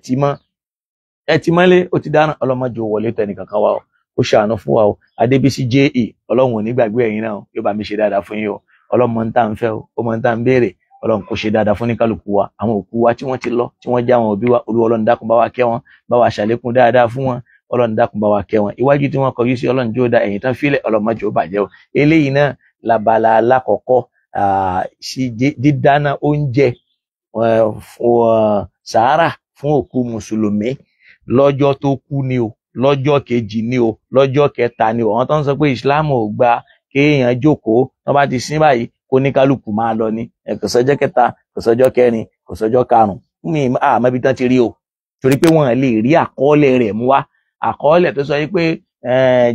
ti mọ́lé ó ti dáràn. Ọlọ́mọdé ò wọlé tẹnì kankan wa o, ó ṣàánú fún wa o. Adébísí JE, Ọlọ́run ò ní gbàgbé ẹ̀yin náà, yóò bá mi ṣe dáadáa fún yín o. Ọlọ́run mọ̀ ń tà ń fẹ́ o, ó mọ̀ ń tà ń béèrè. Ọlọ́run kò ṣe dáadáa fún ní kálukú wa. Àwọn òkú wa tí wọ́n ti lọ, tí wọ́n já àwọn òbí wa, Olúwa Ọlọ́run dákun bá wa kẹ́ wọn, bá wa ṣàlékún dáadáa fún wọn. Ọlọ́run dákun bá wa kẹ́ wọn. Iwájú tí wọ́n kọjú sí Ọlọ́run jó da, ẹ̀yìn tán fílẹ̀ Ọlọ́run má jẹ́ ó bàjẹ́ o. Eléyìí náà labala alákọ̀ọ́kọ́ sí dídáná oúnjẹ sàárà fún òkú mùsùlùmí lọ́jọ́ tó kú ni o, lọ́jọ́ kejì ni o, lọ́jọ́ kẹta ni o. Àwọn tó ń sọ pé ìsìláàmù ò gba kéèyàn jókòó tó bá ti sín báyìí kó ní kálukú máa lọ ní kò sọ́jọ́ kẹta, kò sọ́jọ́ kẹrin, kò sọ́jọ́ karùn-ún. Mi àmọ́ ibi tán ti rí o, torí pé wọ́n lè rí àkọọ́lẹ̀ rẹ̀ mú wá. Àkọọ́lẹ̀ tó sọ pé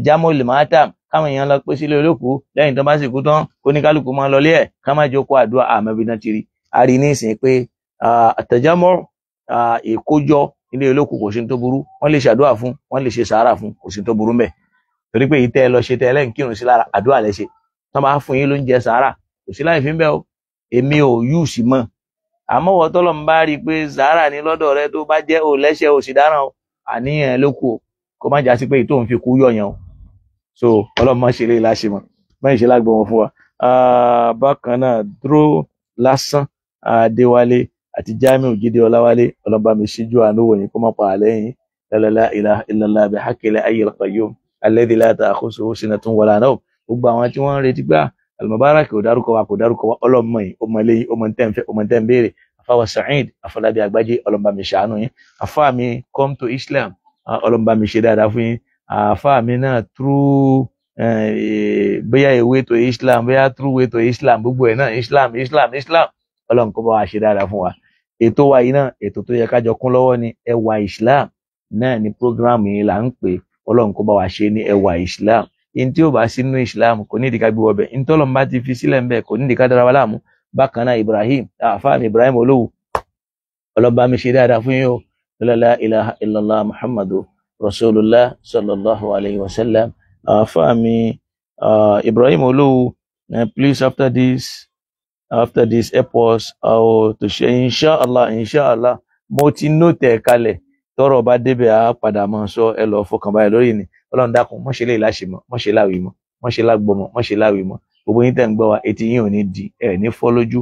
jámọ́lì máátàm káwọn èèyàn lọ pé sílé olókù lẹ́yìn tó bá sì kú tán kó ní kálukú máa lọ lé ẹ̀ ká má jókòó àdúrà, àmọ́ ibi tán ti rí. A rí ní ìsìn pé àtẹ̀jámọ́ ìkójọ ilé olókù kò sí tó burú, wọ́n lè ṣàdúrà fún, wọ́n lè ṣe sàárà fún, kò sí tó burú ńbẹ̀. Torí pé ìtẹ́ lọ ṣe tẹ́lẹ̀ ń kírun sí lára àdúrà lẹ ṣe, tán bá fún yín lóúnjẹ sàárà kò sí láì fi ń bẹ́ o. Èmi ò yù sí mọ́, àmọ́ wọ́n tọ́lọ́ ń bá rí i pé sàárà ní lọ́dọ̀ rẹ tó bá jẹ́ ò lẹ́ṣẹ̀ ò sì dáràn o, àníyàn ló kù o, kó má já sí pé ìtòun fi kú yọ̀yàn o. So ọlọ́mọ ṣe lè láṣẹ mọ́ báyìí ṣe lágbọ́n wọn fún wa. Bákan náà dúró lásán Adéwálé àti Jamiu Jídé Ọláwálé, ọlọ́ba mi ṣíjú àánú wòyìn kó má pa àlẹ́yìn. La ilaha illallah bihaqqil hayyil qayyum alladhi la ta'khusuhu sinatun wala nawm. Gbogbo àwọn tí wọ́n ń retí gbà Al-Mubarak kò dárúkọ wa, ọlọ́mọ yìí ọmọ eléyìí ọmọ tẹ́ ń fẹ́ ọmọ tẹ́ ń béèrè. Àfáwà Sa'id Afọlábí Àgbájé, ọlọ́ba mi ṣàánú yín. Àfáà mi come to Islam, ọlọ́ba mi ṣe dáadáa fún yín. Àfáà mi náà through bóyá way to Islam, bóyá through way to Islam, gbogbo ẹ̀ náà Islam ọlọ́run kó bá wa ṣe dáadáa fún wa. Ètò wa yìí náà ètò tó yẹ kájọ kún lọ́wọ́ ni ẹwà Islam náà ni program yìí là ń pè. Ọlọ́run kó bá wa ṣe ní ẹwà Islam. In tí ó bá sínú Islam kò ní ìdíkà gbé wọbẹ̀, in tọ́lọ́run bá ti fi sílẹ̀ ń bẹ̀ kò ní ìdíkà dára wa láàmú. Bákan náà Ibrahim, àfáà mi Ibrahim Olówù, ọlọ́ba mi ṣe dáadáa fún yín o. La ilaha illallah Muhammadu Rasulullah sallallahu alayhi wa sallam. Àfáà mi Ibrahim Olówù, please after this help us to share inshallah mo ti note ẹ kalẹ̀, tọ́rọ̀ bá débẹ̀ á padà máa sọ, ẹ lọ fọkàn báyìí lórí ni. Ọlọ́run dákun mọ́ ṣe lè láṣẹ mọ́, mọ́ ṣe láwìí mọ́, mọ́ ṣe lágbọmọ, mọ́ ṣe láwìí mọ́. Gbogbo yín tẹ́ ń gbọ́ wa etí yín ò ní di, ẹ ní fọ́ lójú,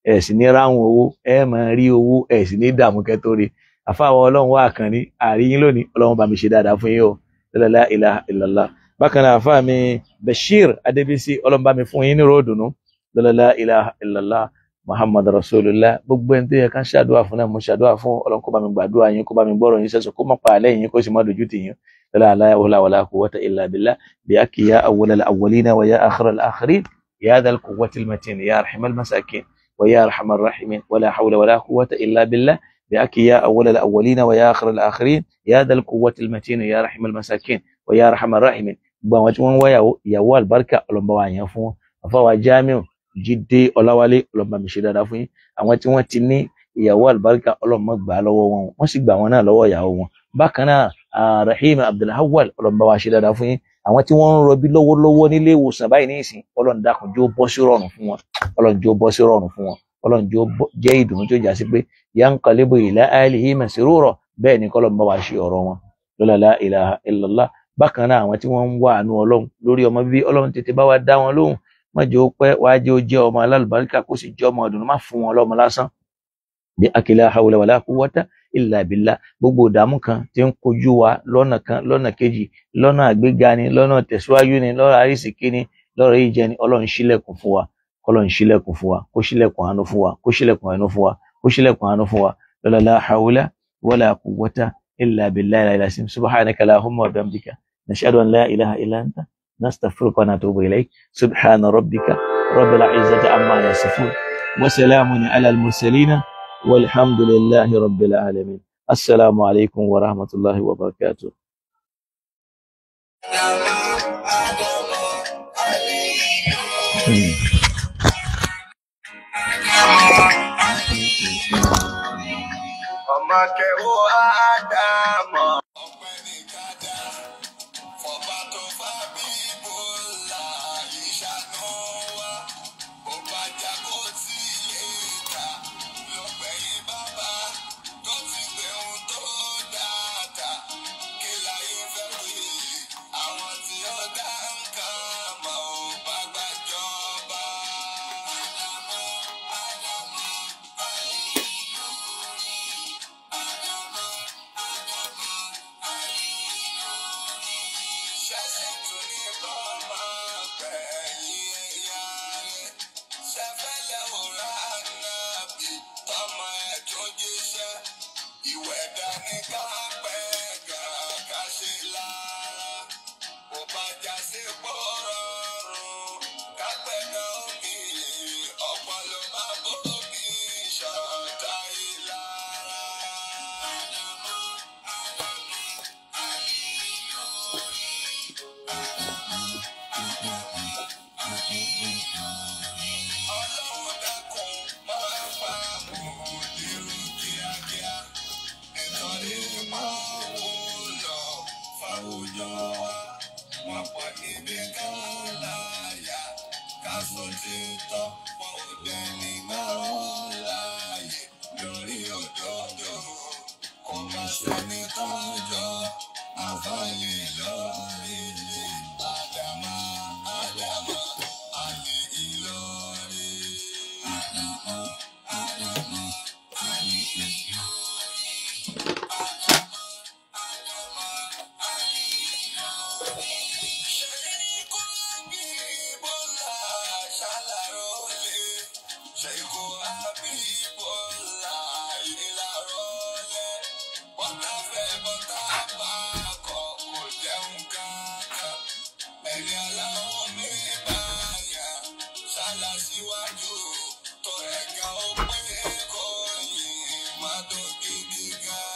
ẹ sì ní ráhùn owó, ẹ máa rí owó, ẹ sì ní dààmú kẹtó rí. Àfáàwọ̀ Ọlọ́run wà kàn ní àrí yín lónìí, Ọlọ́run bá mi ṣe dáadáa fún yín o. La ilaha illallah. Bákan náà àfáà mi Bashir Adébísí, Ọlọ́run bá mi fún yín ní ròdùnú. La ilaha illallah Muhammad Rasulullah. Gbogbo ẹni tó yẹ ká ṣàdúrà fún náà mo ṣàdúrà fún. Ọlọ́run kó bá mi gbàdúrà yín, kó bá mi gbọ́rọ̀ yín sẹ́sọ̀, kó má pa àlẹ́ yín, kó sì má dojú tì yín. La hawla wala quwwata illa billah bihaqqi ya awwalal awwalina wa ya akhiral akhirin ya dhal quwwatil matin ya arhamar masakin wa ya arhamar rahimin wala hawla wala quwwata illa billah bihaqqi ya awwalal awwalina wa ya akhiral akhirin ya dhal quwwatil matin ya arhamar masakin wa ya arhamar rahimin. Gbogbo àwọn tí wọ́n ń wá ìyàwó àlùbáríkà Ọlọ́run bá wa yàn fún wọn. Àfáwà Jamiu Jídé Ọláwálé, Ọlọ́run bá mi ṣe dáadáa fún yín. Àwọn tí wọ́n ti ní ìyàwó àlùbáríkà Ọlọ́run má gbà lọ́wọ́ wọn, wọ́n sì gbà wọn náà lọ́wọ́ ìyàwó wọn. Bákan náà Rahim Abdulhawal, Ọlọ́run bá wa ṣe dáadáa fún yín. Àwọn tí wọ́n ń rọbí lọ́wọ́lọ́wọ́ nílé ìwòsàn báyìí ní ìsìn, Ọlọ́run dákun jẹ́ ó bọ́ sí rọrùn fún wọn, Ọlọ́run jẹ́ ó bọ́ sí rọrùn fún wọn, Ọlọ́run jẹ́ ìdùnnú tó jà sí pé yanqalibu ila ahlihi masrura. Bẹ́ẹ̀ ni kọ́lọ́run bá wa ṣe ọ̀rọ̀ wọn. La ilaha illallah. Bákan náà àwọn tí wọ́n ń wá àánú Ọlọ́run lórí ọmọ bíbí, Ọlọ́run tètè bá wa dá wọn lóhùn, má jẹ́ ó pẹ́, wá jẹ́ ó jẹ́ ọmọ alálùbáríkà, kó sì jẹ́ ọmọ ọdún, má fún wọn lọ́mọ lásán. Bí akila hawla wala quwwata illa billah. Gbogbo ìdààmú kan tí ń kojú wa lọ́nà kan lọ́nà kejì, lọ́nà àgbéga ni, lọ́nà tẹ̀síwájú ni, lọ́nà àrísìkí ni, lọ́rọ̀ ìjẹ ni, Ọlọ́run ṣílẹ̀kùn fún wa, Ọlọ́run ṣílẹ̀kùn fún wa, kó ṣílẹ̀kùn àánú fún wa, kó ṣílẹ̀kùn àánú fún wa, kó ṣílẹ̀kùn àánú fún wa. La hawla wala quwwata illa billahi al-azim. Subhanaka allahumma wa bihamdika nashhadu an la ilaha illa anta nastaghfiruka wa natubu ilayk. Subhana rabbika rabbil izzati amma yasifun wa salamun ala al-mursalin والحمد لله رب العالمين. السلام عليكم ورحمة الله وبركاته. ọmọ kẹwàá Ádámọ̀. ọmọ ẹ̀ tó jíṣẹ́ ìwẹ̀dà ní ká pẹ́ gàgà ṣe lára kò bá já sí pọ́rọ̀rùn ká pẹ́ náà òbí ọ̀pọ̀ ló máa bóbi ṣọ̀tá ìlara. Ọlọ́run dákun máa pa òdìrú kíákíá nítorí máa wò lọ fáwùjọ wa wọ́n pọ̀ níbi káwọn láyà ká sọ títọ́ wọn ò dẹni márùn láàyè lórí òdodo kò má sẹ́ni tọ́jọ́ àfààní lórí ilé Ádámà Ádámà àlè Ìlọrin. Síwájú tó ẹ̀ka ó pé kò yìn má tó gidi gan.